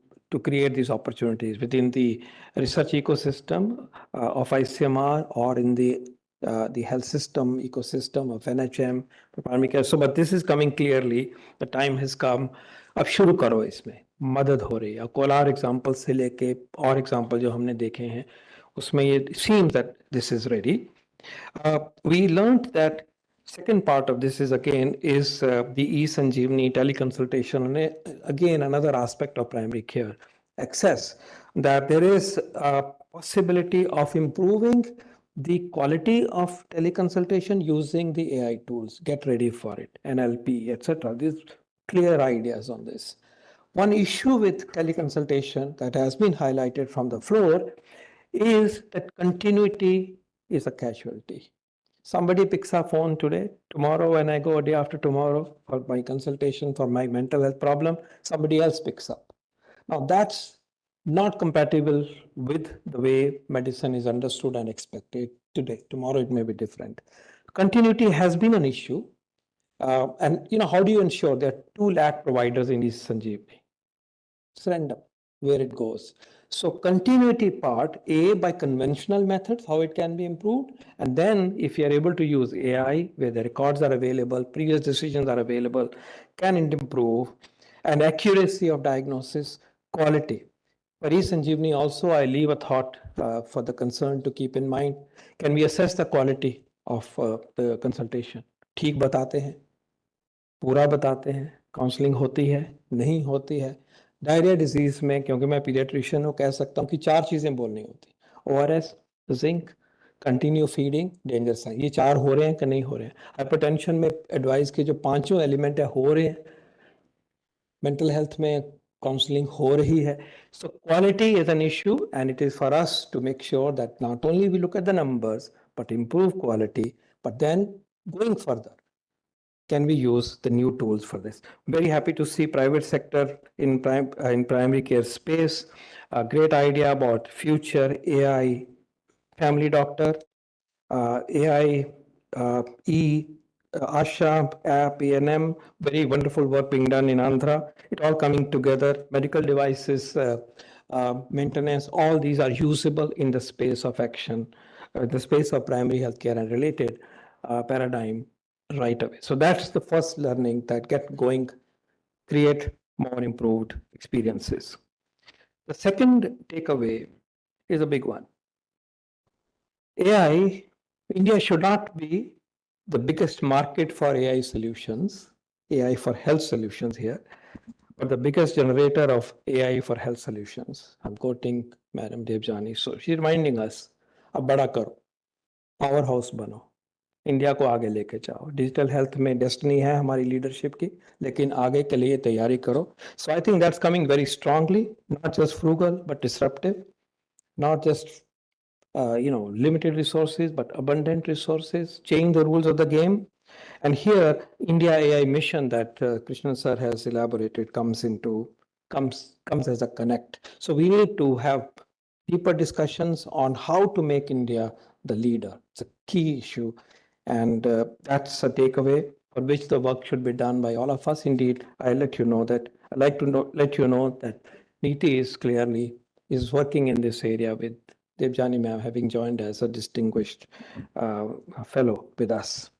create these opportunities within the research ecosystem of ICMR or in the health system ecosystem of NHM, primary care. So, but this is coming clearly. The time has come. अब शुरू करो इसमें मदद हो रही है. Kolar example से लेके और एग्जाम्पल जो हमने देखे हैं उसमें ये seems that this is ready. We learned that second part of this is the e-Sanjeevani teleconsultation, again another aspect of primary care access, that there is a possibility of improving the quality of teleconsultation using the AI tools. Get ready for it, NLP, etc. These clear ideas on this. One issue with teleconsultation that has been highlighted from the floor is that continuity is a casualty. Somebody picks up phone today, tomorrow when I go a day after tomorrow for my consultation for my mental health problem, somebody else picks up. Now that's not compatible with the way medicine is understood and expected today. Tomorrow it may be different. Continuity has been an issue. And how do you ensure there are 2 lakh providers in East Sanjeevani? It's random where it goes. So continuity part, by conventional methods, how it can be improved. And then if you are able to use AI, where the records are available, previous decisions are available, can it improve? And accuracy of diagnosis, quality. For e-Sanjeevani also, I leave a thought for the concern to keep in mind. Can we assess the quality of the consultation? ठीक बताते हैं, पूरा बताते हैं, counselling होती है, नहीं होती है. डायरिया डिजीज में, क्योंकि मैं पीडियाट्रिशियन हूँ, कह सकता हूँ कि 4 चीजें बोलनी होती. ORS, zinc, continue feeding, danger sign. ये 4 हो रहे हैं कि नहीं हो रहे हैं. हाइपरटेंशन में एडवाइस के जो 5 एलिमेंट है हो रहे हैं. मेंटल हेल्थ में काउंसलिंग हो रही है. So quality is an issue, and it is for us to make sure that not only we look at the numbers, but improve quality, but then going further, can we use the new tools for this? Very happy to see private sector in primary care space. A great idea about future AI family doctor, AI Asha app, ANM, very wonderful work being done in Andhra. It all coming together, medical devices, maintenance, all these are usable in the space of action, the space of primary healthcare and related paradigm right away. So that's the first learning, that get going, create more improved experiences. The second takeaway is a big one. AI, India should not be the biggest market for AI solutions, AI for health solutions here, but the biggest generator of AI for health solutions. I'm quoting Madam Debjani. So she's reminding us, अब बड़ा करो, power house बनो, India को आगे लेके जाओ. Digital health में destiny है हमारी लीडरशिप की, लेकिन आगे के लिए तैयारी करो. So I think that's coming very strongly, not just frugal but disruptive, not just limited resources but abundant resources. Change the rules of the game. And here, India AI mission that Krishnan sir has elaborated comes as a connect. So we need to have deeper discussions on how to make India the leader. It's a key issue, and that's a takeaway for which the work should be done by all of us. Indeed, I'd like to know that NITI is working in this area with Debjani ma'am having joined as a distinguished fellow with us.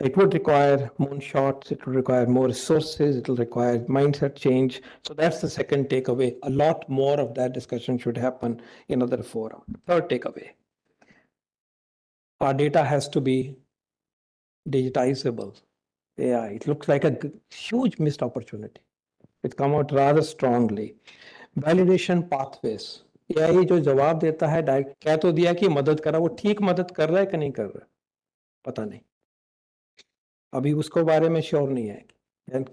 It would require moonshots, it would require more resources, it will require mindset change. So that's the second takeaway. A lot more of that discussion should happen in other fora. Third takeaway. Our data has to be digitizable. AI, it looks like a huge missed opportunity. It's come out rather strongly. Validation pathways. AI जो जवाब देता है कह तो दिया कि मदद करा, वो ठीक मदद कर रहा है कि नहीं कर रहा, पता नहीं. अभी उसको बारे में श्योर नहीं है. And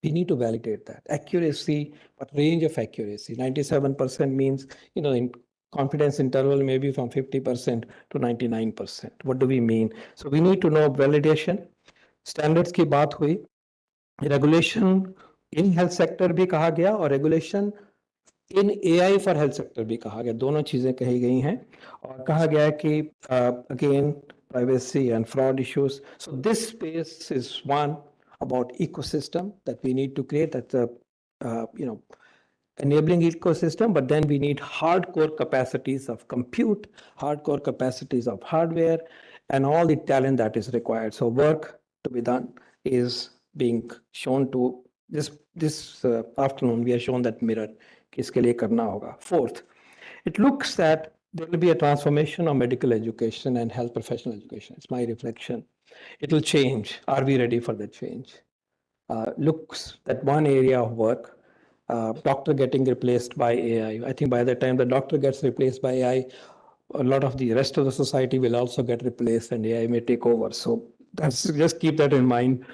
we need to validate that. Accuracy, what range of accuracy? 97% means, in confidence interval maybe from 50% to 99%. What do we mean? So we need to know validation. Standards की बात हुई. Regulation in health sector भी कहा गया और regulation in AI for health sector भी कहा गया. दोनों चीजें कही गई हैं और कहा गया है कि again privacy and fraud issues. So this space is one about ecosystem that we need to create. That's a enabling ecosystem, but then we need hardcore capacities of compute, hardcore capacities of hardware, and all the talent that is required. So work to be done is being shown to this afternoon. We are shown that mirror. किसके लिए करना होगा. Fourth, it looks that there will be a transformation of medical education and health professional education. It's my reflection. It will change. Are we ready for the change? Looks that one area of work, doctor getting replaced by AI. I think by the time the doctor gets replaced by AI, a lot of the rest of the society will also get replaced and AI may take over. So that's, just keep that in mind.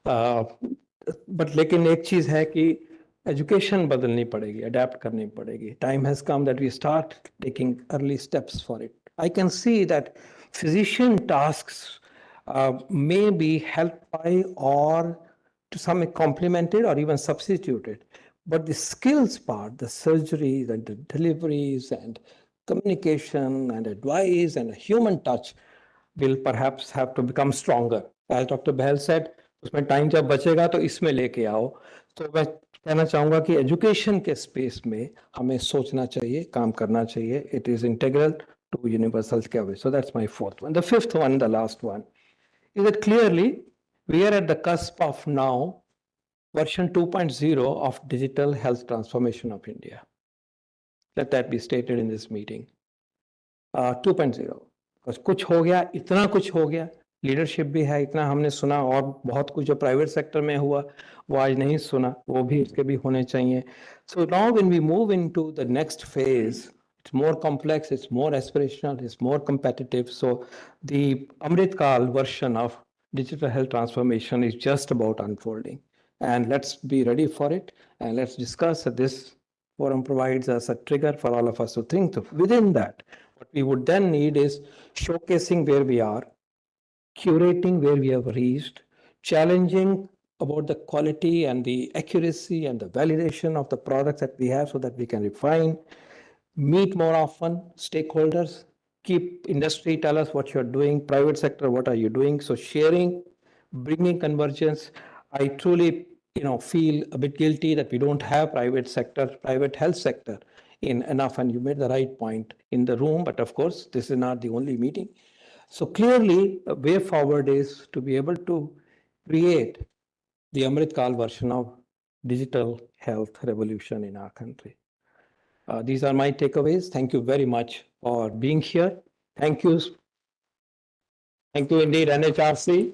But लेकिन एक चीज है कि education बदलनी पड़ेगी, adapt करनी पड़ेगी. Time has come that we start taking early steps for it. I can see that physician tasks may be helped by or to some complemented or even substituted. But the skills part, the surgeries and the deliveries and communication and advice and a human touch will perhaps have to become stronger. As Dr. Bahal said, उसमें time जब बचेगा तो इसमें लेके आओ. तो मैं कहना चाहूँगा कि एजुकेशन के स्पेस में हमें सोचना चाहिए, काम करना चाहिए. It is integral to universal coverage. So that's my fourth one. The fifth one, the last one, is that clearly we are at the cusp of now version 2.0 of digital health transformation of India. Let that be stated in this meeting. 2.0. Because कुछ हो गया, इतना कुछ हो गया, leadership भी है, इतना हमने सुना और बहुत कुछ जो प्राइवेट सेक्टर में हुआ वो आज नहीं सुना, वो भी इसके भी होने चाहिए. So now when we move into the next phase, it's more complex, it's more aspirational, it's more competitive. So the Amrit Kal version of digital health transformation is just about unfolding. And let's be ready for it. And let's discuss that. This forum provides us a trigger for all of us to think of. Within that, what we would then need is showcasing where we are, curating where we have reached, challenging about the quality and the accuracy and the validation of the products that we have so that we can refine, meet more often stakeholders, keep industry, tell us what you're doing, private sector, what are you doing? So sharing, bringing convergence. I truly feel a bit guilty that we don't have private health sector in enough, and you made the right point in the room, but of course, this is not the only meeting. So clearly, the way forward is to be able to create the Amrit Kal version of digital health revolution in our country. These are my takeaways. Thank you very much for being here. Thank you. Thank you indeed, NHRC.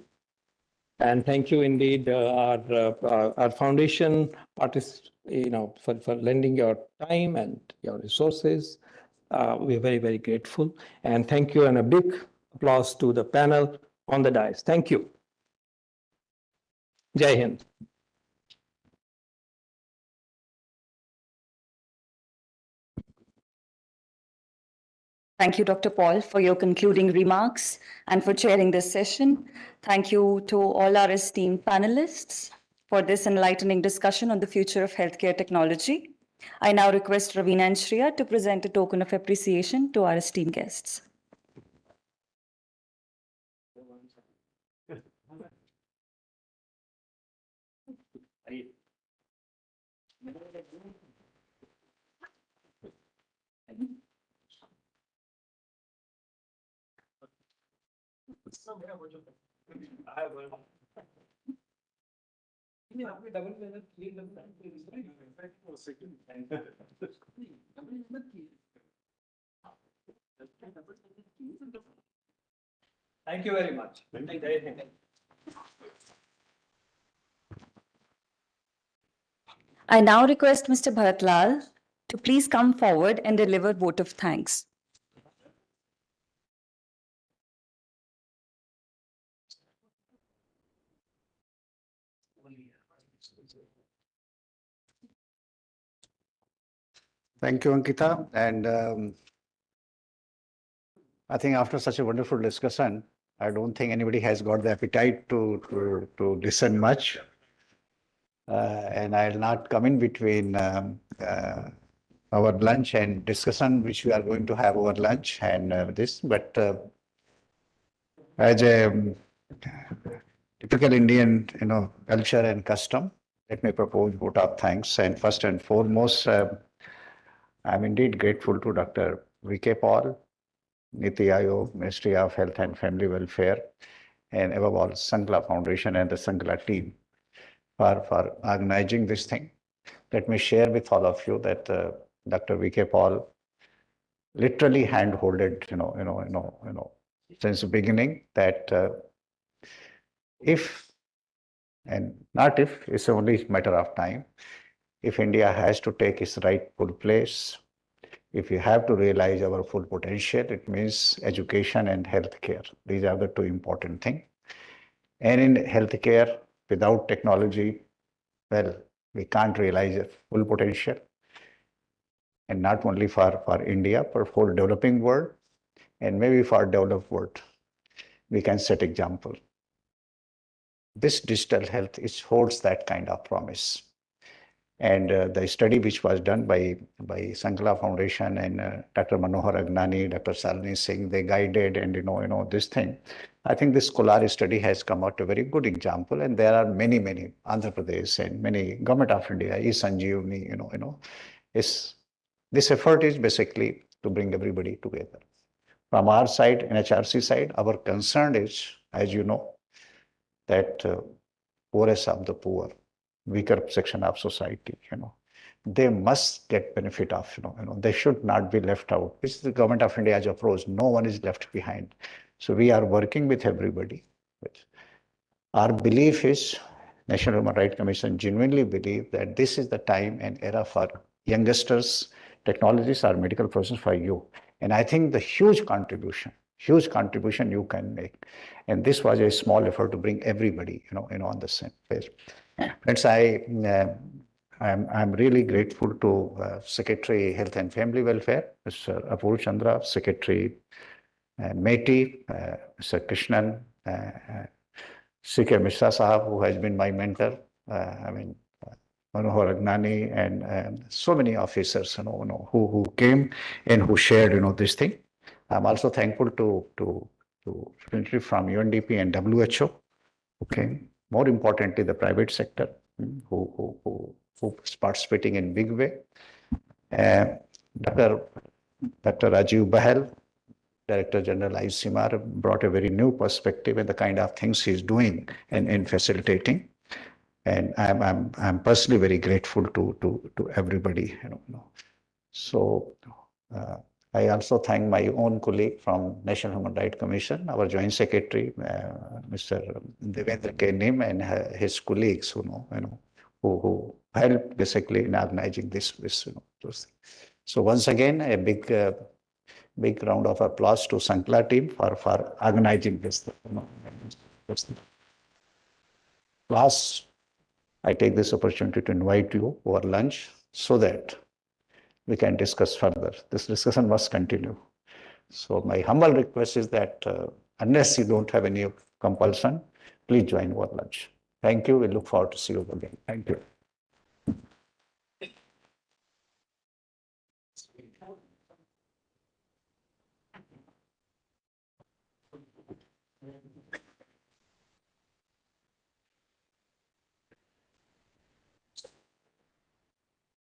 And thank you indeed, our foundation for lending your time and your resources. We're very, very grateful. And thank you, and a big applause to the panel on the dais. Thank you. Jai Hind. Thank you, Dr. Paul, for your concluding remarks and for chairing this session. Thank you to all our esteemed panelists for this enlightening discussion on the future of healthcare technology. I now request Ravina and Shreya to present a token of appreciation to our esteemed guests. Thank you very much. I now request Mr. Bharatlal to please come forward and deliver vote of thanks. Thank you, Ankita. And I think after such a wonderful discussion, I don't think anybody has got the appetite to listen much. And I'll not come in between our lunch and discussion, which we are going to have over lunch and this. But as a typical Indian, culture and custom, let me propose vote of thanks. And first and foremost, I'm indeed grateful to Dr. V.K. Paul, Niti Aayog, Ministry of Health and Family Welfare, and above all, Sankla Foundation and the Sankla team for organizing this thing. Let me share with all of you that Dr. V.K. Paul literally hand-holded, since the beginning that if, and not if, it's only a matter of time, if India has to take its rightful place, if we have to realize our full potential, it means education and healthcare. These are the two important things. And in healthcare, without technology, well, we can't realize a full potential. And not only for India, but for developing world, and maybe for developed world, we can set example. This digital health holds that kind of promise. And the study which was done by Sankla Foundation and Dr. Manohar Agnani, Dr. Salini Singh, they guided and this thing. I think this Kolar study has come out a very good example, and there are many Andhra Pradesh and many government of India, eSanjeevani, this effort is basically to bring everybody together. From our side, NHRC side, our concern is, as you know, that poorest of the poor, weaker section of society, they must get benefit of, they should not be left out. This is the government of India's approach. No one is left behind. So we are working with everybody. Our belief is, National Human Rights Commission genuinely believe that this is the time and era for youngsters, technologies or medical process for you. And I think the huge contribution you can make. And this was a small effort to bring everybody, on the same page. Friends, I'm really grateful to Secretary Health and Family Welfare, Mr. Apurva Chandra, Secretary Meti, Mr. Krishnan, C.K. Mishra Sahab, who has been my mentor, Manohar Agnani, and so many officers, who came and who shared, this thing. I'm also thankful to representatives from UNDP and WHO, who came. More importantly, the private sector, who's participating in big way. Dr. Rajiv Bahal, Director General ICMR, brought a very new perspective in the kind of things he's doing and facilitating. And I'm personally very grateful to everybody. So I also thank my own colleague from National Human Rights Commission, our Joint Secretary, Mr. Devendra K. Nim, and his colleagues who helped basically in organizing this those things. So once again, a big round of applause to Sankla team for organizing this. Last, I take this opportunity to invite you over lunch so that we can discuss further. This discussion must continue. So my humble request is that unless you don't have any compulsion, please join over lunch. Thank you. We look forward to see you again. Thank you.